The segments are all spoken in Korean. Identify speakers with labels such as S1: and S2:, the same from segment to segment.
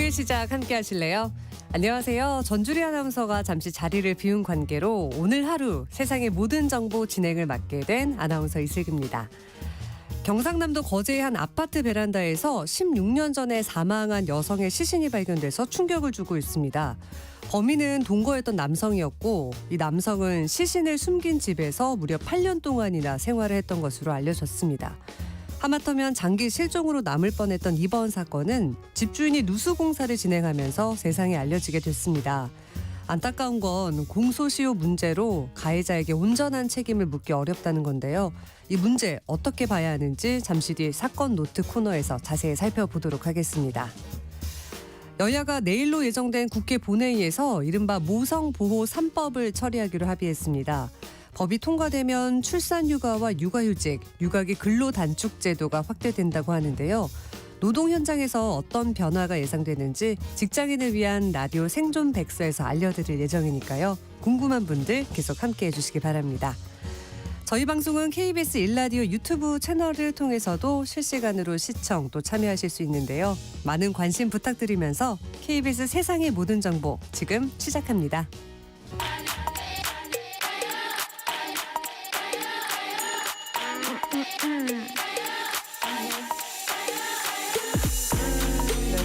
S1: 주의 시작 함께 하실래요? 안녕하세요. 전주리 아나운서가 잠시 자리를 비운 관계로 오늘 하루 세상의 모든 정보 진행을 맡게 된 아나운서 이슬기입니다. 경상남도 거제의 한 아파트 베란다에서 16년 전에 사망한 여성의 시신이 발견돼서 충격을 주고 있습니다. 범인은 동거했던 남성이었고 이 남성은 시신을 숨긴 집에서 무려 8년 동안이나 생활을 했던 것으로 알려졌습니다. 하마터면 장기 실종으로 남을 뻔했던 이번 사건은 집주인이 누수공사를 진행하면서 세상에 알려지게 됐습니다. 안타까운 건 공소시효 문제로 가해자에게 온전한 책임을 묻기 어렵다는 건데요. 이 문제 어떻게 봐야 하는지 잠시 뒤 사건 노트 코너에서 자세히 살펴보도록 하겠습니다. 여야가 내일로 예정된 국회 본회의에서 이른바 모성보호 3법을 처리하기로 합의했습니다. 법이 통과되면 출산휴가와 육아휴직, 육아기 근로단축 제도가 확대된다고 하는데요. 노동 현장에서 어떤 변화가 예상되는지 직장인을 위한 라디오 생존 백서에서 알려드릴 예정이니까요. 궁금한 분들 계속 함께해 주시기 바랍니다. 저희 방송은 KBS 1라디오 유튜브 채널을 통해서도 실시간으로 시청 또 참여하실 수 있는데요. 많은 관심 부탁드리면서 KBS 세상의 모든 정보 지금 시작합니다.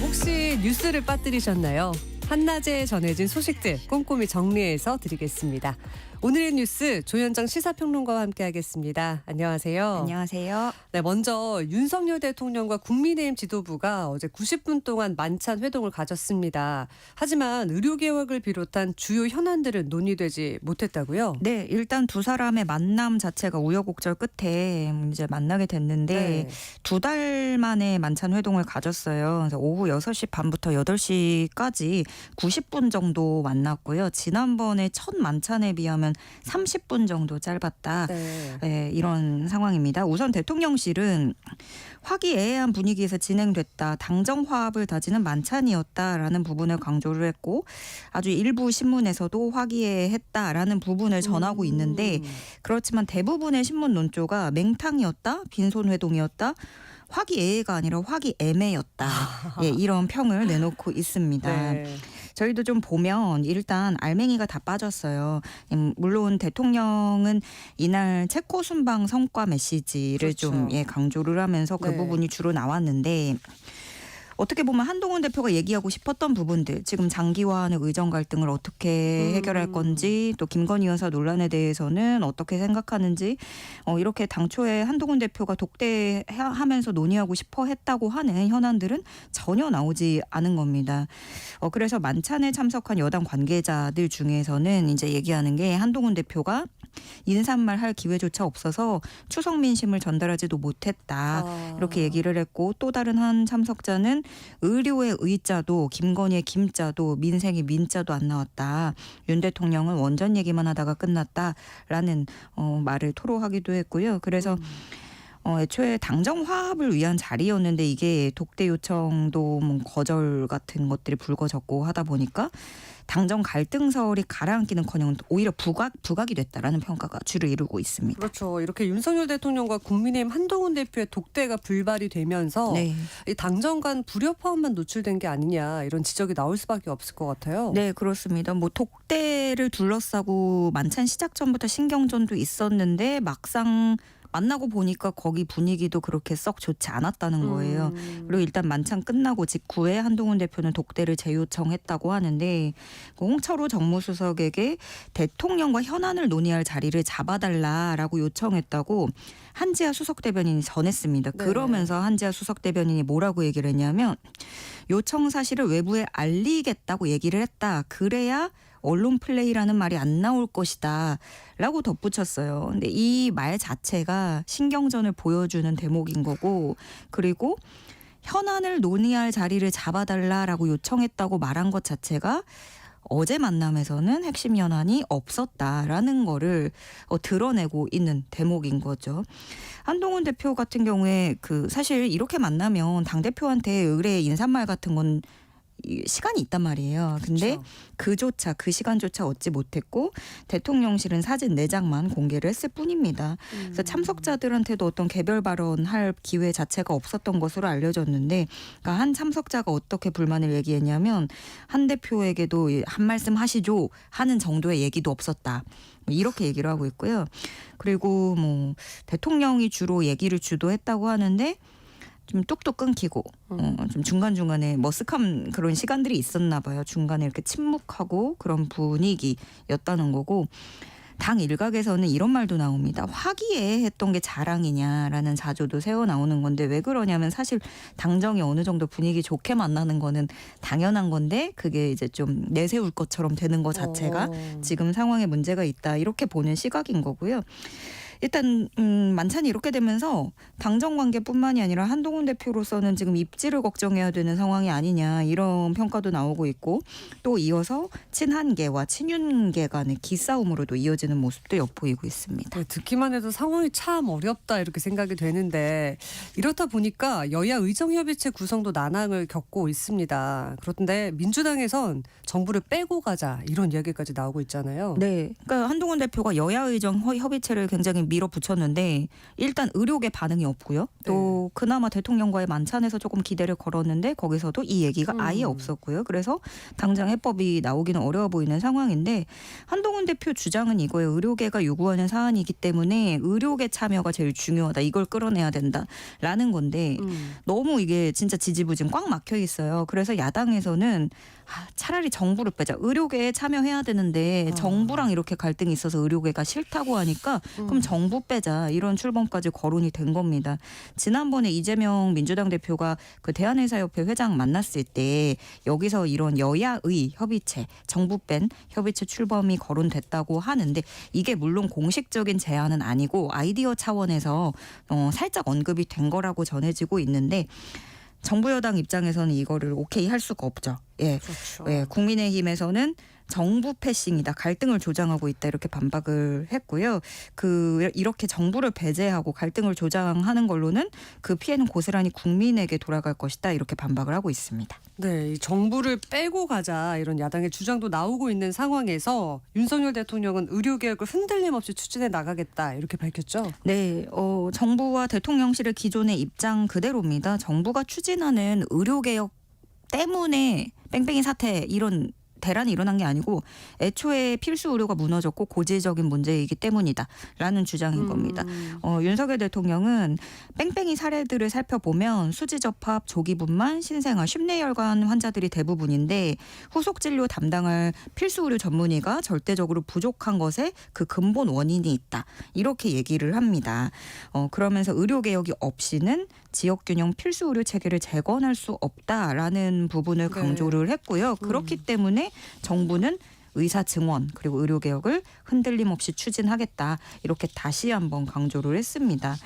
S1: 혹시 뉴스를 빠뜨리셨나요? 한낮에 전해진 소식들 꼼꼼히 정리해서 드리겠습니다. 오늘의 뉴스 조현정 시사평론가와 함께하겠습니다. 안녕하세요.
S2: 안녕하세요.
S1: 네, 먼저 윤석열 대통령과 국민의힘 지도부가 어제 90분 동안 만찬 회동을 가졌습니다. 하지만 의료개혁을 비롯한 주요 현안들은 논의되지 못했다고요?
S2: 네, 일단 두 사람의 만남 자체가 우여곡절 끝에 이제 만나게 됐는데 두 달 만에 만찬 회동을 가졌어요. 그래서 오후 6시 반부터 8시까지 90분 정도 만났고요. 지난번에 첫 만찬에 비하면 30분 정도 짧았다. 네, 이런 상황입니다. 우선 대통령실은 화기애애한 분위기에서 진행됐다. 당정 화합을 다지는 만찬이었다라는 부분을 강조를 했고 아주 일부 신문에서도 화기애애했다라는 부분을 전하고 있는데 그렇지만 대부분의 신문 논조가 맹탕이었다. 빈손회동이었다. 화기애애가 아니라 화기애매였다. 예, 이런 평을 내놓고 있습니다.
S1: 네.
S2: 저희도 좀 보면 일단 알맹이가 다 빠졌어요. 물론 대통령은 이날 체코 순방 성과 메시지를
S1: 그렇죠.
S2: 좀 강조를 하면서 그 부분이 주로 나왔는데 어떻게 보면 한동훈 대표가 얘기하고 싶었던 부분들, 지금 장기화하는 의정 갈등을 어떻게 해결할 건지, 또 김건희 여사 논란에 대해서는 어떻게 생각하는지, 이렇게 당초에 한동훈 대표가 독대하면서 논의하고 싶어 했다고 하는 현안들은 전혀 나오지 않은 겁니다. 그래서 만찬에 참석한 여당 관계자들 중에서는 이제 얘기하는 게 한동훈 대표가 인사말 할 기회조차 없어서 추석 민심을 전달하지도 못했다. 이렇게 얘기를 했고 또 다른 한 참석자는 의료의 의자도 김건희의 김자도 민생의 민자도 안 나왔다. 윤 대통령은 원전 얘기만 하다가 끝났다라는 말을 토로하기도 했고요. 그래서 애초에 당정 화합을 위한 자리였는데 이게 독대 요청도 뭐 거절 같은 것들이 불거졌고 하다 보니까 당정 갈등설이 가라앉기는커녕 오히려 부각이 됐다라는 평가가 주를 이루고 있습니다.
S1: 그렇죠. 이렇게 윤석열 대통령과 국민의힘 한동훈 대표의 독대가 불발이 되면서 이 당정 간 불협화음만 노출된 게 아니냐 이런 지적이 나올 수밖에 없을 것 같아요.
S2: 네, 그렇습니다. 뭐 독대를 둘러싸고 만찬 시작 전부터 신경전도 있었는데 막상 만나고 보니까 거기 분위기도 그렇게 썩 좋지 않았다는 거예요. 그리고 일단 만찬 끝나고 직후에 한동훈 대표는 독대를 재요청했다고 하는데 홍철호 정무수석에게 대통령과 현안을 논의할 자리를 잡아달라라고 요청했다고 한지아 수석 대변인이 전했습니다.
S1: 네.
S2: 그러면서 한지아 수석 대변인이 뭐라고 얘기를 했냐면 요청 사실을 외부에 알리겠다고 얘기를 했다. 그래야 언론 플레이라는 말이 안 나올 것이다 라고 덧붙였어요. 근데 이 말 자체가 신경전을 보여주는 대목인 거고 그리고 현안을 논의할 자리를 잡아달라라고 요청했다고 말한 것 자체가 어제 만남에서는 핵심 현안이 없었다라는 거를 드러내고 있는 대목인 거죠. 한동훈 대표 같은 경우에 사실 이렇게 만나면 당대표한테 의뢰 인사말 같은 건 시간이 있단 말이에요. 근데
S1: 그렇죠.
S2: 그 시간조차 얻지 못했고 대통령실은 사진 4장만 공개를 했을 뿐입니다. 그래서 참석자들한테도 어떤 개별 발언할 기회 자체가 없었던 것으로 알려졌는데, 그러니까 한 참석자가 어떻게 불만을 얘기했냐면 한 대표에게도 한 말씀 하시죠 하는 정도의 얘기도 없었다. 이렇게 얘기를 하고 있고요. 그리고 뭐 대통령이 주로 얘기를 주도했다고 하는데 좀 뚝뚝 끊기고 좀 중간중간에 머쓱한 그런 시간들이 있었나 봐요. 중간에 이렇게 침묵하고 그런 분위기였다는 거고, 당 일각에서는 이런 말도 나옵니다. 화기애애했던 게 자랑이냐라는 자조도 새어 나오는 건데, 왜 그러냐면 사실 당정이 어느 정도 분위기 좋게 만나는 거는 당연한 건데 그게 이제 좀 내세울 것처럼 되는 것 자체가 지금 상황에 문제가 있다, 이렇게 보는 시각인 거고요. 일단 만찬이 이렇게 되면서 당정 관계뿐만이 아니라 한동훈 대표로서는 지금 입지를 걱정해야 되는 상황이 아니냐, 이런 평가도 나오고 있고, 또 이어서 친한계와 친윤계 간의 기싸움으로도 이어지는 모습도 엿보이고 있습니다.
S1: 네, 듣기만 해도 상황이 참 어렵다 이렇게 생각이 되는데, 이렇다 보니까 여야 의정협의체 구성도 난항을 겪고 있습니다. 그런데 민주당에선 정부를 빼고 가자 이런 이야기까지 나오고 있잖아요.
S2: 네, 그러니까 한동훈 대표가 여야의정 협의체를 굉장히 밀어붙였는데 일단 의료계 반응이 없고요. 또 그나마 대통령과의 만찬에서 조금 기대를 걸었는데 거기서도 이 얘기가 아예 없었고요. 그래서 당장 해법이 나오기는 어려워 보이는 상황인데, 한동훈 대표 주장은 이거예요. 의료계가 요구하는 사안이기 때문에 의료계 참여가 제일 중요하다. 이걸 끌어내야 된다라는 건데 너무 이게 진짜 지지부진 꽉 막혀 있어요. 그래서 야당에서는 차라리 정부를 빼자. 의료계에 참여해야 되는데 정부랑 이렇게 갈등이 있어서 의료계가 싫다고 하니까 그럼 정부 빼자, 이런 출범까지 거론이 된 겁니다. 지난번에 이재명 민주당 대표가 그 대한의사협회 회장 만났을 때 여기서 이런 여야의 협의체, 정부 뺀 협의체 출범이 거론됐다고 하는데, 이게 물론 공식적인 제안은 아니고 아이디어 차원에서 살짝 언급이 된 거라고 전해지고 있는데, 정부 여당 입장에서는 이거를 오케이 할 수가 없죠. 예.
S1: 그렇죠.
S2: 예, 국민의힘에서는 정부 패싱이다, 갈등을 조장하고 있다, 이렇게 반박을 했고요. 이렇게 정부를 배제하고 갈등을 조장하는 걸로는 그 피해는 고스란히 국민에게 돌아갈 것이다, 이렇게 반박을 하고 있습니다.
S1: 네, 이 정부를 빼고 가자 이런 야당의 주장도 나오고 있는 상황에서 윤석열 대통령은 의료개혁을 흔들림 없이 추진해 나가겠다 이렇게 밝혔죠.
S2: 네, 정부와 대통령실의 기존의 입장 그대로입니다. 정부가 추진하는 의료개혁 때문에 뺑뺑이 사태, 이런 대란이 일어난 게 아니고 애초에 필수 의료가 무너졌고 고질적인 문제이기 때문이다라는 주장인 겁니다. 윤석열 대통령은 뺑뺑이 사례들을 살펴보면 수지접합, 조기분만, 신생아, 심내혈관 환자들이 대부분인데 후속 진료 담당할 필수 의료 전문의가 절대적으로 부족한 것에 그 근본 원인이 있다, 이렇게 얘기를 합니다. 그러면서 의료개혁이 없이는 지역균형 필수 의료 체계를 재건할 수 없다라는 부분을 강조를 했고요. 그렇기 때문에 정부는 의사 증원 그리고 의료개혁을 흔들림 없이 추진하겠다, 이렇게 다시 한번 강조를 했습니다.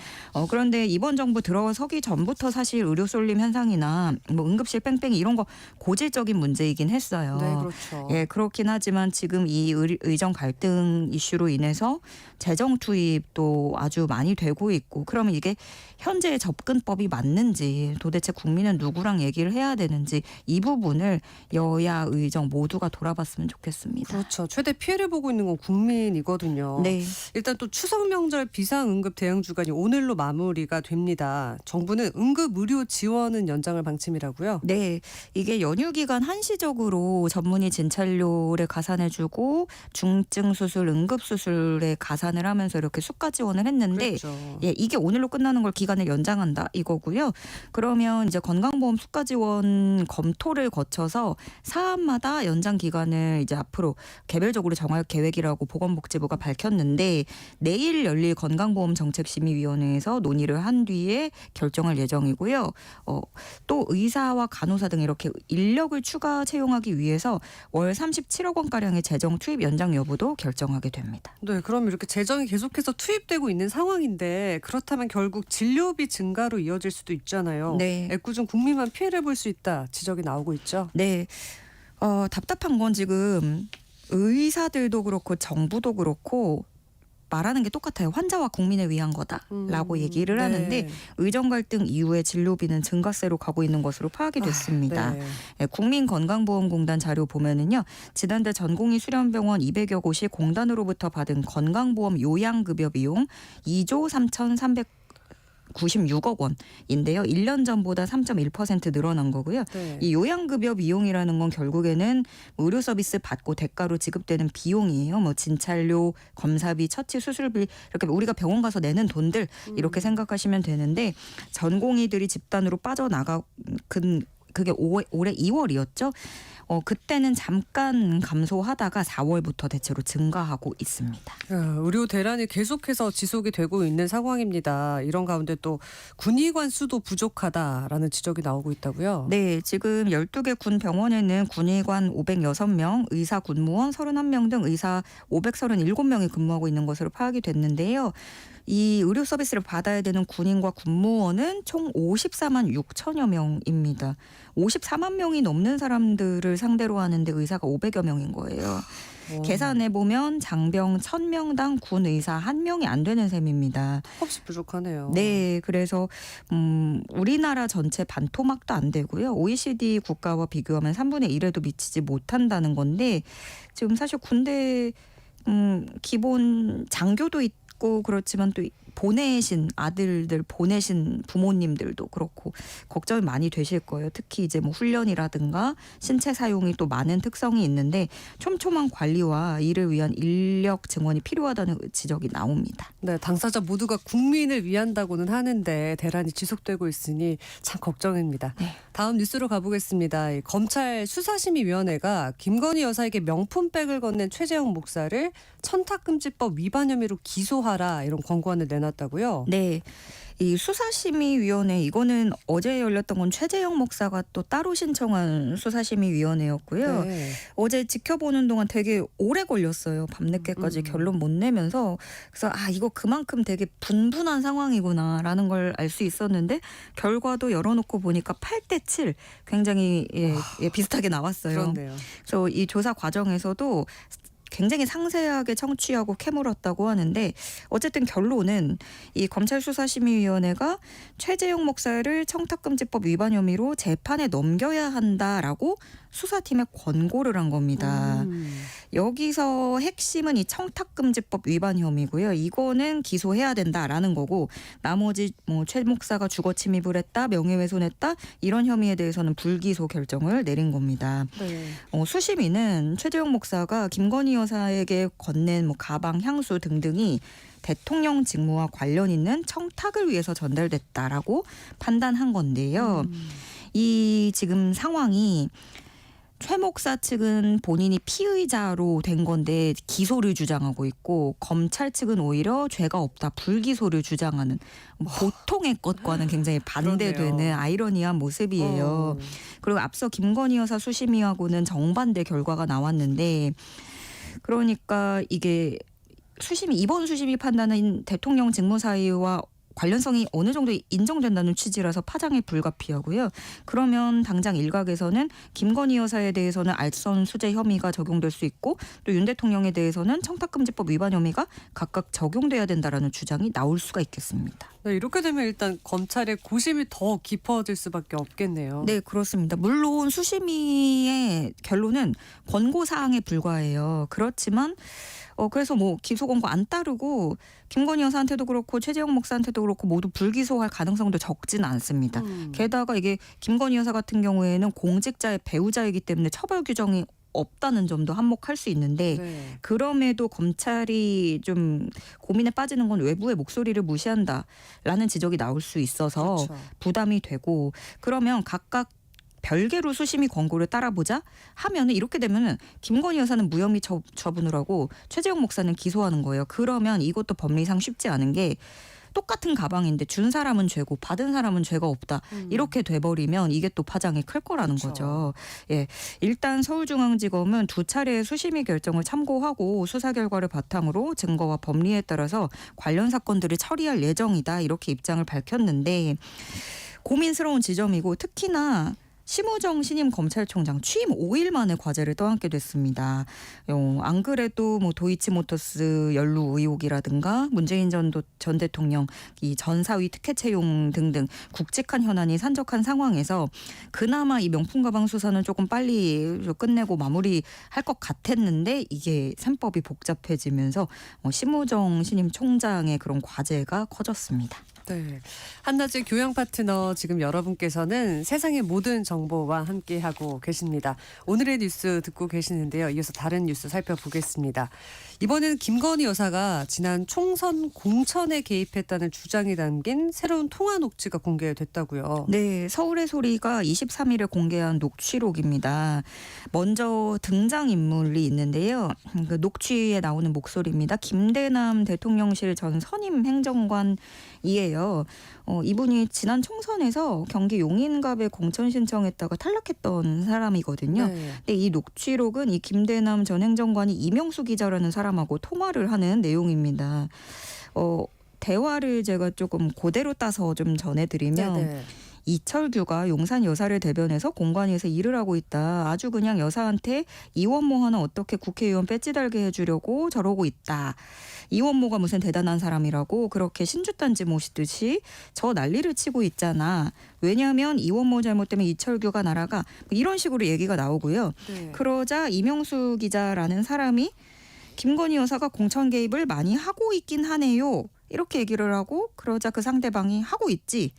S2: 그런데 이번 정부 들어서기 전부터 사실 의료 쏠림 현상이나 뭐 응급실 뺑뺑이 이런 거 고질적인 문제이긴 했어요.
S1: 네, 그렇죠.
S2: 예, 그렇긴 하지만 지금 이 의정 갈등 이슈로 인해서 재정 투입도 아주 많이 되고 있고, 그러면 이게 현재의 접근법이 맞는지, 도대체 국민은 누구랑 얘기를 해야 되는지, 이 부분을 여야 의정 모두가 돌아봤으면 좋겠습니다.
S1: 그렇죠. 최대 피해를 보고 있는 건 국민이거든요.
S2: 네.
S1: 일단 또 추석 명절 비상응급 대응 주간이 오늘로 마무리가 됩니다. 정부는 응급 의료 지원은 연장을 방침이라고요?
S2: 네, 이게 연휴 기간 한시적으로 전문의 진찰료를 가산해주고 중증 수술, 응급 수술에 가산을 하면서 이렇게 수가 지원을 했는데,
S1: 그렇죠.
S2: 예, 이게 오늘로 끝나는 걸 기간을 연장한다, 이거고요. 그러면 이제 건강보험 수가 지원 검토를 거쳐서 사안마다 연장 기간을 이제 앞으로 개별적으로 정할 계획이라고 보건복지부가 밝혔는데, 내일 열릴 건강보험정책심의위원회에서 논의를 한 뒤에 결정할 예정이고요. 또 의사와 간호사 등 이렇게 인력을 추가 채용하기 위해서 월 37억 원가량의 재정 투입 연장 여부도 결정하게 됩니다.
S1: 네, 그럼 이렇게 재정이 계속해서 투입되고 있는 상황인데, 그렇다면 결국 진료비 증가로 이어질 수도 있잖아요.
S2: 네.
S1: 애꿎은 국민만 피해를 볼 수 있다 지적이 나오고 있죠.
S2: 네. 답답한 건 지금 의사들도 그렇고 정부도 그렇고 말하는 게 똑같아요. 환자와 국민을 위한 거다라고 얘기를 하는데 의정 갈등 이후에 진료비는 증가세로 가고 있는 것으로 파악이 됐습니다.
S1: 네.
S2: 예, 국민건강보험공단 자료 보면은요. 지난달 전공의 수련병원 200여 곳이 공단으로부터 받은 건강보험 요양급여 비용 2조 3,396억 원인데요. 1년 전보다 3.1% 늘어난 거고요.
S1: 네.
S2: 이 요양급여 비용이라는 건 결국에는 의료 서비스 받고 대가로 지급되는 비용이에요. 뭐 진찰료, 검사비, 처치, 수술비 이렇게 우리가 병원 가서 내는 돈들 이렇게 생각하시면 되는데 전공의들이 집단으로 빠져나가 그게 올해 2월이었죠. 그때는 잠깐 감소하다가 4월부터 대체로 증가하고 있습니다.
S1: 의료 대란이 계속해서 지속이 되고 있는 상황입니다. 이런 가운데 또 군의관 수도 부족하다라는 지적이 나오고 있다고요?
S2: 네, 지금 12개 군 병원에는 군의관 506명, 의사 군무원 31명 등 의사 537명이 근무하고 있는 것으로 파악이 됐는데요. 이 의료 서비스를 받아야 되는 군인과 군무원은 총 54만 6천여 명입니다. 54만 명이 넘는 사람들을 상대로 하는데 의사가 500여 명인 거예요. 계산해 보면 장병 1,000명당 군 의사 1명이 안 되는 셈입니다.
S1: 턱없이 부족하네요.
S2: 네, 그래서 우리나라 전체 반토막도 안 되고요. OECD 국가와 비교하면 3분의 1에도 미치지 못한다는 건데 지금 사실 군대 기본 장교도 있고 그렇지만 또 보내신 아들들 보내신 부모님들도 그렇고 걱정이 많이 되실 거예요. 특히 이제 뭐 훈련이라든가 신체 사용이 또 많은 특성이 있는데 촘촘한 관리와 이를 위한 인력 증원이 필요하다는 지적이 나옵니다.
S1: 네, 당사자 모두가 국민을 위한다고는 하는데 대란이 지속되고 있으니 참 걱정입니다.
S2: 네.
S1: 다음 뉴스로 가보겠습니다. 이 검찰 수사심의위원회가 김건희 여사에게 명품백을 건넨 최재형 목사를 청탁금지법 위반 혐의로 기소하라 이런 권고안을 내놨다고요?
S2: 네. 이 수사심의위원회 이거는 어제 열렸던 건 최재형 목사가 또 따로 신청한 수사심의위원회였고요.
S1: 네.
S2: 어제 지켜보는 동안 되게 오래 걸렸어요. 밤늦게까지 결론 못 내면서 그래서 이거 그만큼 되게 분분한 상황이구나라는 걸 알 수 있었는데 결과도 열어놓고 보니까 8대7 굉장히 비슷하게 나왔어요.
S1: 그렇네요.
S2: 그래서 이 조사 과정에서도 굉장히 상세하게 청취하고 캐물었다고 하는데 어쨌든 결론은 이 검찰수사심의위원회가 최재형 목사를 청탁금지법 위반 혐의로 재판에 넘겨야 한다라고 수사팀에 권고를 한 겁니다. 여기서 핵심은 이 청탁금지법 위반 혐의고요. 이거는 기소해야 된다라는 거고 나머지 뭐 최 목사가 주거 침입을 했다, 명예훼손했다 이런 혐의에 대해서는 불기소 결정을 내린 겁니다.
S1: 네.
S2: 수심위는 최재형 목사가 김건희 여사에게 건넨 뭐 가방, 향수 등등이 대통령 직무와 관련 있는 청탁을 위해서 전달됐다라고 판단한 건데요. 이 지금 상황이 최 목사 측은 본인이 피의자로 된 건데 기소를 주장하고 있고 검찰 측은 오히려 죄가 없다 불기소를 주장하는 보통의 것과는 굉장히 반대되는
S1: 그러네요.
S2: 아이러니한 모습이에요. 그리고 앞서 김건희 여사 수심위하고는 정반대 결과가 나왔는데 그러니까 이게 이번 수심위 판단은 대통령 직무사유와 관련성이 어느 정도 인정된다는 취지라서 파장이 불가피하고요. 그러면 당장 일각에서는 김건희 여사에 대해서는 알선 수재 혐의가 적용될 수 있고 또 윤 대통령에 대해서는 청탁금지법 위반 혐의가 각각 적용돼야 된다라는 주장이 나올 수가 있겠습니다.
S1: 네, 이렇게 되면 일단 검찰의 고심이 더 깊어질 수밖에 없겠네요.
S2: 네, 그렇습니다. 물론 수심위의 결론은 권고사항에 불과해요. 그렇지만 그래서 뭐 기소 권고 안 따르고 김건희 여사한테도 그렇고 최재형 목사한테도 그렇고 모두 불기소할 가능성도 적지는 않습니다. 게다가 이게 김건희 여사 같은 경우에는 공직자의 배우자이기 때문에 처벌 규정이 없다는 점도 한몫할 수 있는데
S1: 네.
S2: 그럼에도 검찰이 좀 고민에 빠지는 건 외부의 목소리를 무시한다라는 지적이 나올 수 있어서
S1: 그렇죠.
S2: 부담이 되고 그러면 각각 별개로 수심이 권고를 따라보자 하면은 이렇게 되면은 김건희 여사는 무혐의 처분을 하고 최재형 목사는 기소하는 거예요. 그러면 이것도 법리상 쉽지 않은 게 똑같은 가방인데 준 사람은 죄고 받은 사람은 죄가 없다. 이렇게 돼버리면 이게 또 파장이 클 거라는
S1: 그렇죠.
S2: 거죠. 예, 일단 서울중앙지검은 2차례의 수심위 결정을 참고하고 수사 결과를 바탕으로 증거와 법리에 따라서 관련 사건들을 처리할 예정이다. 이렇게 입장을 밝혔는데 고민스러운 지점이고 특히나 심우정 신임 검찰총장 취임 5일 만에 과제를 떠안게 됐습니다. 안 그래도 뭐 도이치모터스 연루 의혹이라든가 문재인 전 대통령 이 전사위 특혜 채용 등등 굵직한 현안이 산적한 상황에서 그나마 이 명품 가방 수사는 조금 빨리 끝내고 마무리할 것 같았는데 이게 셈법이 복잡해지면서 심우정 신임 총장의 그런 과제가 커졌습니다.
S1: 네. 한낮의 교양 파트너 지금 여러분께서는 세상의 모든 정보와 함께하고 계십니다. 오늘의 뉴스 듣고 계시는데요. 이어서 다른 뉴스 살펴보겠습니다. 이번에는 김건희 여사가 지난 총선 공천에 개입했다는 주장이 담긴 새로운 통화 녹취가 공개됐다고요.
S2: 네, 서울의 소리가 23일에 공개한 녹취록입니다. 먼저 등장인물이 있는데요. 그 녹취에 나오는 목소리입니다. 김대남 대통령실 전 선임 행정관이에요. 이분이 지난 총선에서 경기 용인갑에 공천 신청했다가 탈락했던 사람이거든요.
S1: 네.
S2: 근데 이 녹취록은 이 김대남 전 행정관이 이명수 기자라는 사람하고 통화를 하는 내용입니다. 대화를 제가 조금 그대로 따서 좀 전해드리면
S1: 네네.
S2: 이철규가 용산 여사를 대변해서 공관위에서 일을 하고 있다. 아주 그냥 여사한테 이원모 하나 어떻게 국회의원 배지 달게 해주려고 저러고 있다. 이원모가 무슨 대단한 사람이라고 그렇게 신주단지 모시듯이 저 난리를 치고 있잖아. 왜냐하면 이원모 잘못 때문에 이철규가 날아가. 이런 식으로 얘기가 나오고요.
S1: 네.
S2: 그러자 이명수 기자라는 사람이 김건희 여사가 공천 개입을 많이 하고 있긴 하네요. 이렇게 얘기를 하고 그러자 그 상대방이 하고 있지.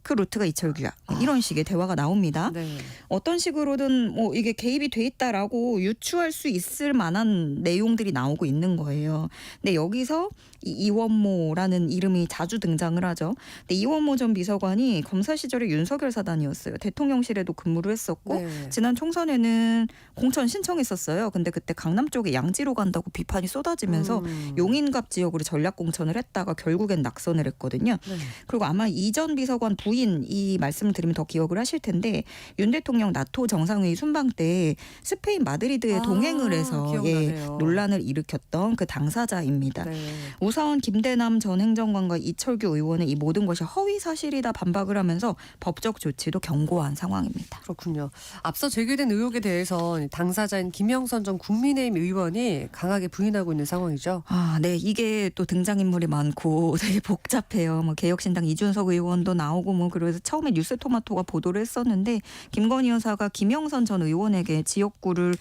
S2: 그 루트가 이철규야. 이런 식의 대화가 나옵니다.
S1: 네.
S2: 어떤 식으로든 뭐 이게 개입이 돼 있다라고 유추할 수 있을 만한 내용들이 나오고 있는 거예요. 근데 여기서 이원모라는 이름이 자주 등장을 하죠. 근데 이원모 전 비서관이 검사 시절에 윤석열 사단이었어요. 대통령실에도 근무를 했었고
S1: 네.
S2: 지난 총선에는 공천 신청했었어요. 근데 그때 강남 쪽에 양지로 간다고 비판이 쏟아지면서 용인갑 지역으로 전략 공천을 했다가 결국엔 낙선을 했거든요.
S1: 네.
S2: 그리고 아마 이 전 비서관 부인 이 말씀을 들으면 더 기억을 하실 텐데 윤 대통령 나토 정상회의 순방 때 스페인 마드리드에 동행을 해서
S1: 기억나네요.
S2: 논란을 일으켰던 그 당사자입니다.
S1: 네.
S2: 우선 김대남 전 행정관과 이철규 의원은 이 모든 것이 허위 사실이다 반박을 하면서 법적 조치도 경고한 상황입니다.
S1: 그렇군요. 앞서 제기된 의혹에 대해서 당사자인 김영선 전 국민의힘 의원이 강하게 부인하고 있는 상황이죠.
S2: 네. 이게 또 등장인물이 많고 되게 복잡해요. 뭐 개혁신당 이준석 의원도 나오고 뭐 그래서 처음에 뉴스토마토가 보도를 했었는데 김건희 여사가 김영선 전 의원에게 지역구를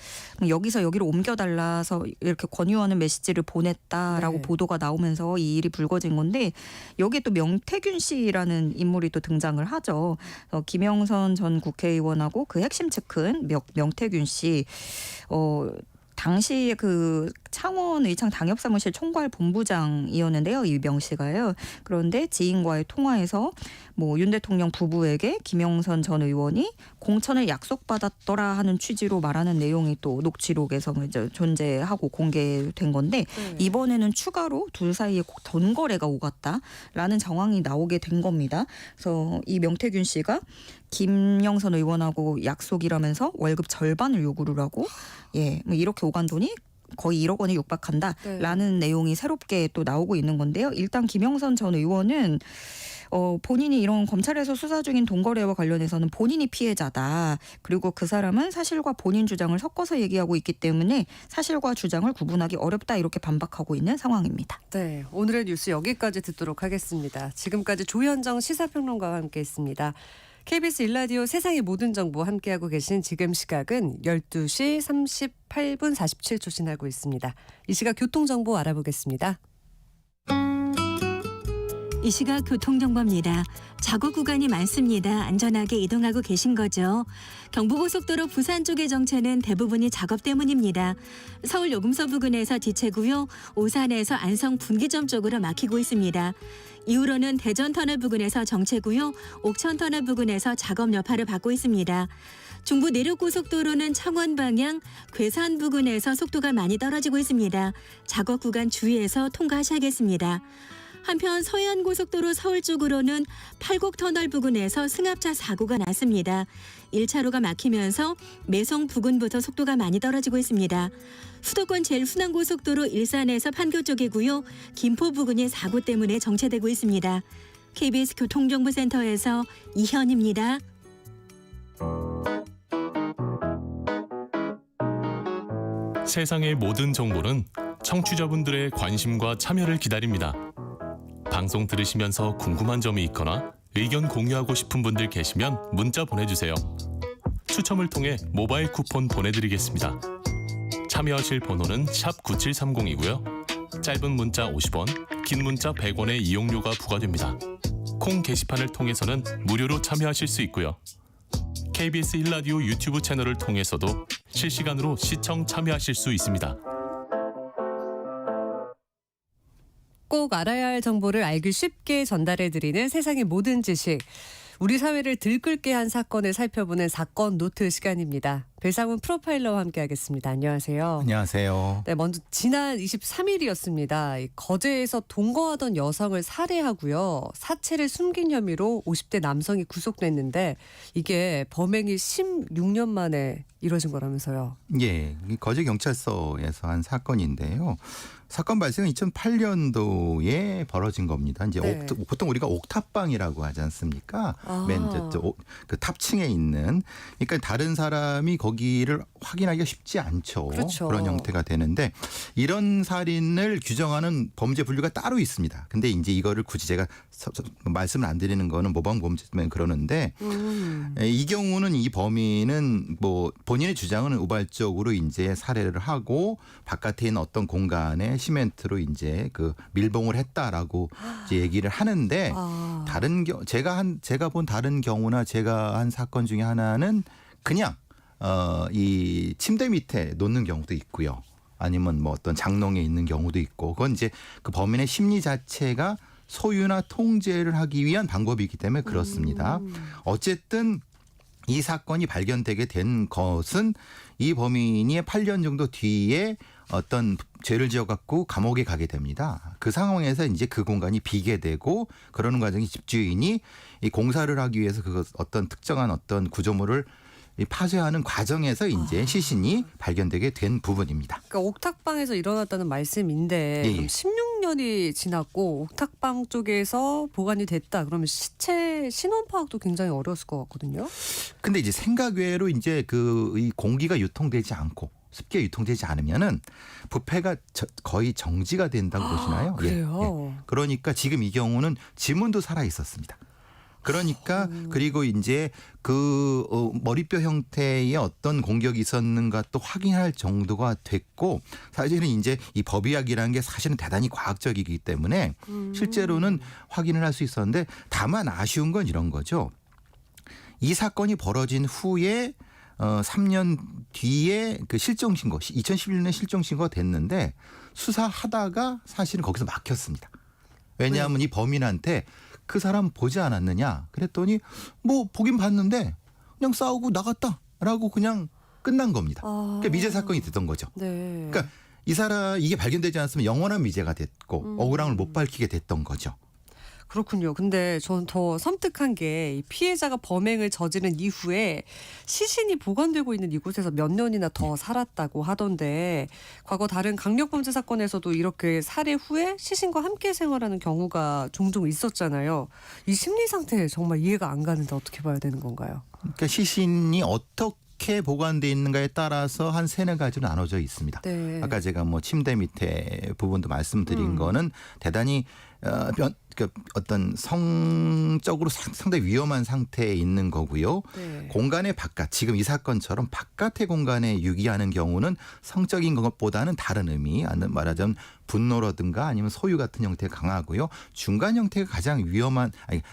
S2: 여기서 여기로 옮겨달라서 이렇게 권유하는 메시지를 보냈다라고
S1: 네.
S2: 보도가 나오면서 이 일이 불거진 건데 여기에 또 명태균 씨라는 인물이 또 등장을 하죠. 김영선 전 국회의원하고 그 핵심 측근 명태균 씨 당시 그 창원 의창 당협사무실 총괄 본부장이었는데요. 이 명 씨가요. 그런데 지인과의 통화에서 뭐 윤 대통령 부부에게 김영선 전 의원이 공천을 약속받았더라 하는 취지로 말하는 내용이 또 녹취록에서 이제 존재하고 공개된 건데 이번에는 추가로 둘 사이에 돈 거래가 오갔다라는 정황이 나오게 된 겁니다. 그래서 이 명태균 씨가 김영선 의원하고 약속이라면서 월급 절반을 요구를 하고 뭐 이렇게 오간 돈이 거의 1억 원에 육박한다라는 내용이 새롭게 또 나오고 있는 건데요. 일단 김영선 전 의원은 본인이 이런 검찰에서 수사 중인 돈거래와 관련해서는 본인이 피해자다. 그리고 그 사람은 사실과 본인 주장을 섞어서 얘기하고 있기 때문에 사실과 주장을 구분하기 어렵다 이렇게 반박하고 있는 상황입니다.
S1: 네, 오늘의 뉴스 여기까지 듣도록 하겠습니다. 지금까지 조현정 시사평론가와 함께했습니다. KBS 1라디오 세상의 모든 정보 함께하고 계신 지금 시각은 12시 38분 47초 지나고 있습니다. 이 시각 교통정보 알아보겠습니다.
S3: 이 시각 교통정보입니다. 작업 구간이 많습니다. 안전하게 이동하고 계신 거죠. 경부고속도로 부산 쪽의 정체는 대부분이 작업 때문입니다. 서울 요금소 부근에서 지체고요. 오산에서 안성 분기점 쪽으로 막히고 있습니다. 이후로는 대전터널 부근에서 정체고요. 옥천터널 부근에서 작업 여파를 받고 있습니다. 중부 내륙고속도로는 창원 방향 괴산 부근에서 속도가 많이 떨어지고 있습니다. 작업 구간 주의해서 통과하셔야겠습니다. 한편 서해안고속도로 서울 쪽으로는 팔곡터널 부근에서 승합차 사고가 났습니다. 1차로가 막히면서 매송 부근부터 속도가 많이 떨어지고 있습니다. 수도권 제일순환고속도로 일산에서 판교 쪽이고요. 김포 부근이 사고 때문에 정체되고 있습니다. KBS 교통정보센터에서 이현입니다.
S4: 세상의 모든 정보는 청취자분들의 관심과 참여를 기다립니다. 방송 들으시면서 궁금한 점이 있거나 의견 공유하고 싶은 분들 계시면 문자 보내주세요. 추첨을 통해 모바일 쿠폰 보내드리겠습니다. 참여하실 번호는 샵 9730이고요. 짧은 문자 50원, 긴 문자 100원의 이용료가 부과됩니다. 콩 게시판을 통해서는 무료로 참여하실 수 있고요. KBS 1라디오 유튜브 채널을 통해서도 실시간으로 시청 참여하실 수 있습니다.
S1: 꼭 알아야 할 정보를 알기 쉽게 전달해드리는 세상의 모든 지식. 우리 사회를 들끓게 한 사건을 살펴보는 사건 노트 시간입니다. 배상훈 프로파일러와 함께하겠습니다. 안녕하세요.
S5: 안녕하세요.
S1: 네, 먼저 지난 23일이었습니다. 거제에서 동거하던 여성을 살해하고요. 사체를 숨긴 혐의로 50대 남성이 구속됐는데 이게 범행이 16년 만에 이뤄진 거라면서요.
S5: 예, 거제 경찰서에서 한 사건인데요. 사건 발생은 2008년도에 벌어진 겁니다. 이제
S1: 네.
S5: 보통 우리가 옥탑방이라고 하지 않습니까?
S1: 아.
S5: 맨 그 탑층에 있는. 그러니까 다른 사람이 거기를 확인하기가 쉽지 않죠.
S1: 그렇죠.
S5: 그런 형태가 되는데 이런 살인을 규정하는 범죄 분류가 따로 있습니다. 근데 이제 이거를 굳이 제가 말씀을 안 드리는 거는 모방범죄 때문에 그러는데 이 경우는 이 범인은 뭐 본인의 주장은 우발적으로 이제 살해를 하고 바깥에 있는 어떤 공간에 시멘트로 이제 그 밀봉을 했다라고 이제 얘기를 하는데 다른 제가 본 다른 경우나 제가 한 사건 중에 하나는 그냥 이 침대 밑에 놓는 경우도 있고요. 아니면 뭐 어떤 장롱에 있는 경우도 있고 그건 이제 그 범인의 심리 자체가 소유나 통제를 하기 위한 방법이기 때문에 그렇습니다. 어쨌든 이 사건이 발견되게 된 것은 이 범인이 8년 정도 뒤에 어떤 죄를 지어갖고 감옥에 가게 됩니다. 그 상황에서 이제 그 공간이 비게 되고 그러는 과정에 집주인이 이 공사를 하기 위해서 그 어떤 특정한 어떤 구조물을 파쇄하는 과정에서 이제 시신이 발견되게 된 부분입니다.
S1: 그러니까 옥탑방에서 일어났다는 말씀인데
S5: 예.
S1: 그럼 16년이 지났고 옥탑방 쪽에서 보관이 됐다. 그러면 시체 신원 파악도 굉장히 어려웠을 것 같거든요.
S5: 근데 이제 생각 외로 이제 이 공기가 유통되지 않고 습기가 유통되지 않으면은 부패가 거의 정지가 된다고 보시나요?
S1: 그래요?
S5: 그러니까 지금 이 경우는 지문도 살아 있었습니다. 그러니까 그리고 이제 그 머리뼈 형태의 어떤 공격이 있었는가 또 확인할 정도가 됐고 사실은 이제 이 법의학이라는 게 사실은 대단히 과학적이기 때문에 실제로는 확인을 할 수 있었는데 다만 아쉬운 건 이런 거죠. 이 사건이 벌어진 후에 3년 뒤에 그 실종 신고 2011년에 실종 신고가 됐는데 수사하다가 사실은 거기서 막혔습니다. 왜냐하면 이 범인한테 그 사람 보지 않았느냐 그랬더니 뭐 보긴 봤는데 그냥 싸우고 나갔다라고 그냥 끝난 겁니다. 그러니까 미제 사건이 됐던 거죠.
S1: 네.
S5: 그러니까 이 사람 이게 발견되지 않았으면 영원한 미제가 됐고 억울함을 못 밝히게 됐던 거죠.
S1: 그렇군요. 근데 전 더 섬뜩한 게 이 피해자가 범행을 저지른 이후에 시신이 보관되고 있는 이곳에서 몇 년이나 더 살았다고 하던데 과거 다른 강력범죄 사건에서도 이렇게 살해 후에 시신과 함께 생활하는 경우가 종종 있었잖아요. 이 심리 상태 정말 이해가 안 가는데 어떻게 봐야 되는 건가요?
S5: 그러니까 시신이 어떻게 보관돼 있는가에 따라서 한 세네 가지로 나눠져 있습니다.
S1: 네.
S5: 아까 제가 뭐 침대 밑에 부분도 말씀드린 거는 대단히 어떤 성적으로 상당히 위험한 상태에 있는 거고요.
S1: 네.
S5: 공간의 바깥, 지금 이 사건처럼 바깥의 공간에 유기하는 경우는 성적인 것보다는 다른 의미, 말하자면 분노라든가 아니면 소유 같은 형태가 강하고요. 중간 형태가 가장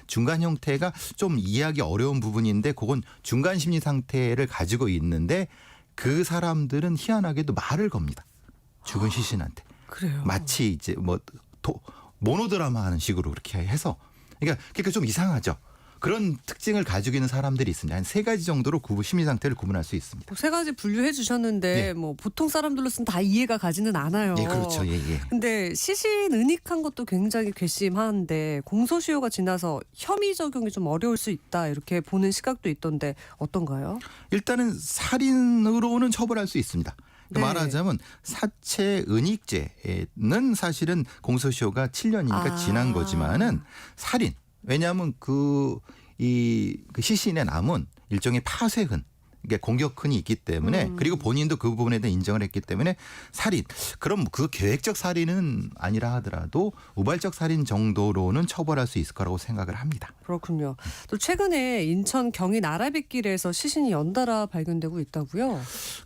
S5: 중간 형태가 좀 이해하기 어려운 부분인데 그건 중간 심리 상태를 가지고 있는데 그 사람들은 희한하게도 말을 겁니다. 죽은 시신한테.
S1: 그래요.
S5: 마치 이제 모노드라마 하는 식으로 그렇게 해서 그러니까 좀 이상하죠. 그런 특징을 가지고 있는 사람들이 있습니다. 한 세 가지 정도로 심리 상태를 구분할 수 있습니다.
S1: 세 가지 분류해 주셨는데
S5: 예.
S1: 뭐 보통 사람들로서는 다 이해가 가지는 않아요.
S5: 예, 그렇죠. 예, 예.
S1: 근데 시신 은닉한 것도 굉장히 괘씸한데 공소시효가 지나서 혐의 적용이 좀 어려울 수 있다 이렇게 보는 시각도 있던데 어떤가요?
S5: 일단은 살인으로는 처벌할 수 있습니다.
S1: 네.
S5: 말하자면 사체 은닉죄는 사실은 공소시효가 7년이니까 지난 거지만은 살인 왜냐하면 그 시신의 남은 일종의 파쇄흔 이게 공격흔이 있기 때문에 그리고 본인도 그 부분에 대해 인정을 했기 때문에 살인. 그럼 그 계획적 살인은 아니라 하더라도 우발적 살인 정도로는 처벌할 수 있을 거라고 생각을 합니다.
S1: 그렇군요. 또 최근에 인천 경인 아라뱃길에서 시신이 연달아 발견되고 있다고요?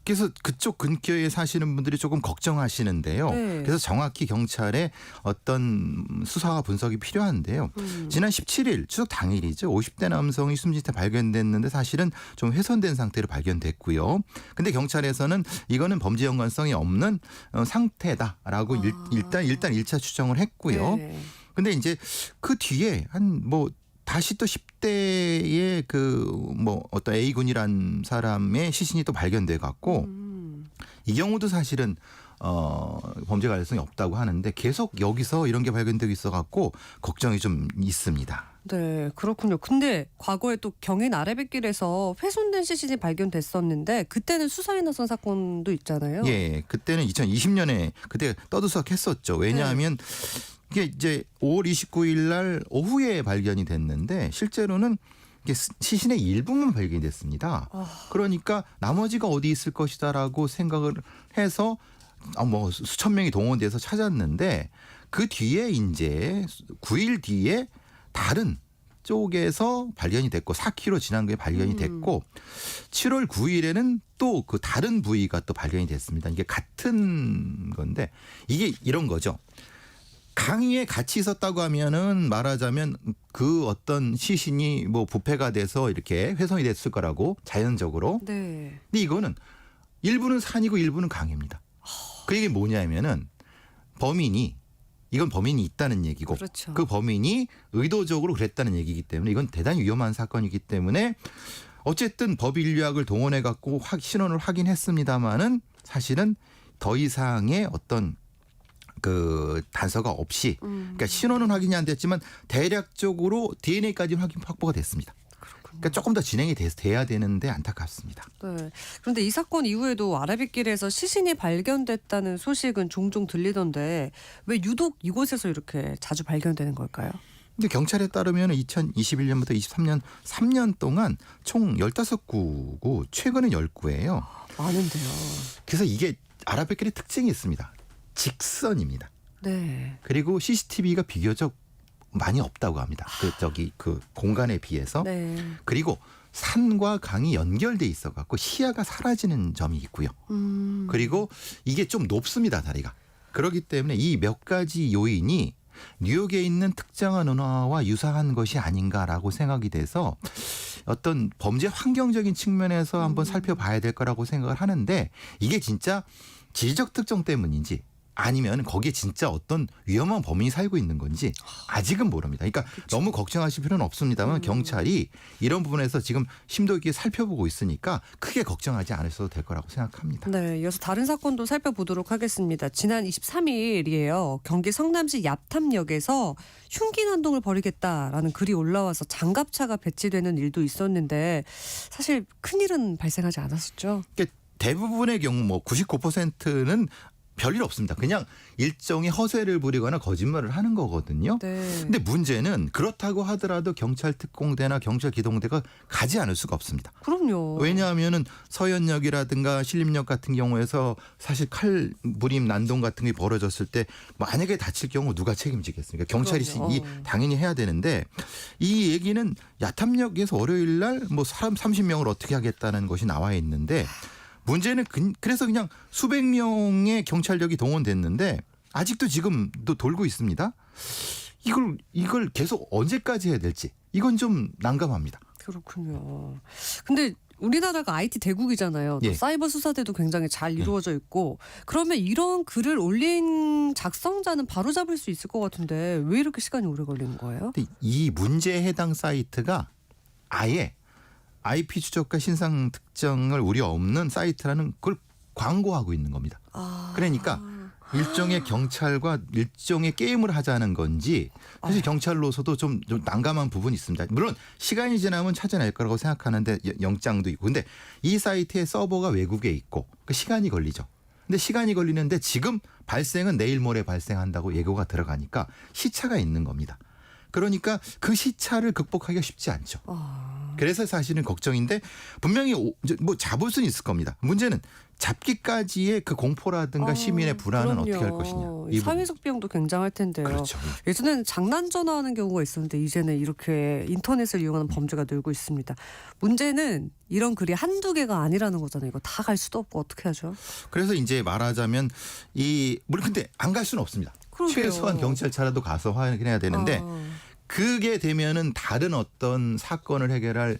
S5: 그래서 그쪽 근처에 사시는 분들이 조금 걱정하시는데요.
S1: 네.
S5: 그래서 정확히 경찰의 어떤 수사와 분석이 필요한데요. 지난 17일 추석 당일이죠. 50대 남성이 숨진 채 발견됐는데 사실은 좀 훼손된 상태로 발견됐고요. 근데 경찰에서는 이거는 범죄 연관성이 없는 상태다라고 일단 1차 추정을 했고요.
S1: 네.
S5: 근데 이제 그 뒤에 다시 또 10대의 어떤 A군이란 사람의 시신이 또 발견돼 갖고 이 경우도 사실은 범죄 관련성이 없다고 하는데 계속 여기서 이런 게 발견되고 있어 갖고 걱정이 좀 있습니다.
S1: 네, 그렇군요. 근데 과거에 또 경인 아라뱃길에서 훼손된 시신이 발견됐었는데 그때는 수사에 나선 사건도 있잖아요.
S5: 예, 그때는 2020년에 그때 떠들썩했었죠. 왜냐하면 이게 이제 5월 29일 날 오후에 발견이 됐는데 실제로는 이게 시신의 일부만 발견이 됐습니다. 그러니까 나머지가 어디 있을 것이다라고 생각을 해서 수천 명이 동원돼서 찾았는데 그 뒤에 이제 9일 뒤에 다른 쪽에서 발견이 됐고 4km 지난 후에 발견이 됐고 7월 9일에는 또 그 다른 부위가 또 발견이 됐습니다. 이게 같은 건데 이게 이런 거죠. 강의에 같이 있었다고 하면은 말하자면 그 어떤 시신이 부패가 돼서 이렇게 훼손이 됐을 거라고 자연적으로.
S1: 네.
S5: 근데 이거는 일부는 산이고 일부는 강입니다. 그 얘기 뭐냐면은 이건 범인이 있다는 얘기고
S1: 그렇죠.
S5: 그 범인이 의도적으로 그랬다는 얘기이기 때문에 이건 대단히 위험한 사건이기 때문에 어쨌든 법인류학을 동원해 갖고 신원을 확인했습니다마는 사실은 더 이상의 어떤 그 단서가 없이 그러니까 신원은 확인이 안 됐지만 대략적으로 DNA까지 확보가 됐습니다. 그러니까 조금 더 진행이 돼야 되는데 안타깝습니다.
S1: 네. 그런데 이 사건 이후에도 아라뱃길에서 시신이 발견됐다는 소식은 종종 들리던데 왜 유독 이곳에서 이렇게 자주 발견되는 걸까요?
S5: 근데 경찰에 따르면 2021년부터 23년 3년 동안 총 15구고 최근은 10구예요.
S1: 많은데요.
S5: 그래서 이게 아라뱃길의 특징이 있습니다. 직선입니다.
S1: 네.
S5: 그리고 CCTV가 비교적 많이 없다고 합니다. 그 공간에 비해서.
S1: 네.
S5: 그리고 산과 강이 연결돼 있어 갖고 시야가 사라지는 점이 있고요. 그리고 이게 좀 높습니다, 다리가. 그렇기 때문에 이 몇 가지 요인이 뉴욕에 있는 특정한 은하와 유사한 것이 아닌가라고 생각이 돼서 어떤 범죄 환경적인 측면에서 한번 살펴봐야 될 거라고 생각을 하는데 이게 진짜 지적 특정 때문인지 아니면 거기에 진짜 어떤 위험한 범인이 살고 있는 건지 아직은 모릅니다. 그러니까 너무 걱정하실 필요는 없습니다만 경찰이 이런 부분에서 지금 심도 있게 살펴보고 있으니까 크게 걱정하지 않으셔도 될 거라고 생각합니다.
S1: 네, 이어서 다른 사건도 살펴보도록 하겠습니다. 지난 23일이에요. 경기 성남시 얍탑역에서 흉기 난동을 벌이겠다라는 글이 올라와서 장갑차가 배치되는 일도 있었는데 사실 큰일은 발생하지 않았었죠.
S5: 그러니까 대부분의 경우 99%는 별일 없습니다. 그냥 일종의 허세를 부리거나 거짓말을 하는 거거든요.
S1: 네.
S5: 근데 문제는 그렇다고 하더라도 경찰 특공대나 경찰 기동대가 가지 않을 수가 없습니다.
S1: 그럼요.
S5: 왜냐하면은 서현역이라든가 신림역 같은 경우에서 사실 칼 무림 난동 같은 게 벌어졌을 때 만약에 다칠 경우 누가 책임지겠습니까? 경찰이 당연히 해야 되는데 이 얘기는 야탐역에서 월요일 날 사람 30명을 어떻게 하겠다는 것이 나와 있는데 문제는 그래서 그냥 수백 명의 경찰력이 동원됐는데 아직도 지금도 돌고 있습니다. 이걸 계속 언제까지 해야 될지 이건 좀 난감합니다.
S1: 그렇군요. 근데 우리나라가 IT 대국이잖아요. 또
S5: 예.
S1: 사이버 수사대도 굉장히 잘 이루어져 있고 그러면 이런 글을 올린 작성자는 바로잡을 수 있을 것 같은데 왜 이렇게 시간이 오래 걸리는 거예요?
S5: 근데 이 문제에 해당 사이트가 아예 IP 추적과 신상 특정을 우려 없는 사이트라는 걸 광고하고 있는 겁니다. 그러니까 일종의 경찰과 일종의 게임을 하자는 건지 사실 경찰로서도 좀 난감한 부분이 있습니다. 물론 시간이 지나면 찾아낼 거라고 생각하는데 영장도 있고 근데 이 사이트의 서버가 외국에 있고 그 시간이 걸리죠. 근데 시간이 걸리는데 지금 발생은 내일 모레 발생한다고 예고가 들어가니까 시차가 있는 겁니다. 그러니까 그 시차를 극복하기가 쉽지 않죠. 그래서 사실은 걱정인데 분명히 뭐 잡을 수는 있을 겁니다. 문제는 잡기까지의 그 공포라든가 시민의 불안은 어떻게 할 것이냐. 이 부분.
S1: 사회적 비용도 굉장할 텐데요.
S5: 그렇죠.
S1: 예전에는 장난 전화하는 경우가 있었는데 이제는 이렇게 인터넷을 이용하는 범죄가 늘고 있습니다. 문제는 이런 글이 한두 개가 아니라는 거잖아요. 이거 다 갈 수도 없고 어떻게 하죠?
S5: 그래서 이제 말하자면 물론 근데 안 갈 수는 없습니다.
S1: 그러게요.
S5: 최소한 경찰차라도 가서 확인해야 되는데 그게 되면은 다른 어떤 사건을 해결할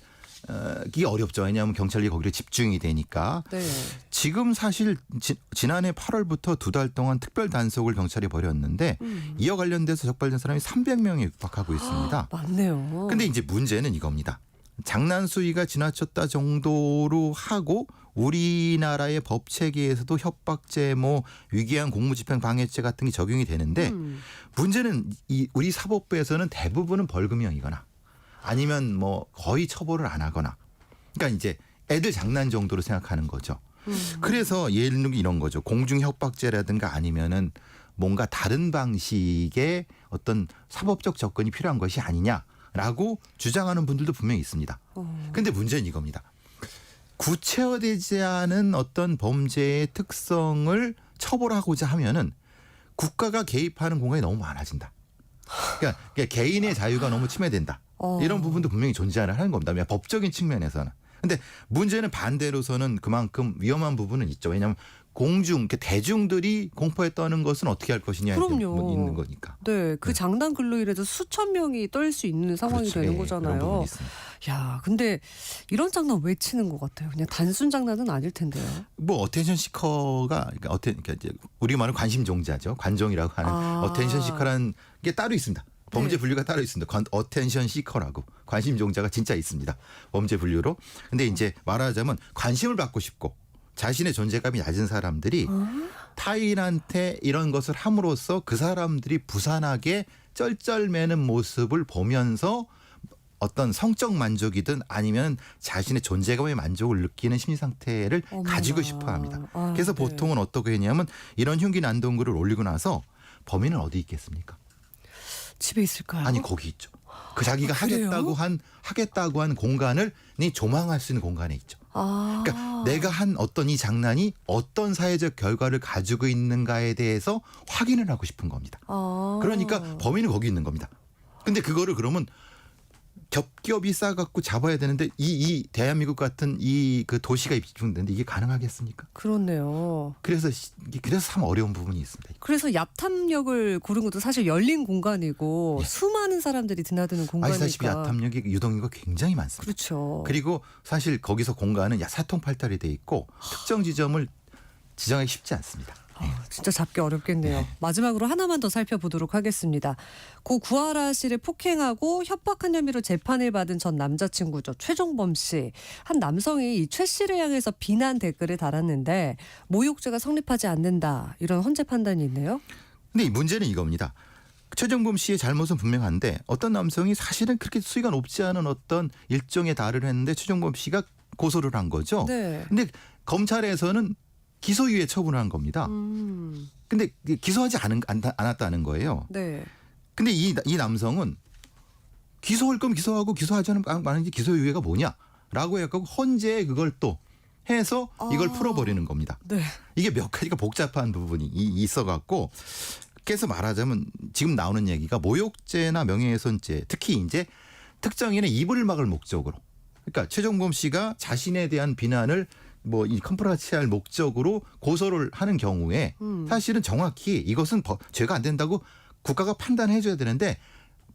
S5: 기 어렵죠. 왜냐하면 경찰이 거기로 집중이 되니까.
S1: 네.
S5: 지금 사실 지난해 8월부터 2달 동안 특별 단속을 경찰이 벌였는데 이와 관련돼서 적발된 사람이 300명에 육박하고 있습니다.
S1: 맞네요.
S5: 근데 이제 문제는 이겁니다. 장난 수위가 지나쳤다 정도로 하고 우리나라의 법 체계에서도 협박죄, 위기한 공무집행 방해죄 같은 게 적용이 되는데 문제는 우리 사법부에서는 대부분은 벌금형이거나 아니면 거의 처벌을 안 하거나 그러니까 이제 애들 장난 정도로 생각하는 거죠. 그래서 예를 들면 이런 거죠. 공중협박죄라든가 아니면은 뭔가 다른 방식의 어떤 사법적 접근이 필요한 것이 아니냐라고 주장하는 분들도 분명히 있습니다. 그런데 문제는 이겁니다. 구체화되지 않은 어떤 범죄의 특성을 처벌하고자 하면은 국가가 개입하는 공간이 너무 많아진다. 그러니까 개인의 자유가 너무 침해된다. 이런 부분도 분명히 존재하는 겁니다. 법적인 측면에서는. 근데 문제는 반대로서는 그만큼 위험한 부분은 있죠. 왜냐하면 대중들이 공포에 떠는 것은 어떻게 할 것이냐 있는 거니까.
S1: 네, 그 장난 글로 인해서 수천 명이 떨 수 있는 상황이
S5: 그렇죠.
S1: 되는
S5: 그런
S1: 거잖아요.
S5: 부분이 있습니다.
S1: 야, 근데 이런 장난 왜 치는 것 같아요? 그냥 단순 장난은 아닐 텐데요.
S5: 어텐션 시커가 그러니까 이제 우리 말은 관심종자죠. 관종이라고 하는 어텐션 시커라는 게 따로 있습니다. 범죄 분류가 따로 있습니다. 어텐션 시커라고 관심종자가 진짜 있습니다. 범죄 분류로. 근데 이제 말하자면 관심을 받고 싶고 자신의 존재감이 낮은 사람들이 타인한테 이런 것을 함으로써 그 사람들이 부산하게 쩔쩔매는 모습을 보면서 어떤 성적 만족이든 아니면 자신의 존재감의 만족을 느끼는 심리 상태를 가지고 싶어 합니다. 그래서 보통은 어떻게 했냐면 이런 흉기 난동글을 올리고 나서 범인은 어디 있겠습니까?
S1: 집에 있을까요?
S5: 아니 거기 있죠. 그 자기가
S1: 그래요?
S5: 하겠다고 한 공간을 조망할 수 있는 공간에 있죠. 그러니까 내가 한 어떤 이 장난이 어떤 사회적 결과를 가지고 있는가에 대해서 확인을 하고 싶은 겁니다. 그러니까 범인은 거기 있는 겁니다. 근데 그거를 그러면 겹겹이 싸갖고 잡아야 되는데 이 대한민국 같은 그 도시가 입주되는데 이게 가능하겠습니까?
S1: 그렇네요.
S5: 그래서 참 어려운 부분이 있습니다.
S1: 그래서 야탐역을 고른 것도 사실 열린 공간이고 수많은 사람들이 드나드는 공간이니까.
S5: 아시다시피 야탐역이 유동인구가 굉장히 많습니다.
S1: 그렇죠.
S5: 그리고 사실 거기서 공간은 사통팔달이 돼 있고 특정 지점을 지정하기 쉽지 않습니다.
S1: 진짜 잡기 어렵겠네요. 마지막으로 하나만 더 살펴보도록 하겠습니다. 고 구하라 씨를 폭행하고 협박한 혐의로 재판을 받은 전 남자친구죠. 최종범 씨. 한 남성이 이 최 씨를 향해서 비난 댓글을 달았는데 모욕죄가 성립하지 않는다. 이런 헌재 판단이 있네요.
S5: 근데 이 문제는 이겁니다. 최종범 씨의 잘못은 분명한데 어떤 남성이 사실은 그렇게 수위가 높지 않은 어떤 일종의 달을 했는데 최종범 씨가 고소를 한 거죠.
S1: 네.
S5: 근데 검찰에서는 기소유예 처분을 한 겁니다. 근데 기소하지 않았다는 거예요.
S1: 네.
S5: 근데 이 남성은 기소할 거면 기소하고 기소하지 않은 게 기소유예가 뭐냐라고 해갖고 헌재에 그걸 또 해서 이걸 풀어버리는 겁니다.
S1: 네.
S5: 이게 몇 가지가 복잡한 부분이 있어갖고 그래서 말하자면 지금 나오는 얘기가 모욕죄나 명예훼손죄 특히 이제 특정인의 입을 막을 목적으로 그러니까 최종범 씨가 자신에 대한 비난을 이 컴프라치할 목적으로 고소를 하는 경우에 사실은 정확히 이것은 죄가 안 된다고 국가가 판단해 줘야 되는데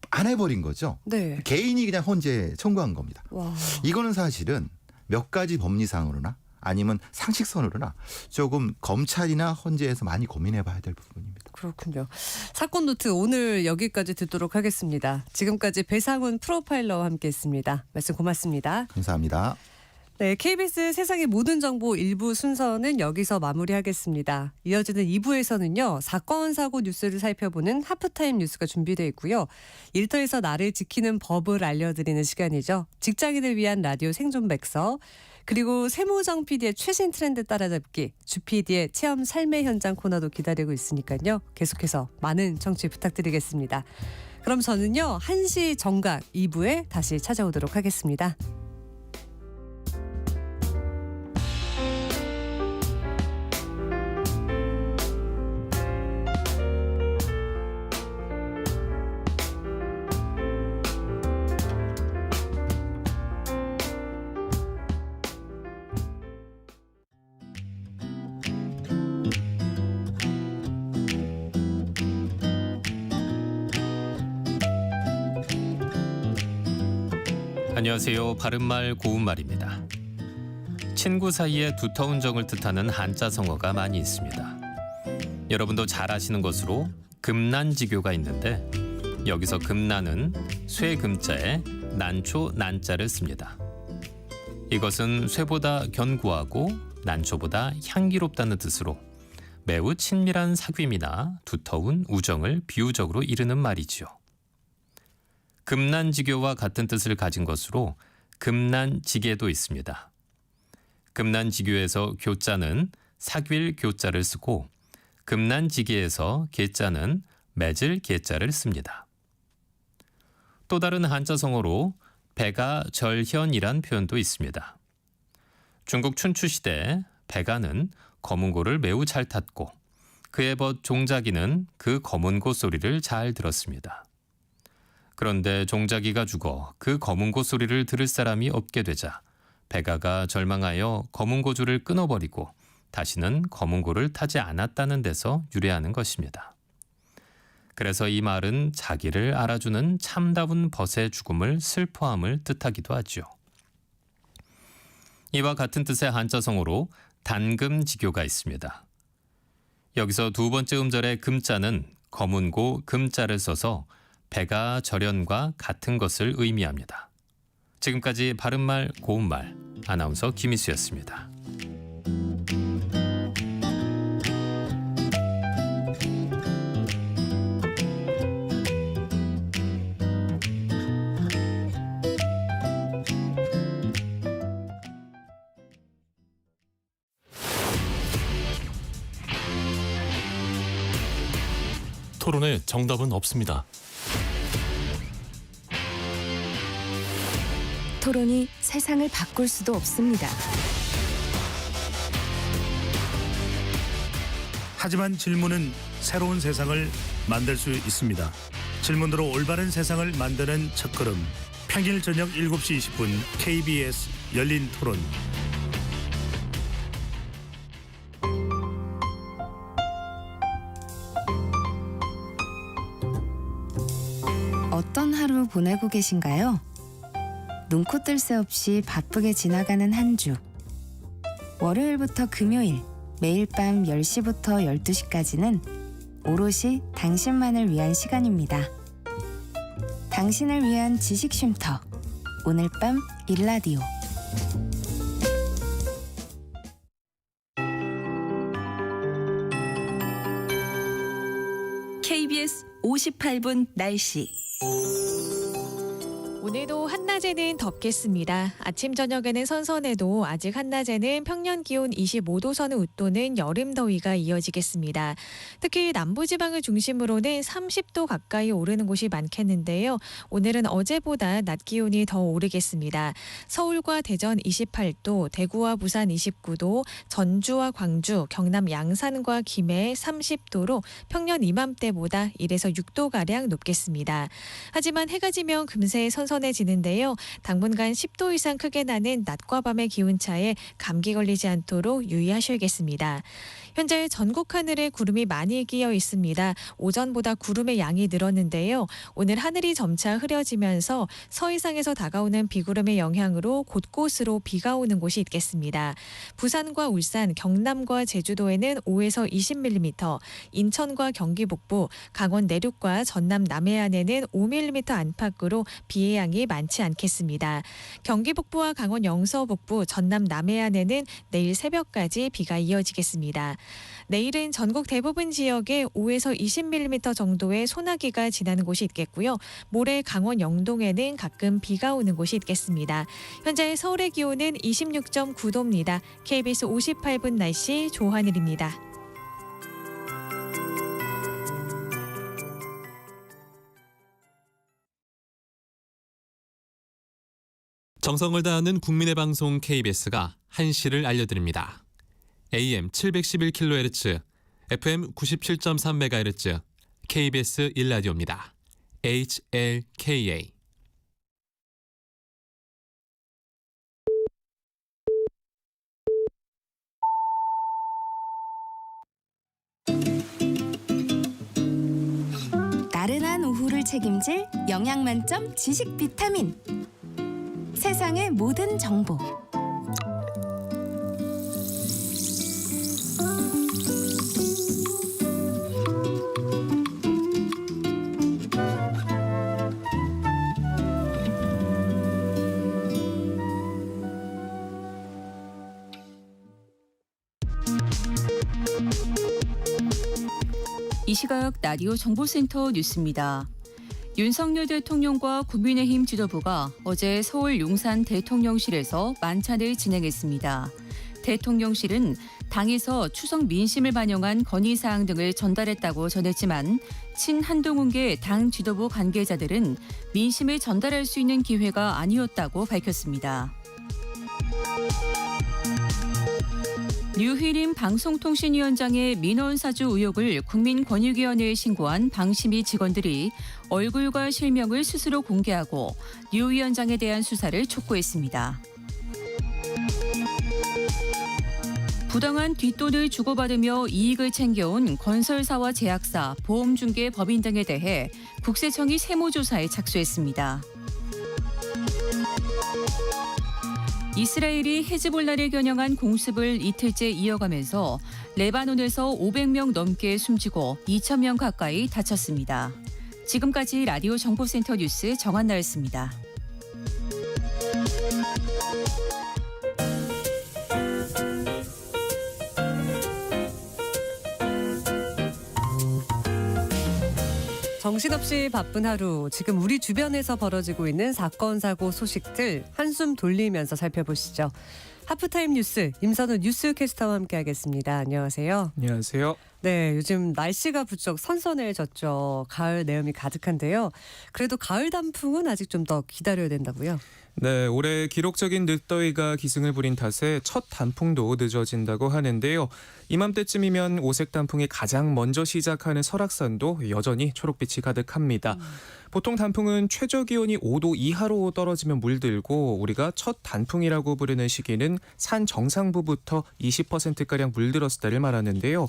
S5: 안 해버린 거죠.
S1: 네.
S5: 개인이 그냥 헌재에 청구한 겁니다.
S1: 와.
S5: 이거는 사실은 몇 가지 법리상으로나 아니면 상식선으로나 조금 검찰이나 헌재에서 많이 고민해 봐야 될 부분입니다.
S1: 그렇군요. 사건 노트 오늘 여기까지 듣도록 하겠습니다. 지금까지 배상훈 프로파일러와 함께했습니다. 말씀 고맙습니다.
S5: 감사합니다.
S1: 네, KBS 세상의 모든 정보 1부 순서는 여기서 마무리하겠습니다. 이어지는 2부에서는요. 사건, 사고 뉴스를 살펴보는 하프타임 뉴스가 준비되어 있고요. 일터에서 나를 지키는 법을 알려드리는 시간이죠. 직장인을 위한 라디오 생존백서 그리고 세무정 PD의 최신 트렌드 따라잡기 주PD의 체험 삶의 현장 코너도 기다리고 있으니까요. 계속해서 많은 청취 부탁드리겠습니다. 그럼 저는요. 1시 정각 2부에 다시 찾아오도록 하겠습니다.
S6: 안녕하세요. 바른말 고운말입니다. 친구 사이에 두터운 정을 뜻하는 한자 성어가 많이 있습니다. 여러분도 잘 아시는 것으로 금난지교가 있는데 여기서 금난은 쇠금자에 난초 난자를 씁니다. 이것은 쇠보다 견고하고 난초보다 향기롭다는 뜻으로 매우 친밀한 사귐이나 두터운 우정을 비유적으로 이르는 말이지요. 금난지교와 같은 뜻을 가진 것으로 금난지계도 있습니다. 금난지교에서 교자는 사귈 교자를 쓰고 금난지계에서 계자는 맺을 계자를 씁니다. 또 다른 한자 성어로 배가 절현이란 표현도 있습니다. 중국 춘추시대 배가는 검은고를 매우 잘 탔고 그의 벗 종자기는 그 검은고 소리를 잘 들었습니다. 그런데 종자기가 죽어 그 검은고 소리를 들을 사람이 없게 되자 배가가 절망하여 검은고줄을 끊어버리고 다시는 검은고를 타지 않았다는 데서 유래하는 것입니다. 그래서 이 말은 자기를 알아주는 참다운 벗의 죽음을 슬퍼함을 뜻하기도 하죠. 이와 같은 뜻의 한자 성어로 단금지교가 있습니다. 여기서 두 번째 음절의 금자는 검은고 금자를 써서 배가 절연과 같은 것을 의미합니다. 지금까지 바른말 고운말 아나운서 김희수였습니다.
S4: 토론에 정답은 없습니다.
S7: 토론이 세상을 바꿀 수도 없습니다.
S8: 하지만 질문은 새로운 세상을 만들 수 있습니다. 질문으로 올바른 세상을 만드는 첫걸음. 평일 저녁 7시 20분 KBS 열린 토론.
S7: 어떤 하루 보내고 계신가요? 눈코 뜰 새 없이 바쁘게 지나가는 한 주. 월요일부터 금요일, 매일 밤 10시부터 12시까지는 오롯이 당신만을 위한 시간입니다. 당신을 위한 지식 쉼터. 오늘 밤 일라디오.
S3: KBS 58분 날씨.
S9: 오늘도 한낮에는 덥겠습니다. 아침 저녁에는 선선해도 아직 한낮에는 평년 기온 25도 선을 웃도는 여름 더위가 이어지겠습니다. 특히 남부지방을 중심으로는 30도 가까이 오르는 곳이 많겠는데요. 오늘은 어제보다 낮 기온이 더 오르겠습니다. 서울과 대전 28도, 대구와 부산 29도, 전주와 광주, 경남 양산과 김해 30도로 평년 이맘때보다 1에서 6도가량 높겠습니다. 하지만 해가 지면 금세 선선해지는데요. 당분간 10도 이상 크게 나는 낮과 밤의 기온차에 감기 걸리지 않도록 유의하셔야겠습니다. 현재 전국 하늘에 구름이 많이 끼어 있습니다. 오전보다 구름의 양이 늘었는데요. 오늘 하늘이 점차 흐려지면서 서해상에서 다가오는 비구름의 영향으로 곳곳으로 비가 오는 곳이 있겠습니다. 부산과 울산, 경남과 제주도에는 5에서 20mm, 인천과 경기 북부, 강원 내륙과 전남 남해안에는 5mm 안팎으로 비의 양이 많지 않겠습니다. 경기 북부와 강원 영서 북부, 전남 남해안에는 내일 새벽까지 비가 이어지겠습니다. 내일은 전국 대부분 지역에 5에서 20mm 정도의 소나기가 지나는 곳이 있겠고요. 모레 강원 영동에는 가끔 비가 오는 곳이 있겠습니다. 현재 서울의 기온은 26.9도입니다. KBS 58분 날씨 조하늘입니다.
S10: 정성을 다하는 국민의 방송 KBS가 한시를 알려드립니다. AM 711kHz, FM 97.3MHz, KBS 1라디오입니다. HLKA.
S7: 나른한 오후를 책임질 영양 만점 지식 비타민. 세상의 모든 정보.
S11: 이 시각 라디오 정보센터 뉴스입니다. 윤석열 대통령과 국민의힘 지도부가 어제 서울 용산 대통령실에서 만찬을 진행했습니다. 대통령실은 당에서 추석 민심을 반영한 건의사항 등을 전달했다고 전했지만 친한동훈계 당 지도부 관계자들은 민심을 전달할 수 있는 기회가 아니었다고 밝혔습니다. 류희림 방송통신위원장의 민원사주 의혹을 국민권익위원회에 신고한 방심위 직원들이 얼굴과 실명을 스스로 공개하고 류 위원장에 대한 수사를 촉구했습니다. 부당한 뒷돈을 주고받으며 이익을 챙겨온 건설사와 제약사, 보험중개 법인 등에 대해 국세청이 세무조사에 착수했습니다. 이스라엘이 헤즈볼라를 겨냥한 공습을 이틀째 이어가면서 레바논에서 500명 넘게 숨지고 2,000명 가까이 다쳤습니다. 지금까지 라디오 정보센터 뉴스 정한나였습니다.
S1: 정신없이 바쁜 하루, 지금 우리 주변에서 벌어지고 있는 사건, 사고, 소식들 한숨 돌리면서 살펴보시죠. 하프타임 뉴스, 임선우 뉴스캐스터와 함께하겠습니다. 안녕하세요.
S12: 안녕하세요.
S1: 네, 요즘 날씨가 부쩍 선선해졌죠. 가을 내음이 가득한데요. 그래도 가을 단풍은 아직 좀 더 기다려야 된다고요?
S12: 네, 올해 기록적인 늦더위가 기승을 부린 탓에 첫 단풍도 늦어진다고 하는데요. 이맘때쯤이면 오색 단풍이 가장 먼저 시작하는 설악산도 여전히 초록빛이 가득합니다. 보통 단풍은 최저 기온이 5도 이하로 떨어지면 물들고 우리가 첫 단풍이라고 부르는 시기는 산 정상부부터 20%가량 물들었을 때를 말하는데요.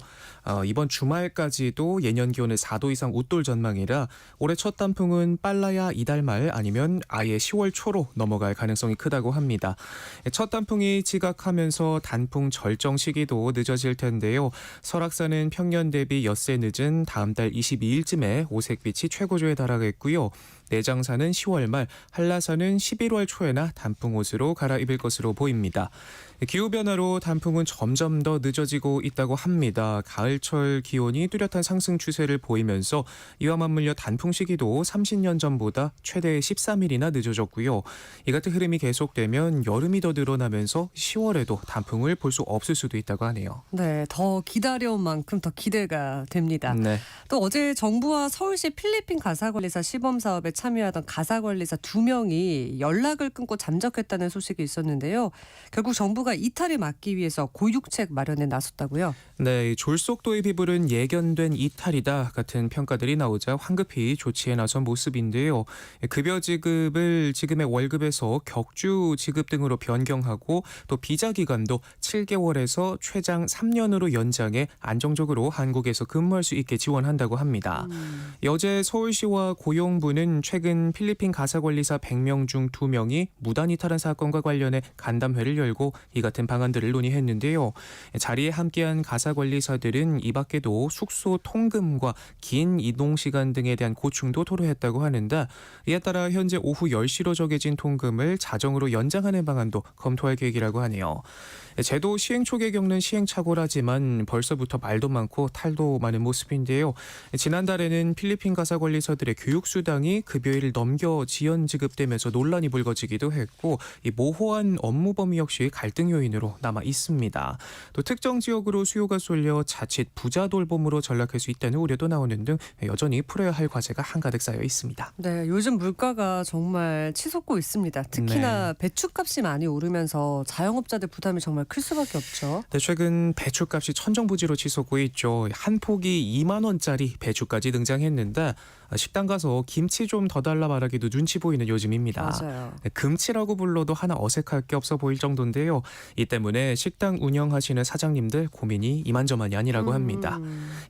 S12: 이번 주말까지도 예년 기온의 4도 이상 웃돌 전망이라 올해 첫 단풍은 빨라야 이달 말 아니면 아예 10월 초로 넘어갈 가능성이 크다고 합니다. 첫 단풍이 지각하면서 단풍 절정 시기도 늦어질 텐데요. 설악산은 평년 대비 엿새 늦은 다음 달 22일쯤에 오색빛이 최고조에 달하겠고요. 내장산은 10월 말, 한라산은 11월 초에나 단풍옷으로 갈아입을 것으로 보입니다. 기후변화로 단풍은 점점 더 늦어지고 있다고 합니다. 가을철 기온이 뚜렷한 상승 추세를 보이면서 이와 맞물려 단풍 시기도 30년 전보다 최대 13일이나 늦어졌고요. 이 같은 흐름이 계속되면 여름이 더 늘어나면서 10월에도 단풍을 볼 수 없을 수도 있다고 하네요.
S1: 네, 더 기다려온 만큼 더 기대가 됩니다.
S12: 네.
S1: 또 어제 정부와 서울시 필리핀 가사관리사 시범사업에 참여하던 가사관리사 2명이 연락을 끊고 잠적했다는 소식이 있었는데요. 결국 정부가 이탈을 막기 위해서 고육책 마련에 나섰다고요?
S12: 네, 졸속 도입이 부른 예견된 이탈이다 같은 평가들이 나오자 황급히 조치에 나선 모습인데요. 급여 지급을 지금의 월급에서 격주 지급 등으로 변경하고 또 비자 기간도 7개월에서 최장 3년으로 연장해 안정적으로 한국에서 근무할 수 있게 지원한다고 합니다. 어제 서울시와 고용부는 최근 필리핀 가사관리사 100명 중 2명이 무단 이탈한 사건과 관련해 간담회를 열고 이 같은 방안들을 논의했는데요. 자리에 함께한 가사관리사들은 이 밖에도 숙소 통금과 긴 이동시간 등에 대한 고충도 토로했다고 하는데 이에 따라 현재 오후 10시로 정해진 통금을 자정으로 연장하는 방안도 검토할 계획이라고 하네요. 제도 시행 초기에 겪는 시행착오라지만 벌써부터 말도 많고 탈도 많은 모습인데요. 지난달에는 필리핀 가사관리사들의 교육수당이 급여일을 넘겨 지연 지급되면서 논란이 불거지기도 했고 이 모호한 업무 범위 역시 갈등 요인으로 남아 있습니다. 또 특정 지역으로 수요가 쏠려 자칫 부자 돌봄으로 전락할 수 있다는 우려도 나오는 등 여전히 풀어야 할 과제가 한가득 쌓여 있습니다.
S1: 네, 요즘 물가가 정말 치솟고 있습니다. 특히나 배추값이 많이 오르면서 자영업자들 부담이 정말 클 수밖에 없죠.
S12: 네, 최근 배추값이 천정부지로 치솟고 있죠. 한 폭이 2만 원짜리 배추까지 등장했는데 식당 가서 김치 좀 더 달라 말하기도 눈치 보이는 요즘입니다.
S1: 맞아요.
S12: 네, 금치라고 불러도 하나 어색할 게 없어 보일 정도인데요. 이 때문에 식당 운영하시는 사장님들 고민이 이만저만이 아니라고 합니다.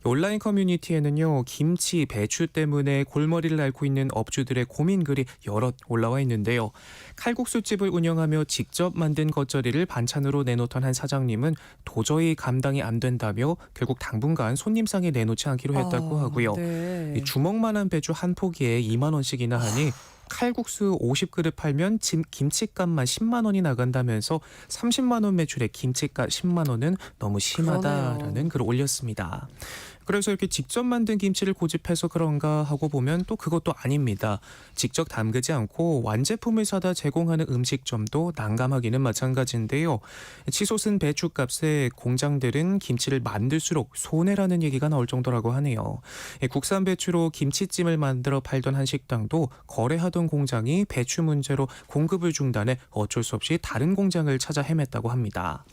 S12: 온라인 커뮤니티에는요, 김치, 배추 때문에 골머리를 앓고 있는 업주들의 고민 글이 여럿 올라와 있는데요. 칼국수집을 운영하며 직접 만든 겉절이를 반찬으로 내놓던 한 사장님은 도저히 감당이 안 된다며 결국 당분간 손님상에 내놓지 않기로 했다고 하고요.
S1: 네.
S12: 이 주먹만한 배추 한 포기에 2만 원씩이나 하니 칼국수 50그릇 팔면 김치값만 10만 원이 나간다면서 30만 원 매출에 김치값 10만 원은 너무 심하다라는
S1: 그러네요.
S12: 글을 올렸습니다. 그래서 이렇게 직접 만든 김치를 고집해서 그런가 하고 보면 또 그것도 아닙니다. 직접 담그지 않고 완제품을 사다 제공하는 음식점도 난감하기는 마찬가지인데요. 치솟은 배추값에 공장들은 김치를 만들수록 손해라는 얘기가 나올 정도라고 하네요. 국산 배추로 김치찜을 만들어 팔던 한 식당도 거래하던 공장이 배추 문제로 공급을 중단해 어쩔 수 없이 다른 공장을 찾아 헤맸다고 합니다.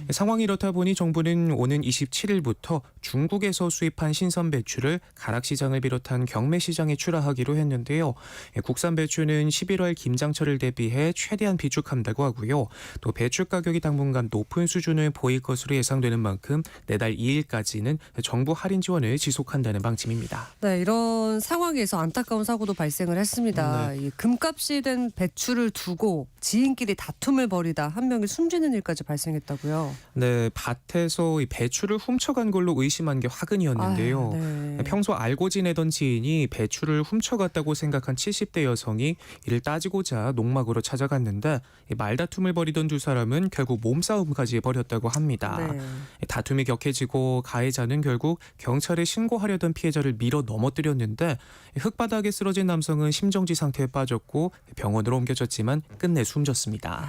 S12: 상황이 이렇다 보니 정부는 오는 27일부터 중국에서 수입한 신선 배추를 가락시장을 비롯한 경매시장에 출하하기로 했는데요. 국산 배추는 11월 김장철을 대비해 최대한 비축한다고 하고요. 또 배추 가격이 당분간 높은 수준을 보일 것으로 예상되는 만큼 내달 2일까지는 정부 할인 지원을 지속한다는 방침입니다.
S1: 네, 이런 상황에서 안타까운 사고도 발생을 했습니다. 이 금값이 된 배추를 두고 지인끼리 다툼을 벌이다 한 명이 숨지는 일까지 발생했다고요.
S12: 네, 밭에서 이 배추를 훔쳐간 걸로 의심한 게 화근이었는데요.
S1: 네.
S12: 평소 알고 지내던 지인이 배추를 훔쳐갔다고 생각한 70대 여성이 이를 따지고자 농막으로 찾아갔는데 이 말다툼을 벌이던 두 사람은 결국 몸싸움까지 벌였다고 합니다.
S1: 네.
S12: 다툼이 격해지고 가해자는 결국 경찰에 신고하려던 피해자를 밀어 넘어뜨렸는데 흙바닥에 쓰러진 남성은 심정지 상태에 빠졌고 병원으로 옮겨졌지만 끝내 숨졌습니다.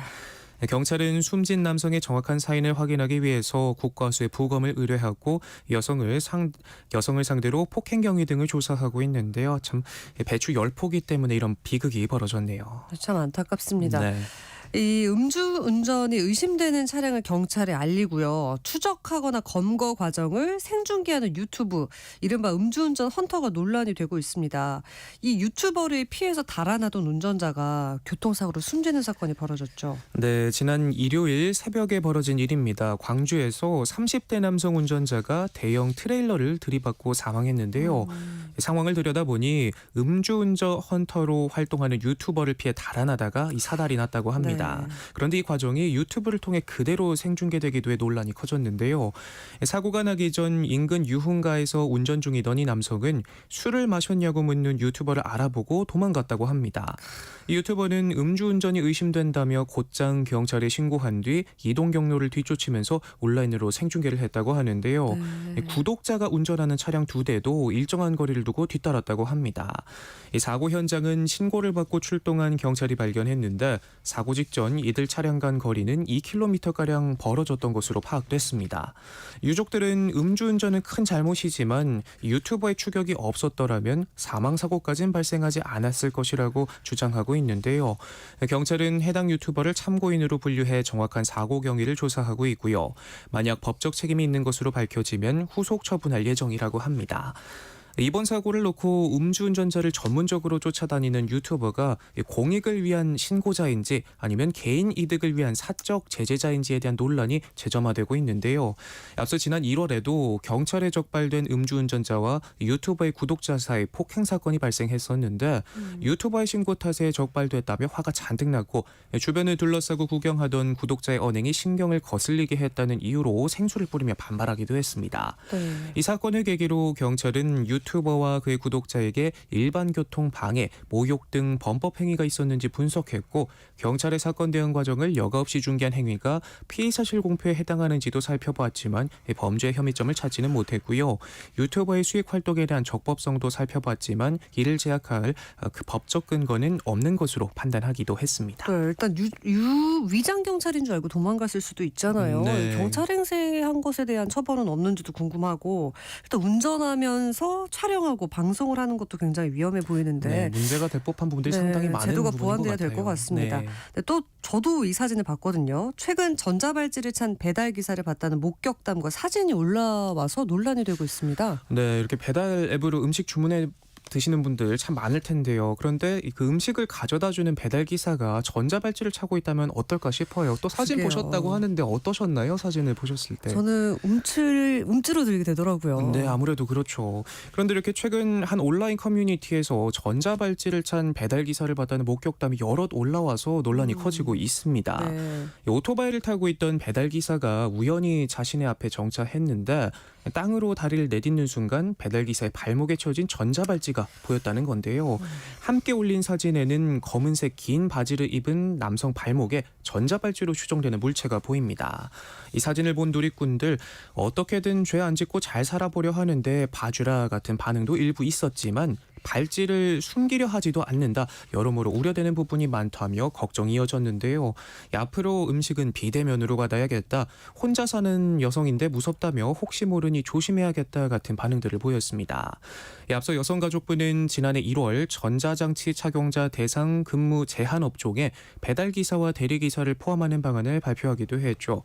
S12: 경찰은 숨진 남성의 정확한 사인을 확인하기 위해서 국과수에 부검을 의뢰하고 여성을 상대로 폭행 경위 등을 조사하고 있는데요. 참 배추 10포기 때문에 이런 비극이 벌어졌네요.
S1: 참 안타깝습니다.
S12: 네.
S1: 이 음주운전이 의심되는 차량을 경찰에 알리고요. 추적하거나 검거 과정을 생중계하는 유튜브, 이른바 음주운전 헌터가 논란이 되고 있습니다. 이 유튜버를 피해서 달아나던 운전자가 교통사고로 숨지는 사건이 벌어졌죠.
S12: 네, 지난 일요일 새벽에 벌어진 일입니다. 광주에서 30대 남성 운전자가 대형 트레일러를 들이받고 사망했는데요. 상황을 들여다보니 음주운전 헌터로 활동하는 유튜버를 피해 달아나다가 이 사달이 났다고 합니다. 그런데 이 과정이 유튜브를 통해 그대로 생중계되기도 해 논란이 커졌는데요. 사고가 나기 전 인근 유흥가에서 운전 중이던 이 남성은 술을 마셨냐고 묻는 유튜버를 알아보고 도망갔다고 합니다. 이 유튜버는 음주운전이 의심된다며 곧장 경찰에 신고한 뒤 이동 경로를 뒤쫓으면서 온라인으로 생중계를 했다고 하는데요. 구독자가 운전하는 차량 2대도 일정한 거리를 두고 뒤따랐다고 합니다. 이 사고 현장은 신고를 받고 출동한 경찰이 발견했는데 사고 직전 이들 차량 간 거리는 2km가량 벌어졌던 것으로 파악됐습니다. 유족들은 음주운전은 큰 잘못이지만 유튜버의 추격이 없었더라면 사망사고까지는 발생하지 않았을 것이라고 주장하고 있는데요. 경찰은 해당 유튜버를 참고인으로 분류해 정확한 사고 경위를 조사하고 있고요. 만약 법적 책임이 있는 것으로 밝혀지면 후속 처분할 예정이라고 합니다. 이번 사고를 놓고 음주운전자를 전문적으로 쫓아다니는 유튜버가 공익을 위한 신고자인지 아니면 개인 이득을 위한 사적 제재자인지에 대한 논란이 재점화되고 있는데요. 앞서 지난 1월에도 경찰에 적발된 음주운전자와 유튜버의 구독자 사이 폭행 사건이 발생했었는데 유튜버의 신고 탓에 적발됐다며 화가 잔뜩 났고 주변을 둘러싸고 구경하던 구독자의 언행이 신경을 거슬리게 했다는 이유로 생수를 뿌리며 반발하기도 했습니다. 이 사건을 계기로 경찰은 유튜버와 그의 구독자에게 일반 교통 방해, 모욕 등 범법 행위가 있었는지 분석했고 경찰의 사건 대응 과정을 여과 없이 중개한 행위가 피의사실 공표에 해당하는지도 살펴봤지만 범죄 혐의점을 찾지는 못했고요. 유튜버의 수익 활동에 대한 적법성도 살펴봤지만 이를 제약할 그 법적 근거는 없는 것으로 판단하기도 했습니다.
S1: 네, 일단 위장 경찰인 줄 알고 도망갔을 수도 있잖아요.
S12: 네.
S1: 경찰 행세한 것에 대한 처벌은 없는지도 궁금하고 일단 운전하면서 촬영하고 방송을 하는 것도 굉장히 위험해 보이는데
S12: 네, 문제가 될 법한 부분들이 상당히 많은
S1: 제도가
S12: 부분인
S1: 보완돼야
S12: 것
S1: 될
S12: 같아요.
S1: 것 같습니다.
S12: 네.
S1: 네, 또 저도 이 사진을 봤거든요. 최근 전자발찌를 찬 배달 기사를 봤다는 목격담과 사진이 올라와서 논란이 되고 있습니다.
S12: 네, 이렇게 배달 앱으로 음식 주문해 드시는 분들 참 많을 텐데요. 그런데 그 음식을 가져다주는 배달 기사가 전자발찌를 차고 있다면 어떨까 싶어요. 또 사진
S1: 그러게요.
S12: 보셨다고 하는데 어떠셨나요? 사진을 보셨을 때.
S1: 저는 움츠러들게 되더라고요.
S12: 네, 아무래도 그렇죠. 그런데 이렇게 최근 한 온라인 커뮤니티에서 전자발찌를 찬 배달 기사를 봤다는 목격담이 여럿 올라와서 논란이 커지고 있습니다.
S1: 네.
S12: 이 오토바이를 타고 있던 배달 기사가 우연히 자신의 앞에 정차했는데 땅으로 다리를 내딛는 순간 배달 기사의 발목에 쳐진 전자발찌가 보였다는 건데요. 함께 올린 사진에는 검은색 긴 바지를 입은 남성 발목에 전자발찌로 추정되는 물체가 보입니다. 이 사진을 본 누리꾼들 어떻게든 죄 안 짓고 잘 살아보려 하는데 봐주라 같은 반응도 일부 있었지만 발찌를 숨기려 하지도 않는다. 여러모로 우려되는 부분이 많다며 걱정이 이어졌는데요. 앞으로 음식은 비대면으로 받아야겠다. 혼자 사는 여성인데 무섭다며 혹시 모르니 조심해야겠다 같은 반응들을 보였습니다. 앞서 여성가족부는 지난해 1월 전자장치 착용자 대상 근무 제한 업종에 배달기사와 대리기사를 포함하는 방안을 발표하기도 했죠.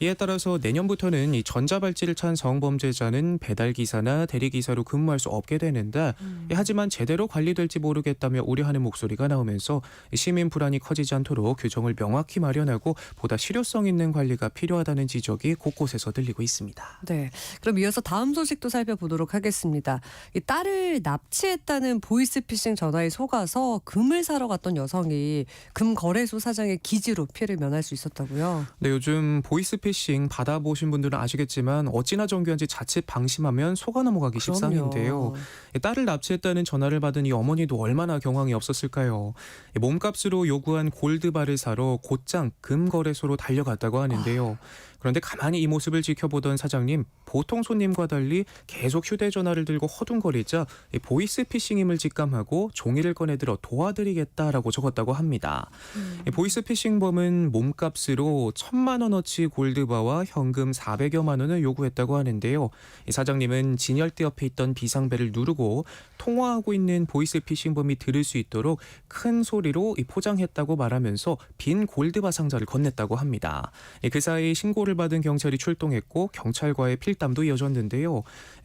S12: 이에 따라서 내년부터는 이 전자발찌를 찬 성범죄자는 배달기사나 대리기사로 근무할 수 없게 되는데 하지만 제대로 관리될지 모르겠다며 우려하는 목소리가 나오면서 시민 불안이 커지지 않도록 규정을 명확히 마련하고 보다 실효성 있는 관리가 필요하다는 지적이 곳곳에서 들리고 있습니다.
S1: 네. 그럼 이어서 다음 소식도 살펴보도록 하겠습니다. 이 딸을 납치했다는 보이스피싱 전화에 속아서 금을 사러 갔던 여성이 금거래소 사장의 기지로 피해를 면할 수 있었다고요?
S12: 네, 요즘 보이스피싱 받아보신 분들은 아시겠지만 어찌나 정교한지 자칫 방심하면 속아 넘어가기 십상인데요. 딸을 납치했다는 전화를 받은 이 어머니도 얼마나 경황이 없었을까요? 몸값으로 요구한 골드바를 사러 곧장 금거래소로 달려갔다고 하는데요. 그런데 가만히 이 모습을 지켜보던 사장님, 보통 손님과 달리 계속 휴대전화를 들고 허둥거리자 보이스피싱임을 직감하고 종이를 꺼내들어 도와드리겠다라고 적었다고 합니다. 보이스피싱범은 몸값으로 1,000만 원어치 골드바와 현금 400여만 원을 요구했다고 하는데요. 사장님은 진열대 옆에 있던 비상벨을 누르고 통화하고 있는 보이스피싱범이 들을 수 있도록 큰 소리로 포장했다고 말하면서 빈 골드바 상자를 건넸다고 합니다. 그 사이 신고를 받은 경찰이 출동했고 경찰과의 필담도 이어졌는데요.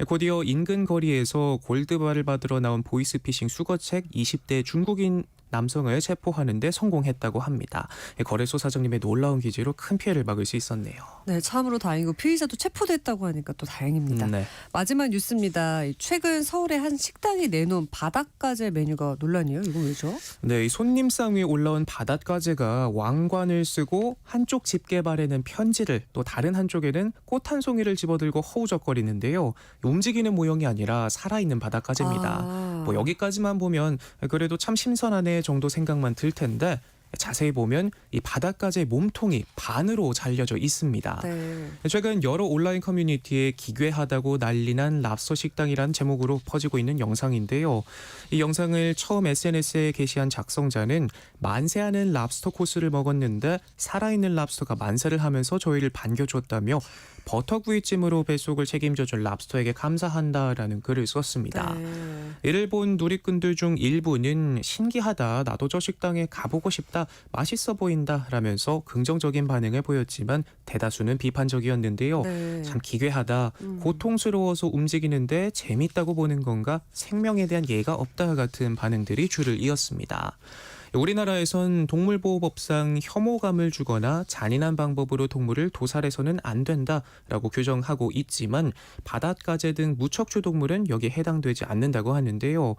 S12: 곧이어 인근 거리에서 골드바를 받으러 나온 보이스피싱 수거책 20대 중국인 남성을 체포하는 데 성공했다고 합니다. 거래소 사장님의 놀라운 기지로 큰 피해를 막을 수 있었네요.
S1: 네, 참으로 다행이고 피의자도 체포됐다고 하니까 또 다행입니다.
S12: 네.
S1: 마지막 뉴스입니다. 최근 서울의 한 식당이 내놓은 바닷가재 메뉴가 논란이에요. 이거 왜죠?
S12: 네, 이 손님상 위에 올라온 바닷가재가 왕관을 쓰고 한쪽 집게발에는 편지를 또 다른 한쪽에는 꽃 한 송이를 집어들고 허우적거리는데요. 움직이는 모형이 아니라 살아있는 바닷가재입니다. 뭐 여기까지만 보면 그래도 참 신선하네 정도 생각만 들 텐데 자세히 보면 이 바닷가재 몸통이 반으로 잘려져 있습니다.
S1: 네.
S12: 최근 여러 온라인 커뮤니티에 기괴하다고 난리난 랍스터 식당이란 제목으로 퍼지고 있는 영상인데요. 이 영상을 처음 SNS에 게시한 작성자는 만세하는 랍스터 코스를 먹었는데 살아있는 랍스터가 만세를 하면서 저희를 반겨줬다며 버터구이찜으로 뱃속을 책임져준 랍스터에게 감사한다라는 글을 썼습니다.
S1: 네.
S12: 이를 본 누리꾼들 중 일부는 신기하다, 나도 저 식당에 가보고 싶다, 맛있어 보인다 라면서 긍정적인 반응을 보였지만 대다수는 비판적이었는데요.
S1: 네.
S12: 참 기괴하다, 고통스러워서 움직이는데 재밌다고 보는 건가, 생명에 대한 예가 없다 같은 반응들이 줄을 이었습니다. 우리나라에선 동물보호법상 혐오감을 주거나 잔인한 방법으로 동물을 도살해서는 안 된다라고 규정하고 있지만 바닷가재 등 무척추 동물은 여기에 해당되지 않는다고 하는데요.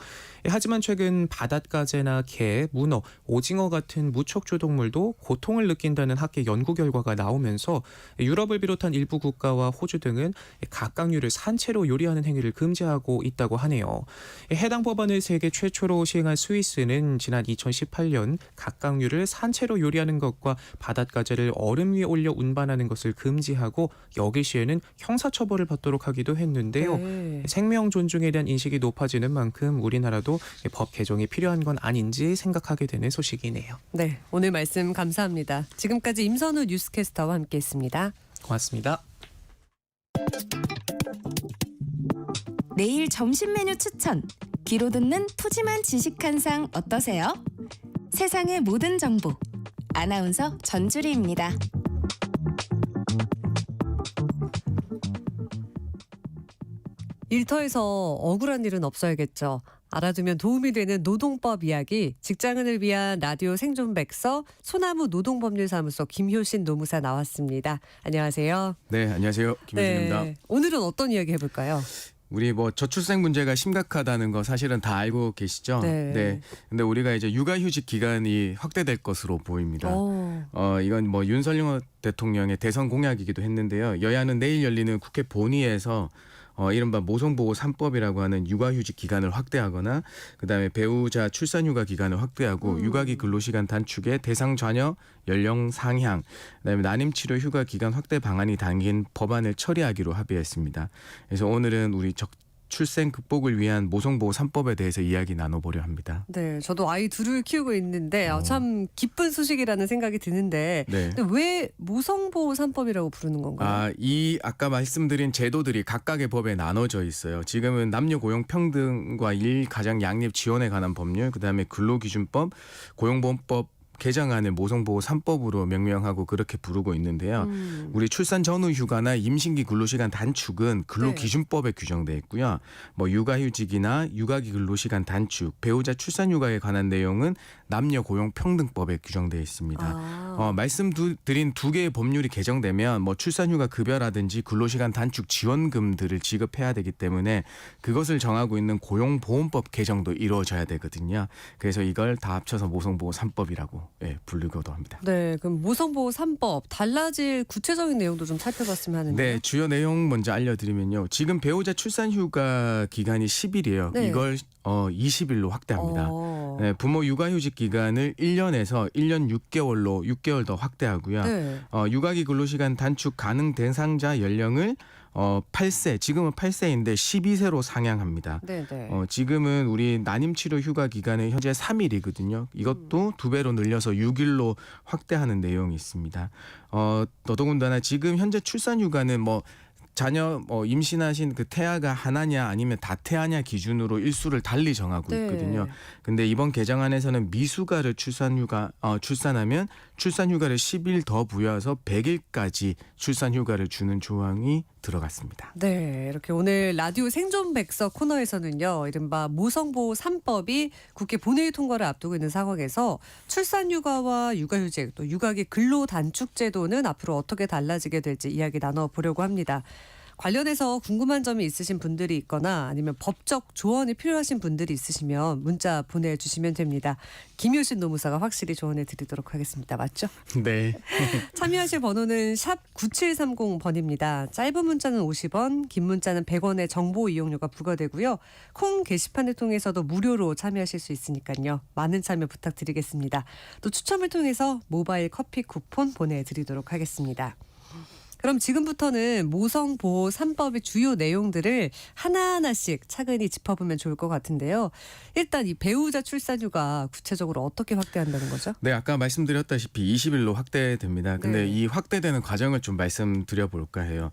S12: 하지만 최근 바닷가재나 개, 문어, 오징어 같은 무척추 동물도 고통을 느낀다는 학계 연구 결과가 나오면서 유럽을 비롯한 일부 국가와 호주 등은 갑각류를 산채로 요리하는 행위를 금지하고 있다고 하네요. 해당 법안을 세계 최초로 시행한 스위스는 지난 2018년 갑각류를 산채로 요리하는 것과 바닷가재를 얼음 위에 올려 운반하는 것을 금지하고 여길 시에는 형사처벌을 받도록 하기도 했는데요.
S1: 네.
S12: 생명 존중에 대한 인식이 높아지는 만큼 우리나라도 법 개정이 필요한 건 아닌지 생각하게 되는 소식이네요.
S1: 네, 오늘 말씀 감사합니다. 지금까지 임선우 뉴스캐스터와 함께했습니다.
S12: 고맙습니다.
S7: 내일 점심 메뉴 추천. 귀로 듣는 푸짐한 지식 한 상 어떠세요? 세상의 모든 정보. 아나운서 전주리입니다.
S1: 일터에서 억울한 일은 없어야겠죠. 알아두면 도움이 되는 노동법 이야기, 직장인을 위한 라디오 생존백서 소나무 노동법률사무소 김효신 노무사 나왔습니다. 안녕하세요.
S13: 네, 안녕하세요. 김효진입니다.
S1: 네, 오늘은 어떤 이야기 해볼까요?
S13: 우리 뭐 저출생 문제가 심각하다는 거 사실은 다 알고 계시죠?
S1: 네.
S13: 근데 우리가 이제 육아휴직 기간이 확대될 것으로 보입니다. 이건 뭐 윤석열 대통령의 대선 공약이기도 했는데요. 여야는 내일 열리는 국회 본회의에서 이른바 모성보호 3법이라고 하는 육아휴직 기간을 확대하거나 그다음에 배우자 출산휴가 기간을 확대하고 육아기 근로시간 단축에 대상 자녀 연령 상향, 그다음에 난임치료 휴가 기간 확대 방안이 담긴 법안을 처리하기로 합의했습니다. 그래서 오늘은 우리 출생 극복을 위한 모성보호 3법에 대해서 이야기 나눠보려 합니다.
S1: 네, 저도 아이 둘을 키우고 있는데 참 기쁜 소식이라는 생각이 드는데
S13: 네.
S1: 근데 왜 모성보호 3법이라고 부르는 건가요?
S13: 아까 말씀드린 제도들이 각각의 법에 나눠져 있어요. 지금은 남녀 고용 평등과 일 가장 양립 지원에 관한 법률, 그다음에 근로기준법, 고용보험법 개정안을 모성보호 3법으로 명명하고 그렇게 부르고 있는데요. 우리 출산 전후 휴가나 임신기 근로시간 단축은 근로기준법에 규정돼 있고요. 뭐 육아휴직이나 육아기 근로시간 단축, 배우자 출산휴가에 관한 내용은 남녀 고용 평등법에 규정돼 있습니다. 말씀드린 두 개의 법률이 개정되면 뭐 출산휴가 급여라든지 근로시간 단축 지원금들을 지급해야 되기 때문에 그것을 정하고 있는 고용보험법 개정도 이루어져야 되거든요. 그래서 이걸 다 합쳐서 모성보호 3법이라고 부르기도 합니다.
S1: 네, 그럼 모성보호 3법 달라질 구체적인 내용도 좀 살펴봤으면 하는데.
S13: 네, 주요 내용 먼저 알려드리면요. 지금 배우자 출산휴가 기간이 10일이에요.
S1: 네.
S13: 이걸 20일로 확대합니다. 네, 부모 육아휴직 기간을 1년에서 1년 6개월로 6개월 더 확대하고요.
S1: 네.
S13: 육아기 근로시간 단축 가능 대상자 연령을 8세, 지금은 8세인데 12세로 상향합니다.
S1: 네.
S13: 지금은 우리 난임치료 휴가 기간은 현재 3일이거든요. 이것도 2배로 늘려서 6일로 확대하는 내용이 있습니다. 더더군다나 지금 현재 출산휴가는 뭐 자녀 임신하신 그 태아가 하나냐 아니면 다태아냐 기준으로 일수를 달리 정하고 있거든요. 근데 이번 개정안에서는 미숙아를 출산하면 출산휴가를 10일 더 부여해서 100일까지 출산휴가를 주는 조항이 들어갔습니다.
S1: 네, 이렇게 오늘 라디오 생존백서 코너에서는요, 이른바 모성보호 3법이 국회 본회의 통과를 앞두고 있는 상황에서 출산휴가와 육아휴직 또 육아기 근로단축제도는 앞으로 어떻게 달라지게 될지 이야기 나눠보려고 합니다. 관련해서 궁금한 점이 있으신 분들이 있거나 아니면 법적 조언이 필요하신 분들이 있으시면 문자 보내주시면 됩니다. 김효신 노무사가 확실히 조언해 드리도록 하겠습니다. 맞죠?
S13: 네.
S1: 참여하실 번호는 샵 9730번입니다. 짧은 문자는 50원, 긴 문자는 100원의 정보 이용료가 부과되고요. 콩 게시판을 통해서도 무료로 참여하실 수 있으니까요. 많은 참여 부탁드리겠습니다. 또 추첨을 통해서 모바일 커피 쿠폰 보내드리도록 하겠습니다. 그럼 지금부터는 모성보호 3법의 주요 내용들을 하나하나씩 차근히 짚어보면 좋을 것 같은데요. 일단 이 배우자 출산휴가 구체적으로 어떻게 확대한다는 거죠?
S13: 네, 아까 말씀드렸다시피 20일로 확대됩니다. 근데 이 확대되는 과정을 좀 말씀드려 볼까 해요.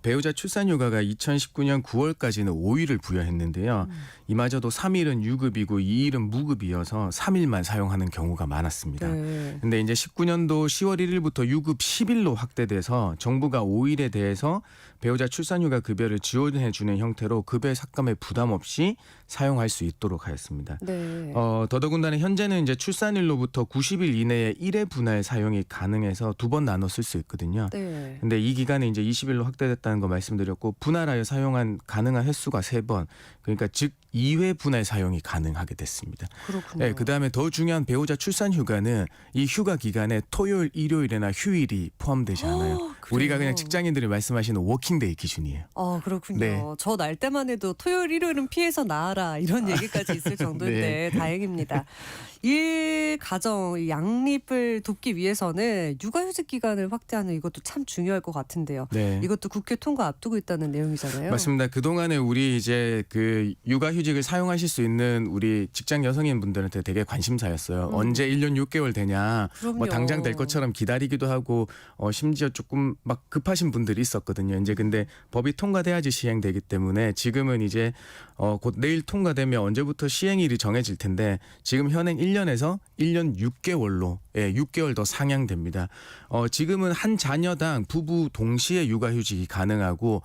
S13: 배우자 출산휴가가 2019년 9월까지는 5일을 부여했는데요. 이마저도 3일은 유급이고 2일은 무급이어서 3일만 사용하는 경우가 많았습니다. 근데 이제 19년도 10월 1일부터 유급 10일로 확대돼서 정부가 5일에 대해서 배우자 출산휴가 급여를 지원해 주는 형태로 급여 삭감에 부담 없이 사용할 수 있도록 하였습니다. 더더군다나 현재는 이제 출산일로부터 90일 이내에 1회 분할 사용이 가능해서 2번 나눠 쓸 수 있거든요. 근데 이 기간이 이제 20일로 확대됐다는 거 말씀드렸고 분할하여 사용한 가능한 횟수가 3번. 그러니까 즉 2회 분할 사용이 가능하게 됐습니다.
S1: 그렇군요.
S13: 네, 그다음에 더 중요한 배우자 출산휴가는 이 휴가 기간에 토요일, 일요일이나 휴일이 포함되지 않아요. 우리가 그냥 직장인들이 말씀하시는 워킹데이 기준이에요.
S1: 그렇군요.
S13: 네.
S1: 저 날 때만 해도 토요일, 일요일은 피해서 나와라 이런 얘기까지 있을 정도인데 다행입니다. 일, 가정, 양립을 돕기 위해서는 육아휴직 기간을 확대하는 이것도 참 중요할 것 같은데요. 이것도 국회 통과 앞두고 있다는 내용이잖아요.
S13: 맞습니다. 그동안에 우리 이제 그 육아휴직을 사용하실 수 있는 우리 직장 여성인 분들한테 되게 관심사였어요. 언제 1년 6개월 되냐. 뭐 당장 될 것처럼 기다리기도 하고 심지어 조금 막 급하신 분들이 있었거든요. 이제 근데 법이 통과돼야지 시행되기 때문에 지금은 이제 곧 내일 통과되면 언제부터 시행일이 정해질 텐데 지금 현행 1년에서 1년 6개월로 6개월 더 상향됩니다. 지금은 한 자녀당 부부 동시에 육아휴직이 가능하고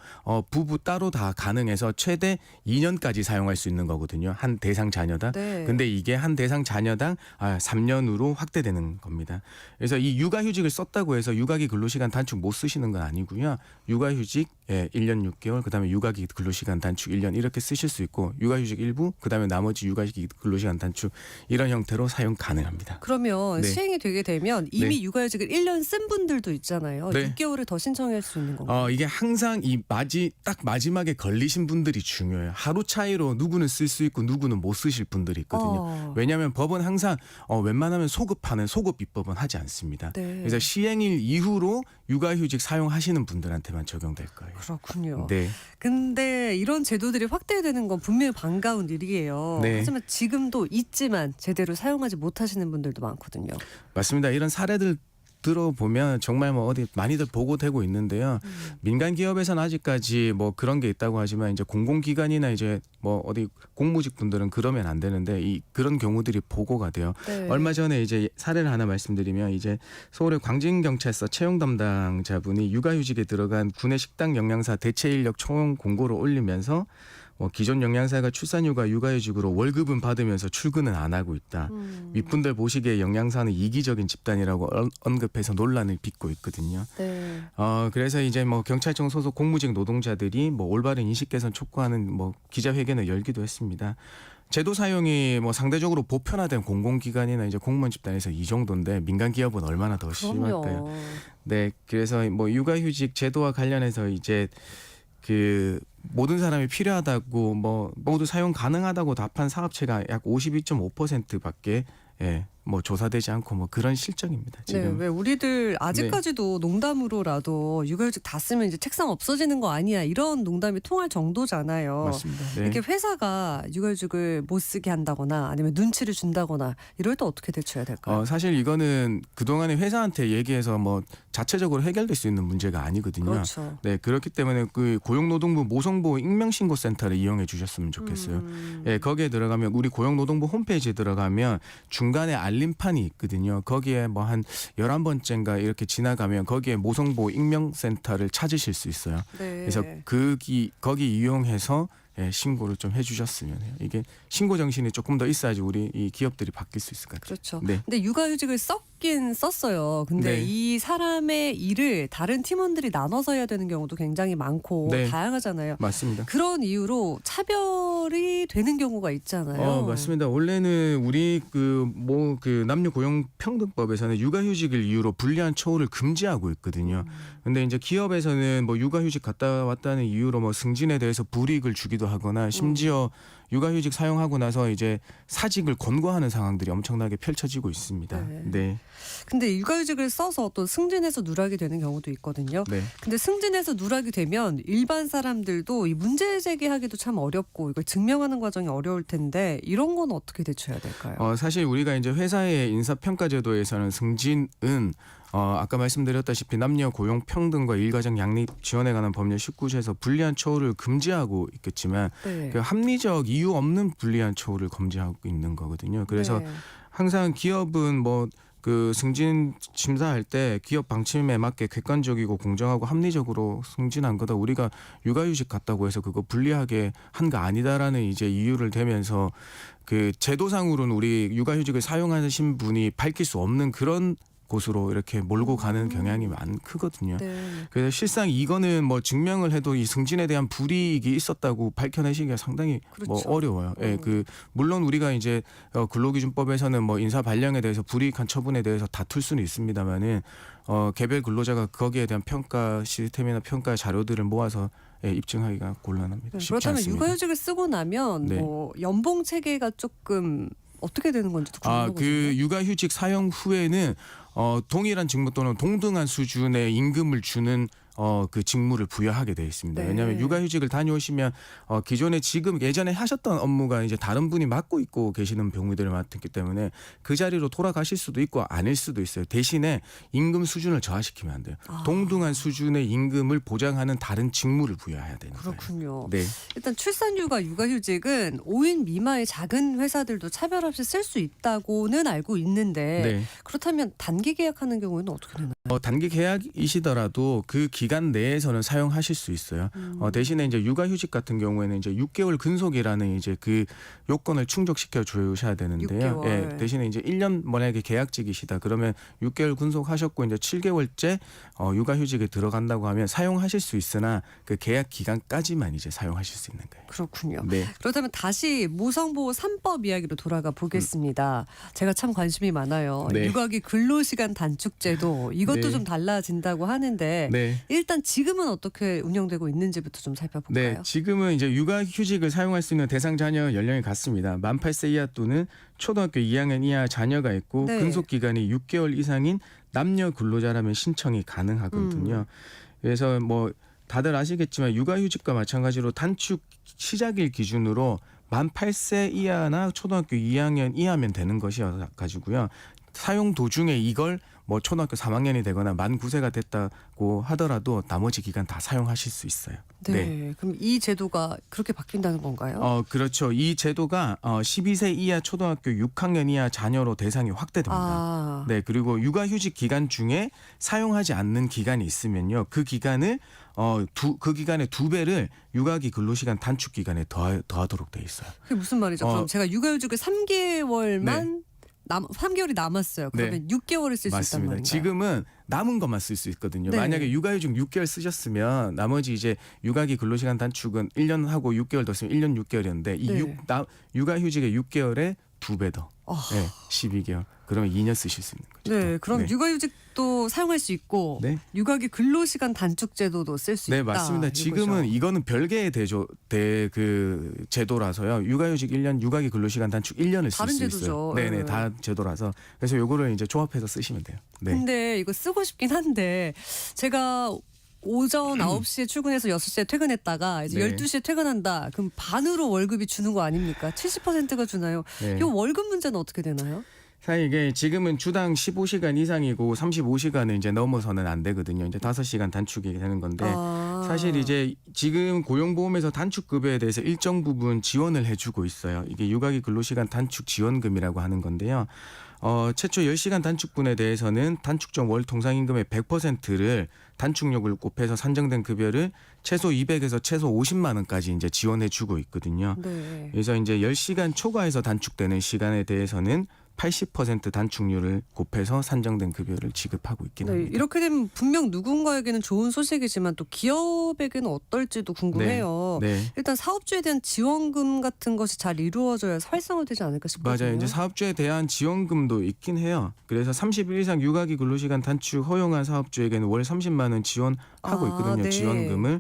S13: 부부 따로 다 가능해서 최대 2년까지 사용할 수 수 있는 거거든요. 한 대상 자녀당.
S1: 네.
S13: 근데 이게 한 대상 자녀당 3년으로 확대되는 겁니다. 그래서 이 육아휴직을 썼다고 해서 육아기 근로시간 단축 못 쓰시는 건 아니고요. 육아휴직 1년 6개월, 그다음에 육아기 근로시간 단축 1년 이렇게 쓰실 수 있고 육아휴직 일부, 그다음에 나머지 육아기 근로시간 단축 이런 형태로 사용 가능합니다.
S1: 그러면
S13: 네.
S1: 시행이 되게 되면 이미
S13: 네.
S1: 육아휴직을 1년 쓴 분들도 있잖아요.
S13: 네.
S1: 6개월을 더 신청할 수 있는 건가요?
S13: 이게 항상 딱 마지막에 걸리신 분들이 중요해요. 하루 차이로 누구는 쓸 수 있고 누구는 못 쓰실 분들이 있거든요. 왜냐하면 법은 항상 웬만하면 소급하는 소급 입법은 하지 않습니다.
S1: 네.
S13: 그래서 시행일 이후로 육아휴직 사용하시는 분들한테만 적용될 거예요.
S1: 그렇군요.
S13: 네.
S1: 근데 이런 제도들이 확대되는 건 분명히 반가운 일이에요.
S13: 네.
S1: 하지만 지금도 있지만 제대로 사용하지 못하시는 분들도 많거든요.
S13: 맞습니다. 이런 사례들 들어보면 정말 뭐 어디 많이들 보고되고 있는데요. 민간 기업에서는 아직까지 뭐 그런 게 있다고 하지만 이제 공공기관이나 이제 뭐 어디 공무직 분들은 그러면 안 되는데 그런 경우들이 보고가 돼요.
S1: 네.
S13: 얼마 전에 이제 사례를 하나 말씀드리면 이제 서울의 광진경찰서 채용 담당자분이 육아휴직에 들어간 구내 식당 영양사 대체 인력 채용 공고를 올리면서 기존 영양사가 출산휴가 육아휴직으로 월급은 받으면서 출근은 안 하고 있다. 윗분들 보시기에 영양사는 이기적인 집단이라고 언급해서 논란을 빚고 있거든요.
S1: 네.
S13: 그래서 이제 뭐 경찰청 소속 공무직 노동자들이 뭐 올바른 인식 개선 촉구하는 뭐 기자회견을 열기도 했습니다. 제도 사용이 뭐 상대적으로 보편화된 공공기관이나 이제 공무원 집단에서 이 정도인데 민간 기업은 얼마나 더 심할까요? 네, 그래서 뭐 육아휴직 제도와 관련해서 이제 그 모든 사람이 필요하다고 뭐 모두 사용 가능하다고 답한 사업체가 약 52.5%밖에 뭐 조사되지 않고 뭐 그런 실정입니다. 지금.
S1: 네, 왜 우리들 아직까지도 농담으로라도 육아휴직 다 쓰면 이제 책상 없어지는 거 아니야 이런 농담이 통할 정도잖아요.
S13: 맞습니다. 네.
S1: 이렇게 회사가 육아휴직을 못 쓰게 한다거나 아니면 눈치를 준다거나 이럴 때 어떻게 대처해야 될까요?
S13: 사실 이거는 그동안에 회사한테 얘기해서 뭐 자체적으로 해결될 수 있는 문제가 아니거든요.
S1: 그렇죠.
S13: 네, 그렇기 때문에 그 고용노동부 모성보호 익명신고센터를 이용해 주셨으면 좋겠어요. 거기에 들어가면 우리 고용노동부 홈페이지에 들어가면 중간에 알림판이 있거든요. 거기에 뭐 한 11번째인가 이렇게 지나가면 거기에 모성보호 익명센터를 찾으실 수 있어요.
S1: 네.
S13: 그래서 거기 이용해서 신고를 좀 해주셨으면 해요. 이게 신고 정신이 조금 더 있어야지 우리 이 기업들이 바뀔 수 있을 것 같아요.
S1: 그렇죠.
S13: 네.
S1: 근데 육아휴직을 썼긴 썼어요. 근데
S13: 네.
S1: 이 사람의 일을 다른 팀원들이 나눠서 해야 되는 경우도 굉장히 많고
S13: 네.
S1: 다양하잖아요.
S13: 맞습니다.
S1: 그런 이유로 차별이 되는 경우가 있잖아요.
S13: 맞습니다. 원래는 우리 그 남녀고용평등법에서는 육아휴직을 이유로 불리한 처우를 금지하고 있거든요. 근데 이제 기업에서는 뭐 육아휴직 갔다 왔다는 이유로 뭐 승진에 대해서 불이익을 주기도 하거나 심지어 육아휴직 사용하고 나서 이제 사직을 권고하는 상황들이 엄청나게 펼쳐지고 있습니다. 네.
S1: 근데 육아휴직을 써서 또 승진해서 누락이 되는 경우도 있거든요.
S13: 네.
S1: 근데 승진해서 누락이 되면 일반 사람들도 이 문제 제기하기도 참 어렵고 이걸 증명하는 과정이 어려울 텐데 이런 건 어떻게 대처해야 될까요?
S13: 사실 우리가 이제 회사의 인사평가제도에서는 승진은 아까 말씀드렸다시피 남녀 고용 평등과 일가정 양립 지원에 관한 법률 19조에서 불리한 처우를 금지하고 있겠지만
S1: 네.
S13: 그 합리적 이유 없는 불리한 처우를 금지하고 있는 거거든요. 그래서
S1: 네.
S13: 항상 기업은 뭐 그 승진 심사할 때 기업 방침에 맞게 객관적이고 공정하고 합리적으로 승진한 거다. 우리가 육아휴직 갔다고 해서 그거 불리하게 한 거 아니다라는 이제 이유를 대면서 그 제도상으로는 우리 육아휴직을 사용하신 분이 밝힐 수 없는 그런 곳으로 이렇게 몰고 가는 경향이 크거든요.
S1: 네.
S13: 그래서 실상 이거는 뭐 증명을 해도 이 승진에 대한 불이익이 있었다고 밝혀내시기가 상당히
S1: 그렇죠.
S13: 뭐 어려워요. 물론 우리가 이제 근로기준법에서는 뭐 인사 발령에 대해서 불이익한 처분에 대해서 다툴 수는 있습니다만은 개별 근로자가 거기에 대한 평가 시스템이나 평가 자료들을 모아서 입증하기가 곤란합니다. 쉽지
S1: 그렇다면
S13: 않습니다.
S1: 육아휴직을 쓰고 나면
S13: 네.
S1: 뭐 연봉 체계가 조금 어떻게 되는 건지도 궁금하거든요.
S13: 그 육아휴직 사용 후에는 동일한 직무 또는 동등한 수준의 임금을 주는 그 직무를 부여하게 되어 있습니다.
S1: 네.
S13: 왜냐하면 육아휴직을 다녀오시면 기존에 지금 예전에 하셨던 업무가 이제 다른 분이 맡고 있고 계시는 경우들을 맡았기 때문에 그 자리로 돌아가실 수도 있고 아닐 수도 있어요. 대신에 임금 수준을 저하시키면 안 돼요. 동등한 수준의 임금을 보장하는 다른 직무를 부여해야 되는 거예요.
S1: 그렇군요.
S13: 네.
S1: 일단 출산휴가 육아휴직은 5인 미만의 작은 회사들도 차별 없이 쓸 수 있다고는 알고 있는데
S13: 네.
S1: 그렇다면 단기 계약하는 경우에는 어떻게 되나요?
S13: 단기 계약이시더라도 그 기간 기간 내에서는 사용하실 수 있어요. 대신에 이제 육아휴직 같은 경우에는 이제 6개월 근속이라는 이제 그 요건을 충족시켜 주셔야 되는데요.
S1: 6개월.
S13: 예, 대신에 이제 1년 만약에 계약직이시다 그러면 6개월 근속하셨고 이제 7개월째 육아휴직에 들어간다고 하면 사용하실 수 있으나 그 계약 기간까지만 이제 사용하실 수 있는 거예요.
S1: 그렇군요.
S13: 네.
S1: 그렇다면 다시 모성보호 3법 이야기로 돌아가 보겠습니다. 제가 참 관심이 많아요.
S13: 네.
S1: 육아기 근로시간 단축제도 이것도
S13: 네.
S1: 좀 달라진다고 하는데
S13: 네.
S1: 일단 지금은 어떻게 운영되고 있는지부터 좀 살펴볼까요?
S13: 네, 지금은 이제 육아휴직을 사용할 수 있는 대상 자녀 연령이 같습니다. 만 8세 이하 또는 초등학교 2학년 이하 자녀가 있고
S1: 네.
S13: 근속 기간이 6개월 이상인 남녀 근로자라면 신청이 가능하거든요. 그래서 뭐 다들 아시겠지만 육아휴직과 마찬가지로 단축 시작일 기준으로 만 8세 이하나 초등학교 2학년 이하면 되는 것이어 가지고요. 사용 도중에 이걸 뭐 초등학교 3학년이 되거나 만 9세가 됐다고 하더라도 나머지 기간 다 사용하실 수 있어요.
S1: 네. 그럼 이 제도가 그렇게 바뀐다는 건가요?
S13: 그렇죠. 이 제도가 12세 이하 초등학교 6학년 이하 자녀로 대상이 확대됩니다.
S1: 아.
S13: 네, 그리고 육아휴직 기간 중에 사용하지 않는 기간이 있으면요, 그 기간을 그 기간의 2배를 육아기 근로시간 단축 기간에 더하도록 돼 있어요.
S1: 그게 무슨 말이죠? 그럼 제가 육아휴직을 3개월만 3개월이 남았어요. 그러면 6개월을 쓸 수 있단
S13: 맞습니다.
S1: 말인가요?
S13: 지금은 남은 것만 쓸 수 있거든요.
S1: 네.
S13: 만약에 육아휴직 6개월 쓰셨으면 나머지 이제 육아기 근로시간 단축은 1년 하고 6개월 더 쓰면 1년 6개월이었는데 이
S1: 네.
S13: 육아휴직의 6개월에 2배 더. 네, 12개월. 그러면 2년 쓰실 수 있는 거죠.
S1: 네, 그럼
S13: 네.
S1: 육아휴직도 사용할 수 있고
S13: 네.
S1: 육아기 근로시간 단축제도도 쓸 수
S13: 네,
S1: 있다.
S13: 맞습니다.
S1: 이거죠.
S13: 지금은 이거는 별개의 그 제도라서요. 육아휴직 1년, 육아기 근로시간 단축 1년을 쓸
S1: 다른
S13: 수
S1: 제도죠.
S13: 있어요. 네, 네, 다 제도라서 그래서 요거를 이제 조합해서 쓰시면 돼요. 네.
S1: 근데 이거 쓰고 싶긴 한데 제가 오전 9시에 출근해서 6시에 퇴근했다가 이제
S13: 네.
S1: 12시에 퇴근한다. 그럼 반으로 월급이 주는 거 아닙니까? 70%가 주나요?
S13: 네.
S1: 이 월급 문제는 어떻게 되나요?
S13: 사실 이게 지금은 주당 15시간 이상이고 35시간을 이제 넘어서는 안 되거든요. 이제 5시간 단축이 되는 건데 사실 이제 지금 고용보험에서 단축급여에 대해서 일정 부분 지원을 해주고 있어요. 이게 육아기 근로시간 단축 지원금이라고 하는 건데요. 최초 10시간 단축분에 대해서는 단축점 월 통상임금의 100%를 단축료를 곱해서 산정된 급여를 최소 200에서 최소 50만 원까지 이제 지원해 주고 있거든요.
S1: 네.
S13: 그래서 이제 10시간 초과해서 단축되는 시간에 대해서는 80% 단축률을 곱해서 산정된 급여를 지급하고 있긴
S1: 네,
S13: 합니다.
S1: 이렇게 되면 분명 누군가에게는 좋은 소식이지만 또 기업에게는 어떨지도 궁금해요.
S13: 네.
S1: 일단 사업주에 대한 지원금 같은 것이 잘 이루어져야 활성화되지 않을까 싶거든요.
S13: 맞아요. 이제 사업주에 대한 지원금도 있긴 해요. 그래서 30일 이상 육아기 근로시간 단축 허용한 사업주에게는 월 30만 원 지원하고 있거든요.
S1: 네.
S13: 지원금을.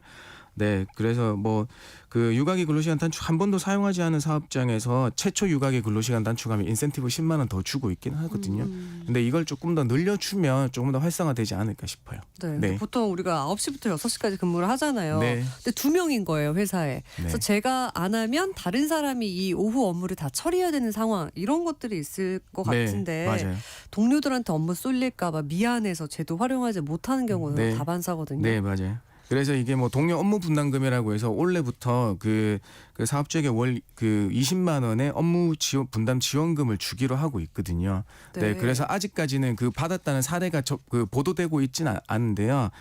S13: 네, 그래서 뭐 그 육아기 근로시간 단축 한 번도 사용하지 않은 사업장에서 최초 육아기 근로시간 단축하면 인센티브 10만 원 더 주고 있긴 하거든요. 근데 이걸 조금 더 늘려주면 조금 더 활성화되지 않을까 싶어요.
S1: 네.
S13: 네.
S1: 보통 우리가 9시부터 6시까지 근무를 하잖아요.
S13: 네.
S1: 근데 2명인 거예요, 회사에. 그래서 제가 안 하면 다른 사람이 이 오후 업무를 다 처리해야 되는 상황 이런 것들이 있을 것
S13: 네,
S1: 같은데
S13: 맞아요.
S1: 동료들한테 업무 쏠릴까 봐 미안해서 제도 활용하지 못하는 경우는
S13: 네.
S1: 다반사거든요.
S13: 네, 맞아요. 그래서 이게 뭐 동료 업무 분담금이라고 해서 올해부터 그 사업주에게 월 그 20만 원의 업무 지원 분담 지원금을 주기로 하고 있거든요. 네, 그래서 아직까지는 그 받았다는 사례가 그 보도되고 있지는 않은데요.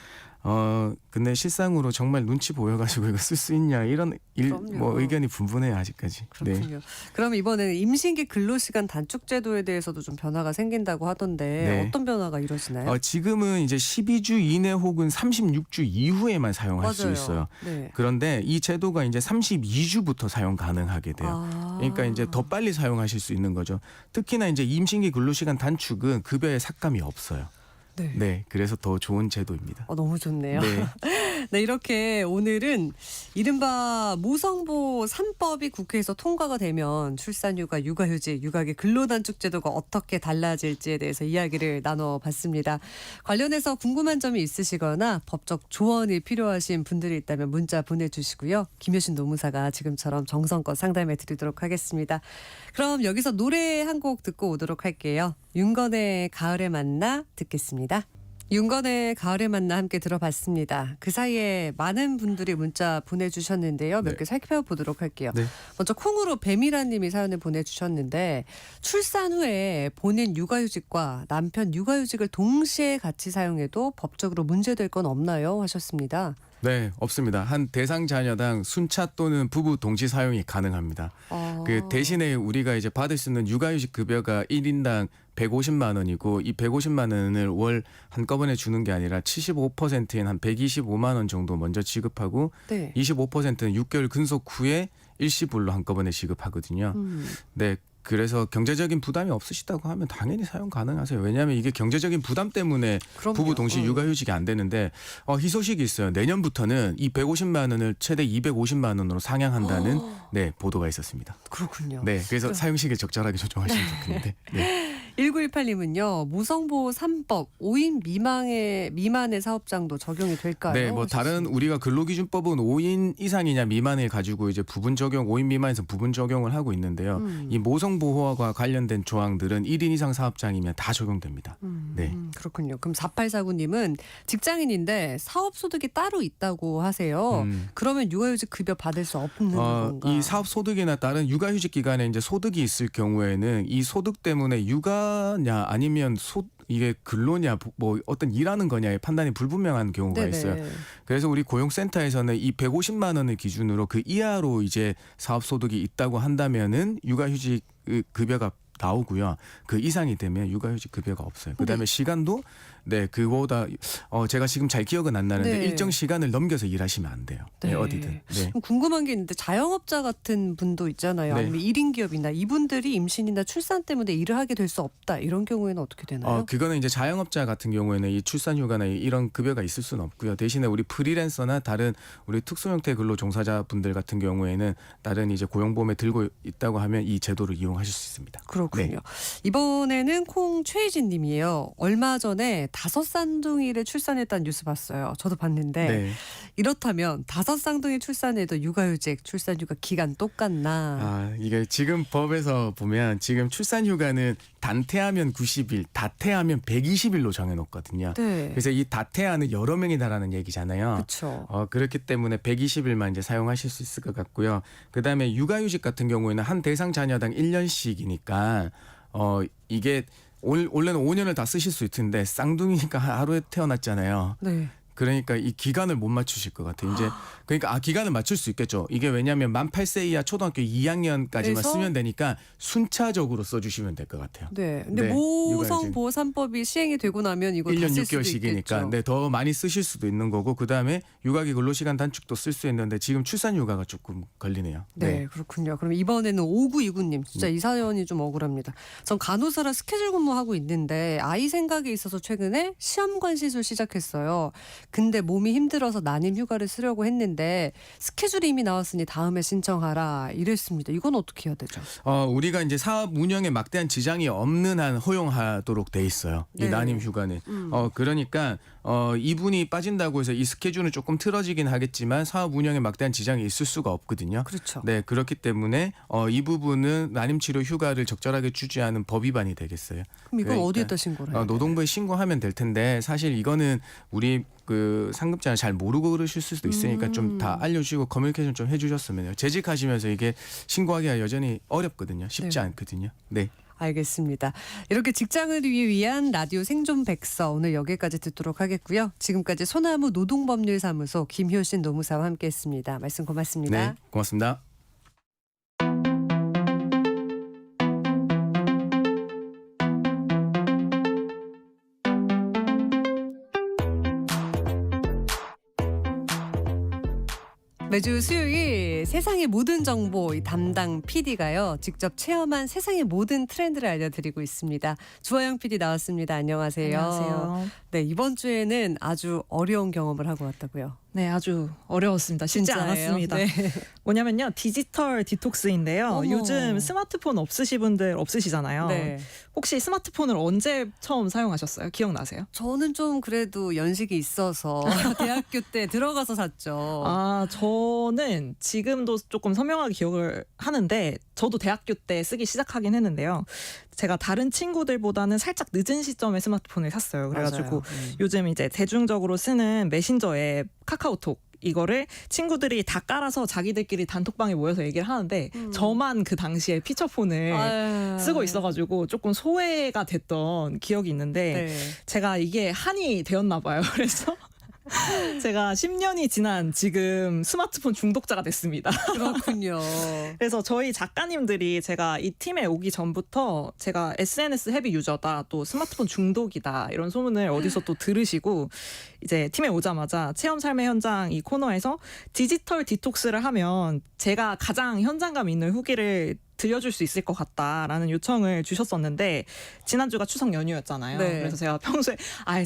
S13: 근데 실상으로 정말 눈치 보여가지고 이거 쓸 수 있냐 이런 뭐 의견이 분분해요 아직까지.
S1: 그렇군요.
S13: 네.
S1: 그럼 이번에는 임신기 근로시간 단축 제도에 대해서도 좀 변화가 생긴다고 하던데
S13: 네.
S1: 어떤 변화가 이루어지나요?
S13: 지금은 이제 12주 이내 혹은 36주 이후에만 사용할 수
S1: 맞아요.
S13: 있어요.
S1: 네.
S13: 그런데 이 제도가 이제 32주부터 사용 가능하게 돼요. 그러니까 이제 더 빨리 사용하실 수 있는 거죠. 특히나 이제 임신기 근로시간 단축은 급여에 삭감이 없어요.
S1: 네.
S13: 네, 그래서 더 좋은 제도입니다.
S1: 너무 좋네요.
S13: 네.
S1: 네, 이렇게 오늘은 이른바 모성보 3법이 국회에서 통과가 되면 출산휴가, 육아휴직, 육아기 근로단축제도가 어떻게 달라질지에 대해서 이야기를 나눠봤습니다. 관련해서 궁금한 점이 있으시거나 법적 조언이 필요하신 분들이 있다면 문자 보내주시고요. 김효신 노무사가 지금처럼 정성껏 상담해 드리도록 하겠습니다. 그럼 여기서 노래 한 곡 듣고 오도록 할게요. 윤건의 가을에 만나 듣겠습니다. 윤건의 가을의 만나 함께 들어봤습니다. 그 사이에 많은 분들이 문자 보내주셨는데요. 몇 개 살펴보도록 할게요.
S13: 네.
S1: 먼저 콩으로 배미라님이 사연을 보내주셨는데 출산 후에 본인 육아휴직과 남편 육아휴직을 동시에 같이 사용해도 법적으로 문제될 건 없나요? 하셨습니다.
S13: 네, 없습니다. 한 대상 자녀당 순차 또는 부부 동시 사용이 가능합니다. 그 대신에 우리가 이제 받을 수 있는 육아휴직 급여가 1인당 150만 원이고 이 150만 원을 월 한꺼번에 주는 게 아니라 75%인 한 125만 원 정도 먼저 지급하고
S1: 네.
S13: 25%는 6개월 근속 후에 일시불로 한꺼번에 지급하거든요. 네. 그래서 경제적인 부담이 없으시다고 하면 당연히 사용 가능하세요. 왜냐하면 이게 경제적인 부담 때문에
S1: 그럼요.
S13: 부부 동시 육아휴직이 안 되는데 희소식이 있어요. 내년부터는 이 150만 원을 최대 250만 원으로 상향한다는 네, 보도가 있었습니다.
S1: 그렇군요.
S13: 네, 그래서 사용시기를 적절하게 조정하시면 좋겠는데. 네.
S1: 1918님은요. 무성보호 3법 5인 미만의 사업장도 적용이 될까요?
S13: 네, 뭐 다른 우리가 근로기준법은 5인 이상이냐 미만을 가지고 이제 부분 적용 5인 미만에서 부분 적용을 하고 있는데요. 이 모성보호와 관련된 조항들은 1인 이상 사업장이면 다 적용됩니다. 네.
S1: 그렇군요. 그럼 4849님은 직장인인데 사업소득이 따로 있다고 하세요. 그러면 육아휴직 급여 받을 수 없는 건가?
S13: 이 사업 소득이나 다른 육아휴직 기간에 이제 소득이 있을 경우에는 이 소득 때문에 육아냐 아니면 이게 근로냐 뭐 어떤 일하는 거냐의 판단이 불분명한 경우가
S1: 네네.
S13: 있어요. 그래서 우리 고용센터에서는 이 150만 원을 기준으로 그 이하로 이제 사업 소득이 있다고 한다면은 육아휴직 급여가 나오고요. 그 이상이 되면 육아휴직 급여가 없어요. 그다음에 시간도 네, 그보다 제가 지금 잘 기억은 안 나는데
S1: 네.
S13: 일정 시간을 넘겨서 일하시면 안 돼요. 네, 어디든. 네.
S1: 궁금한 게 있는데 자영업자 같은 분도 있잖아요.
S13: 네.
S1: 아니면 1인 기업이나 이분들이 임신이나 출산 때문에 일을 하게 될 수 없다. 이런 경우에는 어떻게 되나요?
S13: 그거는 이제 자영업자 같은 경우에는 이 출산휴가나 이런 급여가 있을 수는 없고요. 대신에 우리 프리랜서나 다른 우리 특수형태 근로 종사자분들 같은 경우에는 다른 이제 고용보험에 들고 있다고 하면 이 제도를 이용하실 수 있습니다.
S1: 그렇군요.
S13: 네.
S1: 이번에는 콩 최희진 님이에요. 얼마 전에 5쌍둥이를 출산했다는 뉴스 봤어요. 저도 봤는데
S13: 네.
S1: 이렇다면 5쌍둥이 출산해도 육아휴직, 출산휴가 기간 똑같나?
S13: 이게 지금 법에서 보면 지금 출산휴가는 단태하면 90일, 다태하면 120일로 정해놓거든요.
S1: 네.
S13: 그래서 이 다태하는 여러 명이다라는 얘기잖아요.
S1: 그렇죠.
S13: 그렇기 때문에 120일만 이제 사용하실 수 있을 것 같고요. 그다음에 육아휴직 같은 경우에는 한 대상 자녀당 1년씩이니까 이게 원래는 5년을 다 쓰실 수 있을 텐데 쌍둥이니까 하루에 태어났잖아요.
S1: 네.
S13: 그러니까 이 기간을 못 맞추실 것 같아요. 이제 그러니까 기간을 맞출 수 있겠죠. 이게 왜냐하면 만 8세 이하 초등학교 2학년까지만
S1: 그래서?
S13: 쓰면 되니까 순차적으로 써주시면 될 것 같아요.
S1: 네. 근데
S13: 네,
S1: 모성보호 3법이 시행이 되고 나면 이거
S13: 1년
S1: 다쓸 수도
S13: 6개월씩이니까
S1: 있겠죠.
S13: 네, 더 많이 쓰실 수도 있는 거고 그다음에 육아기 근로시간 단축도 쓸 수 있는데 지금 출산휴가가 조금 걸리네요.
S1: 네, 그렇군요. 그럼 이번에는 5929님. 진짜 이 사연이 좀 억울합니다. 전 간호사라 스케줄 근무하고 있는데 아이 생각에 있어서 최근에 시험관 시술 시작했어요. 근데 몸이 힘들어서 난임 휴가를 쓰려고 했는데 스케줄이 이미 나왔으니 다음에 신청하라 이랬습니다. 이건 어떻게 해야 되죠?
S13: 우리가 이제 사업 운영에 막대한 지장이 없는 한 허용하도록 돼 있어요. 이
S1: 네.
S13: 난임 휴가는. 그러니까 이분이 빠진다고 해서 이 스케줄은 조금 틀어지긴 하겠지만 사업 운영에 막대한 지장이 있을 수가 없거든요.
S1: 그렇죠.
S13: 네, 그렇기 때문에 이 부분은 난임 치료 휴가를 적절하게 주지하는 법 위반이 되겠어요.
S1: 그럼 이건
S13: 그러니까,
S1: 어디에다 신고를 해요?
S13: 노동부에 신고하면 될 텐데 사실 이거는 우리 그 상급자는 잘 모르고 그러실 수도 있으니까 좀 다 알려주시고 커뮤니케이션 좀 해주셨으면요. 재직하시면서 이게 신고하기가 여전히 어렵거든요. 쉽지
S1: 네.
S13: 않거든요. 네.
S1: 알겠습니다. 이렇게 직장을 위한 라디오 생존 백서 오늘 여기까지 듣도록 하겠고요. 지금까지 소나무 노동법률사무소 김효신 노무사와 함께했습니다. 말씀 고맙습니다.
S13: 네, 고맙습니다.
S1: 매주 수요일 세상의 모든 정보 이 담당 PD가요. 직접 체험한 세상의 모든 트렌드를 알려드리고 있습니다. 주화영 PD 나왔습니다. 안녕하세요.
S14: 안녕하세요.
S1: 네, 이번 주에는 아주 어려운 경험을 하고 왔다고요.
S14: 네, 아주 어려웠습니다. 쉽지
S1: 진짜예요?
S14: 않았습니다.
S1: 네.
S14: 뭐냐면요, 디지털 디톡스인데요.
S1: 어머.
S14: 요즘 스마트폰 없으신 분들 없으시잖아요.
S1: 네.
S14: 혹시 스마트폰을 언제 처음 사용하셨어요? 기억나세요?
S1: 저는 좀 그래도 연식이 있어서 대학교 때 들어가서 샀죠.
S14: 저는 지금도 조금 선명하게 기억을 하는데 저도 대학교 때 쓰기 시작하긴 했는데요. 제가 다른 친구들보다는 살짝 늦은 시점에 스마트폰을 샀어요. 그래가지고
S1: 맞아요.
S14: 요즘 이제 대중적으로 쓰는 메신저 앱 카카오톡 이거를 친구들이 다 깔아서 자기들끼리 단톡방에 모여서 얘기를 하는데 저만 그 당시에 피처폰을
S1: 아유.
S14: 쓰고 있어가지고 조금 소외가 됐던 기억이 있는데
S1: 네.
S14: 제가 이게 한이 되었나 봐요. 그래서 제가 10년이 지난 지금 스마트폰 중독자가 됐습니다.
S1: 그렇군요.
S14: 그래서 저희 작가님들이 제가 이 팀에 오기 전부터 제가 SNS 헤비 유저다, 또 스마트폰 중독이다 이런 소문을 어디서 또 들으시고 이제 팀에 오자마자 체험 삶의 현장 이 코너에서 디지털 디톡스를 하면 제가 가장 현장감 있는 후기를 들려줄 수 있을 것 같다라는 요청을 주셨었는데 지난주가 추석 연휴였잖아요.
S1: 네.
S14: 그래서 제가 평소에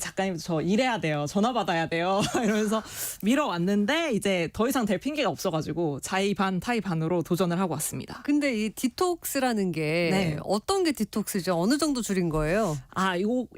S14: 작가님 저 일해야 돼요. 전화 받아야 돼요. 이러면서 미뤄왔는데 이제 더 이상 될 핑계가 없어가지고 자의 반 타의 반으로 도전을 하고 왔습니다.
S1: 근데 이 디톡스라는 게
S14: 네.
S1: 어떤 게 디톡스죠? 어느 정도 줄인 거예요?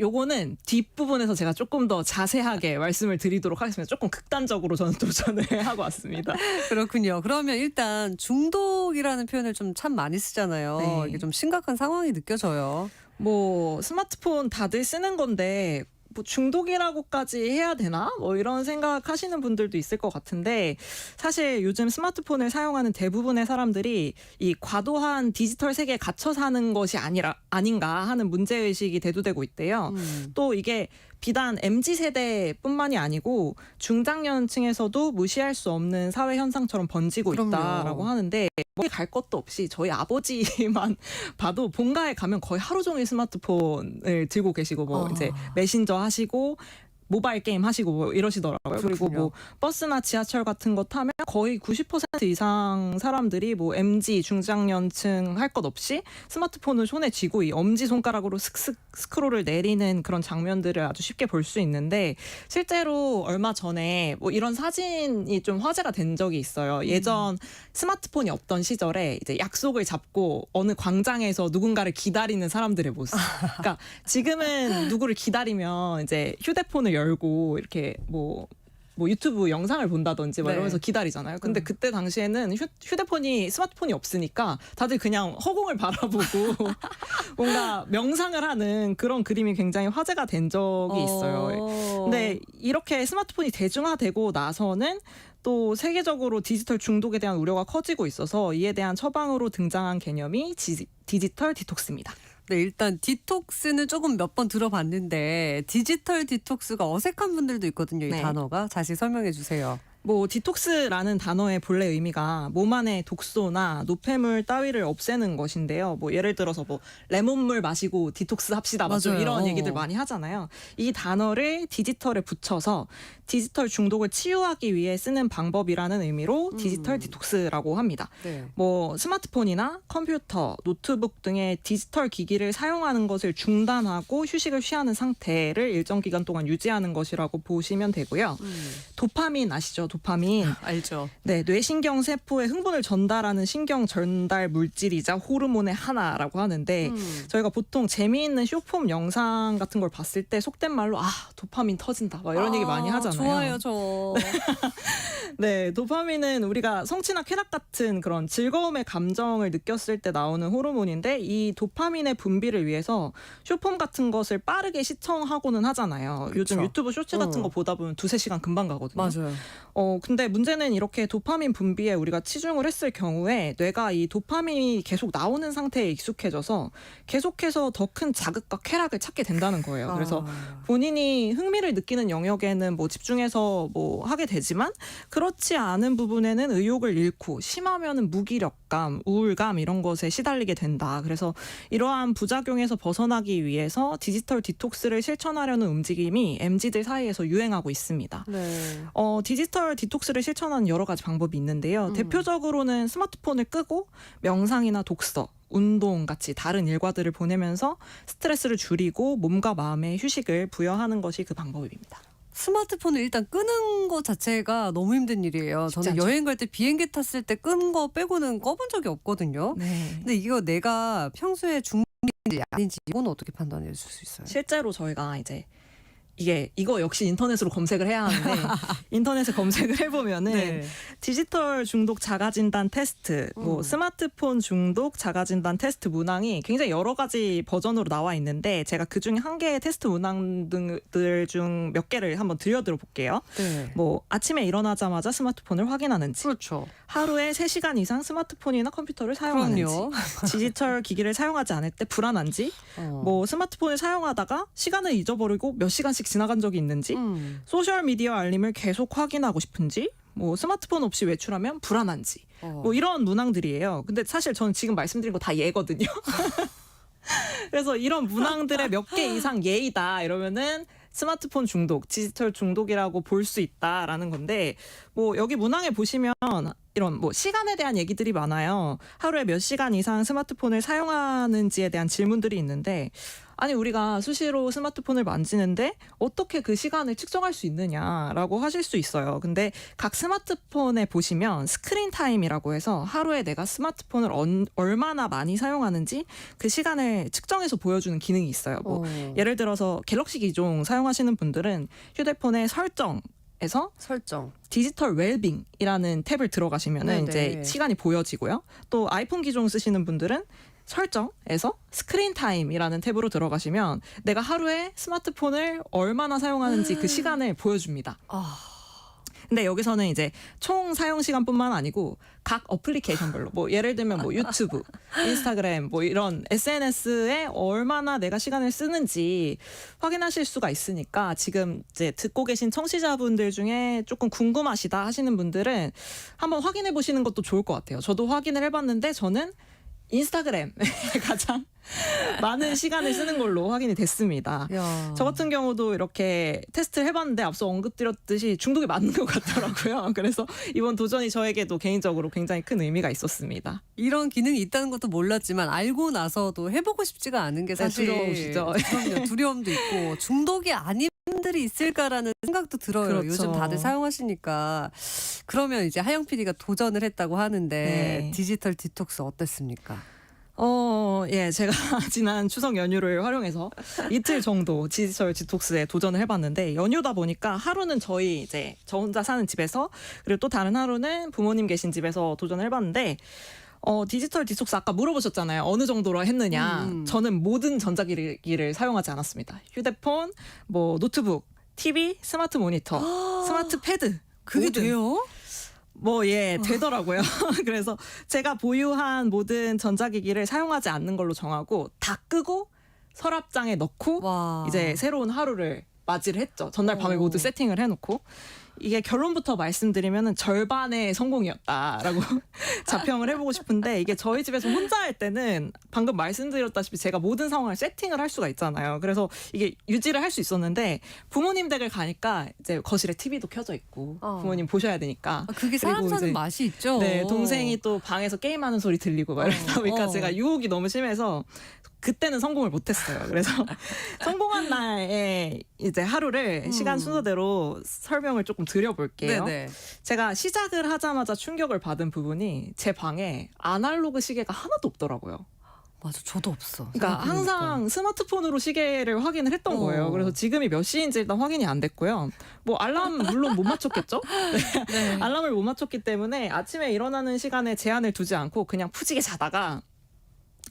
S14: 요거는 뒷부분에서 제가 조금 더 자세하게 말씀을 드리도록 하겠습니다. 조금 극단적으로 저는 도전을 하고 왔습니다.
S1: 그렇군요. 그러면 일단 중독이라는 표현을 좀 참 많이 쓰잖아요.
S14: 네.
S1: 이게 좀 심각한 상황이 느껴져요.
S14: 뭐 스마트폰 다들 쓰는 건데 뭐 중독이라고까지 해야 되나? 뭐 이런 생각하시는 분들도 있을 것 같은데 사실 요즘 스마트폰을 사용하는 대부분의 사람들이 이 과도한 디지털 세계에 갇혀 사는 것이 아닌가 하는 문제의식이 대두되고 있대요. 또 이게 비단 MZ세대뿐만이 아니고 중장년층에서도 무시할 수 없는 사회 현상처럼 번지고
S1: 그럼요.
S14: 있다라고 하는데 멀리 갈 것도 없이 저희 아버지만 봐도 본가에 가면 거의 하루 종일 스마트폰을 들고 계시고 뭐 이제 메신저 하시고 모바일 게임 하시고 뭐 이러시더라고요. 그리고 뭐 버스나 지하철 같은 거 타면 거의 90% 이상 사람들이 뭐 MZ 중장년층 할 것 없이 스마트폰을 손에 쥐고 이 엄지 손가락으로 슥슥 스크롤을 내리는 그런 장면들을 아주 쉽게 볼 수 있는데 실제로 얼마 전에 뭐 이런 사진이 좀 화제가 된 적이 있어요. 예전 스마트폰이 없던 시절에 이제 약속을 잡고 어느 광장에서 누군가를 기다리는 사람들의 모습. 그러니까 지금은 누구를 기다리면 이제 휴대폰을 열고 이렇게 뭐 유튜브 영상을 본다든지 막
S1: 네.
S14: 이러면서 기다리잖아요. 근데 그때 당시에는 휴대폰이 스마트폰이 없으니까 다들 그냥 허공을 바라보고 뭔가 명상을 하는 그런 그림이 굉장히 화제가 된 적이 있어요. 근데 이렇게 스마트폰이 대중화되고 나서는 또 세계적으로 디지털 중독에 대한 우려가 커지고 있어서 이에 대한 처방으로 등장한 개념이 디지털 디톡스입니다.
S1: 네, 일단 디톡스는 조금 몇 번 들어봤는데 디지털 디톡스가 어색한 분들도 있거든요. 이
S14: 네.
S1: 단어가. 자세히 설명해 주세요.
S14: 뭐 디톡스라는 단어의 본래 의미가 몸 안의 독소나 노폐물 따위를 없애는 것인데요. 뭐 예를 들어서 뭐 레몬물 마시고 디톡스 합시다. 뭐
S1: 맞아요.
S14: 이런 얘기들 많이 하잖아요. 이 단어를 디지털에 붙여서 디지털 중독을 치유하기 위해 쓰는 방법이라는 의미로 디지털 디톡스라고 합니다.
S1: 네.
S14: 뭐 스마트폰이나 컴퓨터, 노트북 등의 디지털 기기를 사용하는 것을 중단하고 휴식을 취하는 상태를 일정 기간 동안 유지하는 것이라고 보시면 되고요. 도파민 아시죠? 도파민.
S1: 알죠.
S14: 네, 뇌신경 세포에 흥분을 전달하는 신경 전달 물질이자 호르몬의 하나라고 하는데 저희가 보통 재미있는 쇼폼 영상 같은 걸 봤을 때 속된 말로 도파민 터진다 막 이런 얘기 많이 하잖아요.
S1: 좋아요, 저.
S14: 네, 도파민은 우리가 성취나 쾌락 같은 그런 즐거움의 감정을 느꼈을 때 나오는 호르몬인데 이 도파민의 분비를 위해서 쇼폼 같은 것을 빠르게 시청하고는 하잖아요.
S1: 그쵸.
S14: 요즘 유튜브 쇼츠 같은 거 보다 보면 2-3시간 금방 가거든요.
S1: 맞아요.
S14: 근데 문제는 이렇게 도파민 분비에 우리가 치중을 했을 경우에 뇌가 이 도파민이 계속 나오는 상태에 익숙해져서 계속해서 더 큰 자극과 쾌락을 찾게 된다는 거예요. 그래서 본인이 흥미를 느끼는 영역에는 뭐 집중해서 뭐 하게 되지만 그렇지 않은 부분에는 의욕을 잃고 심하면은 무기력감, 우울감 이런 것에 시달리게 된다. 그래서 이러한 부작용에서 벗어나기 위해서 디지털 디톡스를 실천하려는 움직임이 MZ들 사이에서 유행하고 있습니다.
S1: 네.
S14: 디지털 디톡스를 실천하는 여러 가지 방법이 있는데요. 대표적으로는 스마트폰을 끄고 명상이나 독서, 운동 같이 다른 일과들을 보내면서 스트레스를 줄이고 몸과 마음에 휴식을 부여하는 것이 그 방법입니다.
S1: 스마트폰을 일단 끄는 것 자체가 너무 힘든 일이에요. 저는
S14: 않죠.
S1: 여행 갈 때 비행기 탔을 때 끈 거 빼고는 꺼본 적이 없거든요.
S14: 네.
S1: 근데 이거 내가 평소에 중독인지 아닌지 이건 어떻게 판단해 줄 수 있어요?
S14: 실제로 저희가 이제 이거 역시 인터넷으로 검색을 해야 하는데 인터넷에 검색을 해보면은
S1: 네.
S14: 디지털 중독 자가진단 테스트, 뭐 스마트폰 중독 자가진단 테스트 문항이 굉장히 여러 가지 버전으로 나와 있는데 제가 그중에 한 개의 테스트 문항들 중 몇 개를 한번 들려드려 볼게요.
S1: 네.
S14: 뭐 아침에 일어나자마자 스마트폰을 확인하는지,
S1: 그렇죠.
S14: 하루에 3시간 이상 스마트폰이나 컴퓨터를 사용하는지,
S1: 그럼요.
S14: 디지털 기기를 사용하지 않을 때 불안한지, 뭐 스마트폰을 사용하다가 시간을 잊어버리고 몇 시간씩 지나간 적이 있는지, 소셜 미디어 알림을 계속 확인하고 싶은지, 뭐 스마트폰 없이 외출하면 불안한지, 뭐 이런 문항들이에요. 근데 사실 저는 지금 말씀드린 거 다 예거든요. 그래서 이런 문항들의 몇 개 이상 예이다 이러면은 스마트폰 중독, 디지털 중독이라고 볼 수 있다라는 건데, 뭐 여기 문항에 보시면 이런 뭐 시간에 대한 얘기들이 많아요. 하루에 몇 시간 이상 스마트폰을 사용하는지에 대한 질문들이 있는데, 아니 우리가 수시로 스마트폰을 만지는데 어떻게 그 시간을 측정할 수 있느냐라고 하실 수 있어요. 근데 각 스마트폰에 보시면 스크린 타임이라고 해서 하루에 내가 스마트폰을 얼마나 많이 사용하는지 그 시간을 측정해서 보여주는 기능이 있어요. 뭐 예를 들어서 갤럭시 기종 사용하시는 분들은 휴대폰의 설정 디지털 웰빙이라는 탭을 들어가시면은 이제 시간이 보여지고요. 또 아이폰 기종 쓰시는 분들은 설정에서 스크린 타임이라는 탭으로 들어가시면 내가 하루에 스마트폰을 얼마나 사용하는지 그 시간을 보여줍니다. 근데 여기서는 이제 총 사용 시간뿐만 아니고 각 어플리케이션별로 뭐 예를 들면 뭐 유튜브, 인스타그램 뭐 이런 SNS에 얼마나 내가 시간을 쓰는지 확인하실 수가 있으니까 지금 이제 듣고 계신 청취자분들 중에 조금 궁금하시다 하시는 분들은 한번 확인해 보시는 것도 좋을 것 같아요. 저도 확인을 해봤는데 저는 인스타그램에 가장 많은 시간을 쓰는 걸로 확인이 됐습니다.
S1: 야.
S14: 저 같은 경우도 이렇게 테스트를 해봤는데 앞서 언급드렸듯이 중독에 맞는 것 같더라고요. 그래서 이번 도전이 저에게도 개인적으로 굉장히 큰 의미가 있었습니다.
S1: 이런 기능이 있다는 것도 몰랐지만 알고 나서도 해보고 싶지가 않은 게 사실
S14: 두려우시죠?
S1: 그럼요. 두려움도 있고 중독이 아닌 분들이 있을까라는 생각도 들어요.
S14: 그렇죠.
S1: 요즘 다들 사용하시니까. 그러면 이제 하영 PD가 도전을 했다고 하는데
S14: 네.
S1: 디지털 디톡스 어땠습니까?
S14: 예, 제가 지난 추석 연휴를 활용해서 이틀 정도 디지털 디톡스에 도전을 해봤는데 연휴다 보니까 하루는 저 혼자 사는 집에서 그리고 또 다른 하루는 부모님 계신 집에서 도전을 해봤는데 디지털 디톡스 아까 물어보셨잖아요. 어느 정도로 했느냐. 저는 모든 전자기기를 사용하지 않았습니다. 휴대폰, 뭐 노트북, TV, 스마트 모니터, 스마트 패드.
S1: 그게
S14: 모든.
S1: 돼요?
S14: 되더라고요. 그래서 제가 보유한 모든 전자기기를 사용하지 않는 걸로 정하고 다 끄고 서랍장에 넣고
S1: 와.
S14: 이제 새로운 하루를 맞이를 했죠. 전날 밤에 모두 세팅을 해놓고. 이게 결론부터 말씀드리면 절반의 성공이었다라고 자평을 해보고 싶은데 이게 저희 집에서 혼자 할 때는 방금 말씀드렸다시피 제가 모든 상황을 세팅을 할 수가 있잖아요. 그래서 이게 유지를 할 수 있었는데 부모님 댁을 가니까 이제 거실에 TV도 켜져 있고 부모님 보셔야 되니까
S1: 그게 사람
S14: 그리고
S1: 사는
S14: 이제
S1: 맛이 있죠.
S14: 네, 동생이 또 방에서 게임하는 소리 들리고 막 이러다 보니까 제가 유혹이 너무 심해서 그때는 성공을 못했어요. 그래서 성공한 날에 이제 하루를 시간 순서대로 설명을 조금 드려볼게요.
S1: 네네.
S14: 제가 시작을 하자마자 충격을 받은 부분이 제 방에 아날로그 시계가 하나도 없더라고요.
S1: 맞아, 저도 없어.
S14: 그러니까 항상 스마트폰으로 시계를 확인을 했던 거예요. 그래서 지금이 몇 시인지 일단 확인이 안 됐고요. 뭐 알람 물론 못 맞췄겠죠? 네. 알람을 못 맞췄기 때문에 아침에 일어나는 시간에 제한을 두지 않고 그냥 푸지게 자다가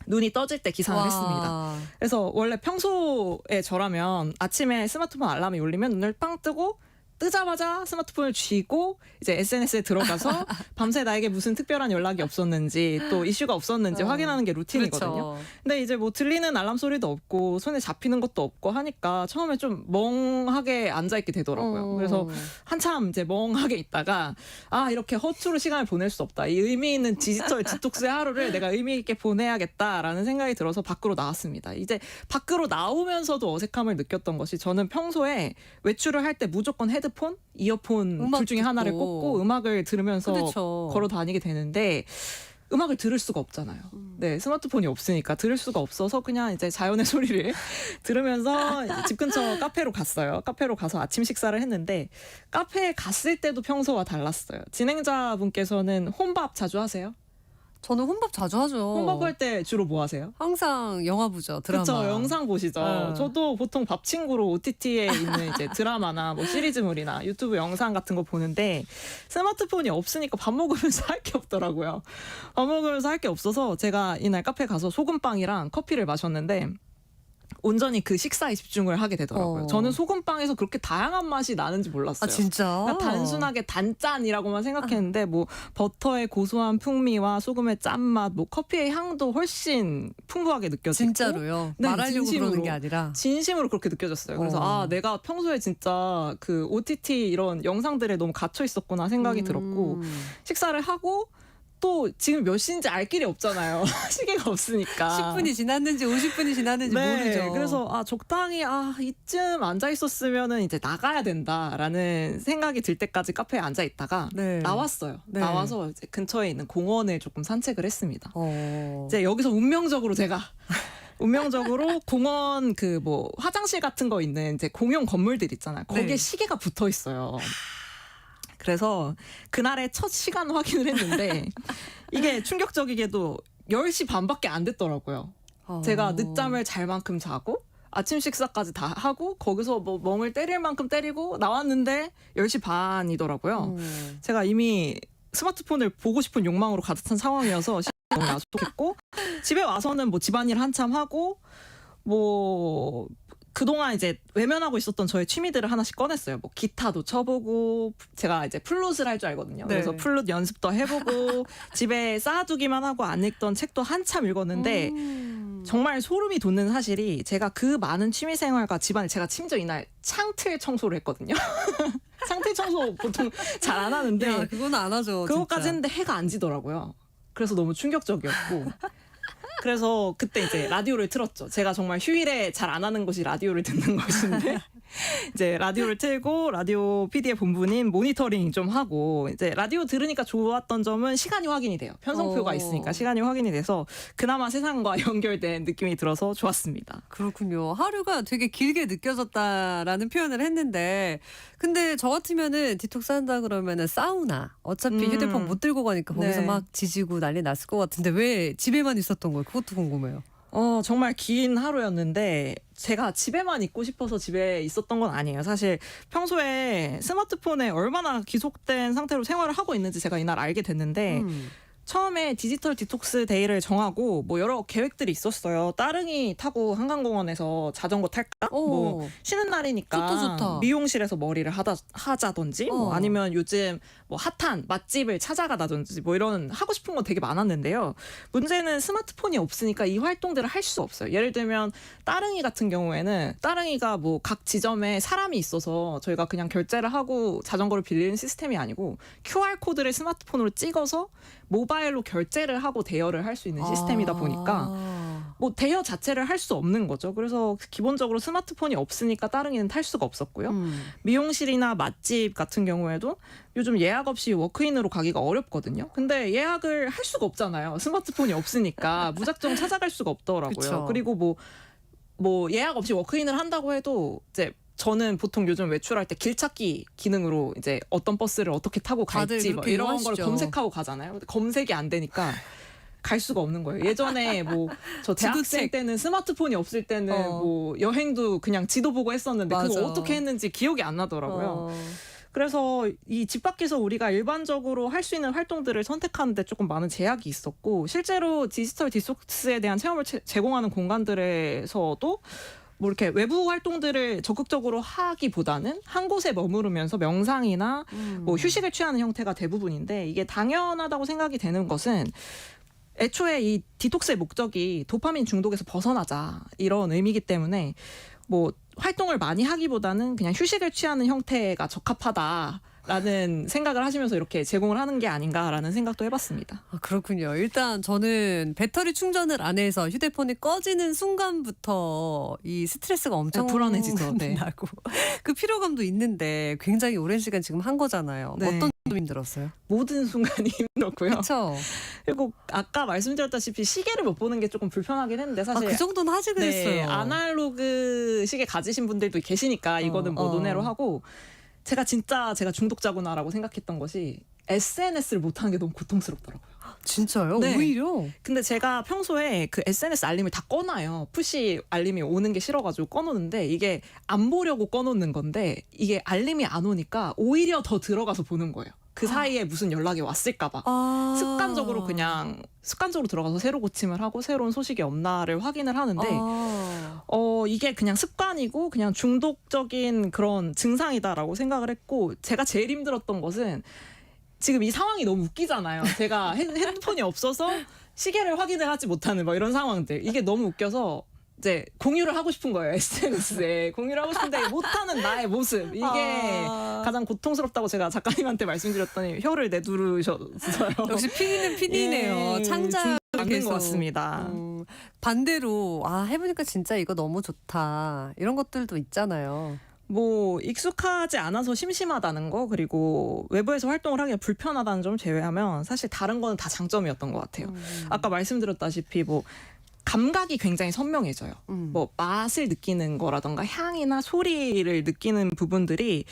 S14: 눈이 떠질 때 기상을 했습니다. 그래서 원래 평소에 저라면 아침에 스마트폰 알람이 울리면 눈을 빵 뜨고 뜨자마자 스마트폰을 쥐고 이제 SNS에 들어가서 밤새 나에게 무슨 특별한 연락이 없었는지 또 이슈가 없었는지 확인하는 게 루틴이거든요.
S1: 그렇죠.
S14: 근데 이제 뭐 들리는 알람 소리도 없고 손에 잡히는 것도 없고 하니까 처음에 좀 멍하게 앉아있게 되더라고요. 그래서 한참 이제 멍하게 있다가 이렇게 허투루 시간을 보낼 수 없다. 이 의미 있는 디지털 디톡스의 하루를 내가 의미 있게 보내야겠다라는 생각이 들어서 밖으로 나왔습니다. 이제 밖으로 나오면서도 어색함을 느꼈던 것이 저는 평소에 외출을 할 때 무조건 헤드폰, 이어폰 둘 중에 하나를 꽂고 음악을 들으면서
S1: 그렇죠.
S14: 걸어 다니게 되는데 음악을 들을 수가 없잖아요. 네, 스마트폰이 없으니까 들을 수가 없어서 그냥 이제 자연의 소리를 들으면서 이제 집 근처 카페로 갔어요. 카페로 가서 아침 식사를 했는데 카페에 갔을 때도 평소와 달랐어요. 진행자분께서는 혼밥 자주 하세요?
S1: 저는 혼밥 자주 하죠.
S14: 혼밥할 때 주로 뭐 하세요?
S1: 항상 영화 보죠. 드라마.
S14: 그렇죠. 영상 보시죠.
S1: 네.
S14: 저도 보통 밥 친구로 OTT에 있는 이제 드라마나 뭐 시리즈물이나 유튜브 영상 같은 거 보는데 스마트폰이 없으니까 밥 먹으면서 할 게 없더라고요. 밥 먹으면서 할 게 없어서 제가 이날 카페 가서 소금빵이랑 커피를 마셨는데 온전히 그 식사에 집중을 하게 되더라고요. 저는 소금빵에서 그렇게 다양한 맛이 나는지 몰랐어요.
S1: 아 진짜?
S14: 그러니까 단순하게 단짠이라고만 생각했는데 뭐 버터의 고소한 풍미와 소금의 짠맛, 뭐 커피의 향도 훨씬 풍부하게 느껴지고
S1: 진짜로요?
S14: 네,
S1: 말하려고
S14: 진심으로.
S1: 그러는 게 아니라
S14: 진심으로 그렇게 느껴졌어요. 그래서 아 내가 평소에 진짜 그 OTT 이런 영상들에 너무 갇혀 있었구나 생각이 들었고 식사를 하고 또 지금 몇 시인지 알 길이 없잖아요. 시계가 없으니까.
S1: 10분이 지났는지 50분이 지났는지 모르죠.
S14: 그래서 아 적당히 이쯤 앉아 있었으면은 이제 나가야 된다라는 생각이 들 때까지 카페에 앉아 있다가
S1: 네.
S14: 나왔어요.
S1: 네.
S14: 나와서 이제 근처에 있는 공원을 조금 산책을 했습니다.
S1: 어.
S14: 이제 여기서 운명적으로 공원 그 뭐 화장실 같은 거 있는 이제 공용 건물들 있잖아요. 거기에
S1: 네.
S14: 시계가 붙어 있어요. 그래서 그날의 첫 시간 확인을 했는데 이게 충격적이게도 10시 반밖에 안 됐더라고요. 제가 늦잠을 잘 만큼 자고 아침 식사까지 다 하고 거기서 뭐 멍을 때릴 만큼 때리고 나왔는데 10시 반이더라고요. 제가 이미 스마트폰을 보고 싶은 욕망으로 가득 찬 상황이어서 너무 야속했고 집에 와서는 뭐 집안일 한참 하고 뭐 그동안 이제 외면하고 있었던 저의 취미들을 하나씩 꺼냈어요. 뭐 기타도 쳐보고 제가 이제 플룻을 할 줄 알거든요.
S1: 네.
S14: 그래서 플룻 연습도 해보고 집에 쌓아두기만 하고 안 읽던 책도 한참 읽었는데 정말 소름이 돋는 사실이 제가 그 많은 취미 생활과 집안을 제가 심지어 이날 창틀 청소를 했거든요. 창틀 청소 보통 잘 안 하는데
S1: 야, 그건 안 하죠.
S14: 그것까지
S1: 진짜.
S14: 했는데 해가 안 지더라고요. 그래서 너무 충격적이었고 그래서 그때 이제 라디오를 틀었죠. 제가 정말 휴일에 잘 안 하는 것이 라디오를 듣는 것인데 이제 라디오를 틀고 라디오 PD의 본분인 모니터링 좀 하고 이제 라디오 들으니까 좋았던 점은 시간이 확인이 돼요. 편성표가 있으니까 시간이 확인이 돼서 그나마 세상과 연결된 느낌이 들어서 좋았습니다.
S1: 그렇군요. 하루가 되게 길게 느껴졌다라는 표현을 했는데 근데 저 같으면은 디톡스 한다 그러면은 사우나 어차피 휴대폰 못 들고 가니까 거기서
S14: 네.
S1: 막 지지고 난리 났을 것 같은데 왜 집에만 있었던 거예요? 그것도 궁금해요.
S14: 정말 긴 하루였는데 제가 집에만 있고 싶어서 집에 있었던 건 아니에요. 사실 평소에 스마트폰에 얼마나 기속된 상태로 생활을 하고 있는지 제가 이날 알게 됐는데 처음에 디지털 디톡스 데이를 정하고 뭐 여러 계획들이 있었어요. 따릉이 타고 한강공원에서 자전거 탈까? 뭐 쉬는 날이니까
S1: 좋다.
S14: 미용실에서 머리를 하자든지 뭐 아니면 요즘 뭐 핫한 맛집을 찾아가다든지 뭐 이런 하고 싶은 건 되게 많았는데요. 문제는 스마트폰이 없으니까 이 활동들을 할 수 없어요. 예를 들면 따릉이 같은 경우에는 따릉이가 뭐 각 지점에 사람이 있어서 저희가 그냥 결제를 하고 자전거를 빌리는 시스템이 아니고 QR코드를 스마트폰으로 찍어서 모바일로 결제를 하고 대여를 할 수 있는 시스템이다 보니까 뭐 대여 자체를 할 수 없는 거죠. 그래서 기본적으로 스마트폰이 없으니까 따릉이는 탈 수가 없었고요. 미용실이나 맛집 같은 경우에도 요즘 예약 없이 워크인으로 가기가 어렵거든요. 근데 예약을 할 수가 없잖아요. 스마트폰이 없으니까 무작정 찾아갈 수가 없더라고요.
S1: 그쵸.
S14: 그리고 뭐 예약 없이 워크인을 한다고 해도 이제 저는 보통 요즘 외출할 때 길찾기 기능으로 이제 어떤 버스를 어떻게 타고
S1: 다들
S14: 갈지 뭐
S1: 그렇게
S14: 이런 걸
S1: 이용하시죠.
S14: 검색하고 가잖아요. 근데 검색이 안 되니까 갈 수가 없는 거예요. 예전에 뭐 저 대학생
S1: 지도책.
S14: 때는 스마트폰이 없을 때는 뭐 여행도 그냥 지도 보고 했었는데
S1: 맞아.
S14: 그거 어떻게 했는지 기억이 안 나더라고요. 그래서 이 집 밖에서 우리가 일반적으로 할 수 있는 활동들을 선택하는데 조금 많은 제약이 있었고 실제로 디지털 디톡스에 대한 체험을 제공하는 공간들에서도 뭐 이렇게 외부 활동들을 적극적으로 하기보다는 한 곳에 머무르면서 명상이나 뭐 휴식을 취하는 형태가 대부분인데 이게 당연하다고 생각이 되는 것은 애초에 이 디톡스의 목적이 도파민 중독에서 벗어나자 이런 의미이기 때문에 뭐 활동을 많이 하기보다는 그냥 휴식을 취하는 형태가 적합하다라는 생각을 하시면서 이렇게 제공을 하는 게 아닌가라는 생각도 해봤습니다.
S1: 아, 그렇군요. 일단 저는 배터리 충전을 안 해서 휴대폰이 꺼지는 순간부터 이 스트레스가 엄청
S14: 불안해지죠. 네.
S1: 나고 그 피로감도 있는데 굉장히 오랜 시간 지금 한 거잖아요.
S14: 네.
S1: 어떤 점이 힘들었어요?
S14: 모든 순간이 힘들었고요.
S1: 그렇죠.
S14: 그리고 아까 말씀드렸다시피 시계를 못 보는 게 조금 불편하긴 했는데 사실
S1: 그 정도는 하지 그랬어요.
S14: 아날로그 시계 가지신 분들도 계시니까 이거는 뭐 논외로 하고 제가 중독자구나라고 생각했던 것이 SNS를 못하는 게 너무 고통스럽더라고요.
S1: 진짜요?
S14: 네.
S1: 오히려?
S14: 근데 제가 평소에 그 SNS 알림을 다 꺼놔요. 푸시 알림이 오는 게 싫어가지고 꺼놓는데 이게 안 보려고 꺼놓는 건데 이게 알림이 안 오니까 오히려 더 들어가서 보는 거예요. 그 사이에 무슨 연락이 왔을까봐. 습관적으로 들어가서 새로 고침을 하고 새로운 소식이 없나를 확인을 하는데 이게 그냥 습관이고 그냥 중독적인 그런 증상이다라고 생각을 했고 제가 제일 힘들었던 것은 지금 이 상황이 너무 웃기잖아요. 제가 핸드폰이 없어서 시계를 확인을 하지 못하는 뭐 이런 상황들. 이게 너무 웃겨서 이제 공유를 하고 싶은 거예요. SNS에. 공유를 하고 싶은데 못하는 나의 모습. 이게 가장 고통스럽다고 제가 작가님한테 말씀드렸더니 혀를 내두르셨어요.
S1: 역시 PD는 PD네요.
S14: 예,
S1: 창작
S14: 맞는 것 같습니다.
S1: 반대로 해보니까 진짜 이거 너무 좋다. 이런 것들도 있잖아요.
S14: 뭐 익숙하지 않아서 심심하다는 거 그리고 외부에서 활동을 하기가 불편하다는 점 제외하면 사실 다른 거는 다 장점이었던 것 같아요. 아까 말씀드렸다시피 뭐 감각이 굉장히 선명해져요. 뭐 맛을 느끼는 거라던가 향이나 소리를 느끼는 부분들이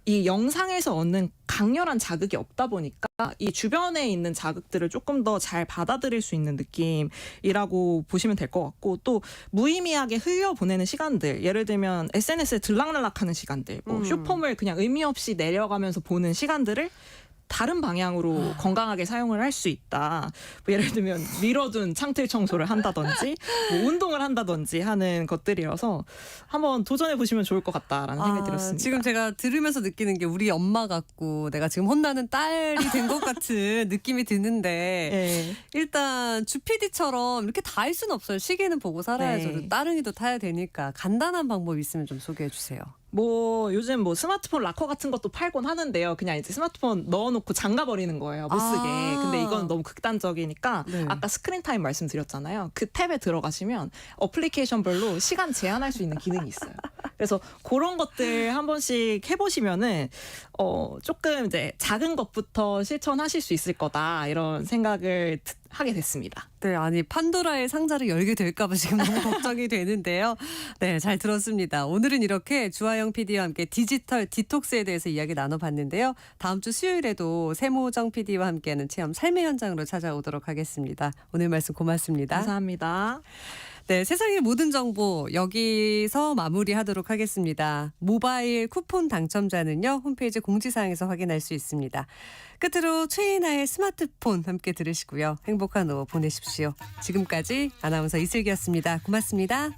S14: 이 영상에서 얻는 강렬한 자극이 없다 보니까 이 주변에 있는 자극들을 조금 더 잘 받아들일 수 있는 느낌이라고 보시면 될 것 같고 또 무의미하게 흘려보내는 시간들 예를 들면 SNS에 들락날락하는 시간들 뭐 쇼폼을 그냥 의미 없이 내려가면서 보는 시간들을 다른 방향으로 건강하게 사용을 할 수 있다. 뭐 예를 들면 밀어둔 창틀 청소를 한다든지 뭐 운동을 한다든지 하는 것들이어서 한번 도전해 보시면 좋을 것 같다라는 생각이 들었습니다.
S1: 지금 제가 들으면서 느끼는 게 우리 엄마 같고 내가 지금 혼나는 딸이 된 것 같은 느낌이 드는데
S14: 네.
S1: 일단 주PD처럼 이렇게 다 할 수는 없어요. 시계는 보고 살아야죠.
S14: 네.
S1: 따릉이도 타야 되니까 간단한 방법 있으면 좀 소개해 주세요.
S14: 뭐 요즘 뭐 스마트폰 락커 같은 것도 팔곤 하는데요. 그냥 이제 스마트폰 넣어놓고 잠가버리는 거예요. 못 쓰게. 근데 이건 너무 극단적이니까
S1: 네.
S14: 아까 스크린 타임 말씀드렸잖아요. 그 탭에 들어가시면 어플리케이션별로 시간 제한할 수 있는 기능이 있어요. 그래서 그런 것들 한 번씩 해보시면은 조금 이제 작은 것부터 실천하실 수 있을 거다 이런 생각을 하게 됐습니다.
S1: 네, 아니 판도라의 상자를 열게 될까봐 지금 너무 걱정이 되는데요. 네, 잘 들었습니다. 오늘은 이렇게 주하영 PD와 함께 디지털 디톡스에 대해서 이야기 나눠봤는데요. 다음 주 수요일에도 세모정 PD와 함께하는 체험 삶의 현장으로 찾아오도록 하겠습니다. 오늘 말씀 고맙습니다.
S14: 감사합니다.
S1: 네, 세상의 모든 정보 여기서 마무리하도록 하겠습니다. 모바일 쿠폰 당첨자는요. 홈페이지 공지사항에서 확인할 수 있습니다. 끝으로 최인아의 스마트폰 함께 들으시고요. 행복한 오후 보내십시오. 지금까지 아나운서 이슬기였습니다. 고맙습니다.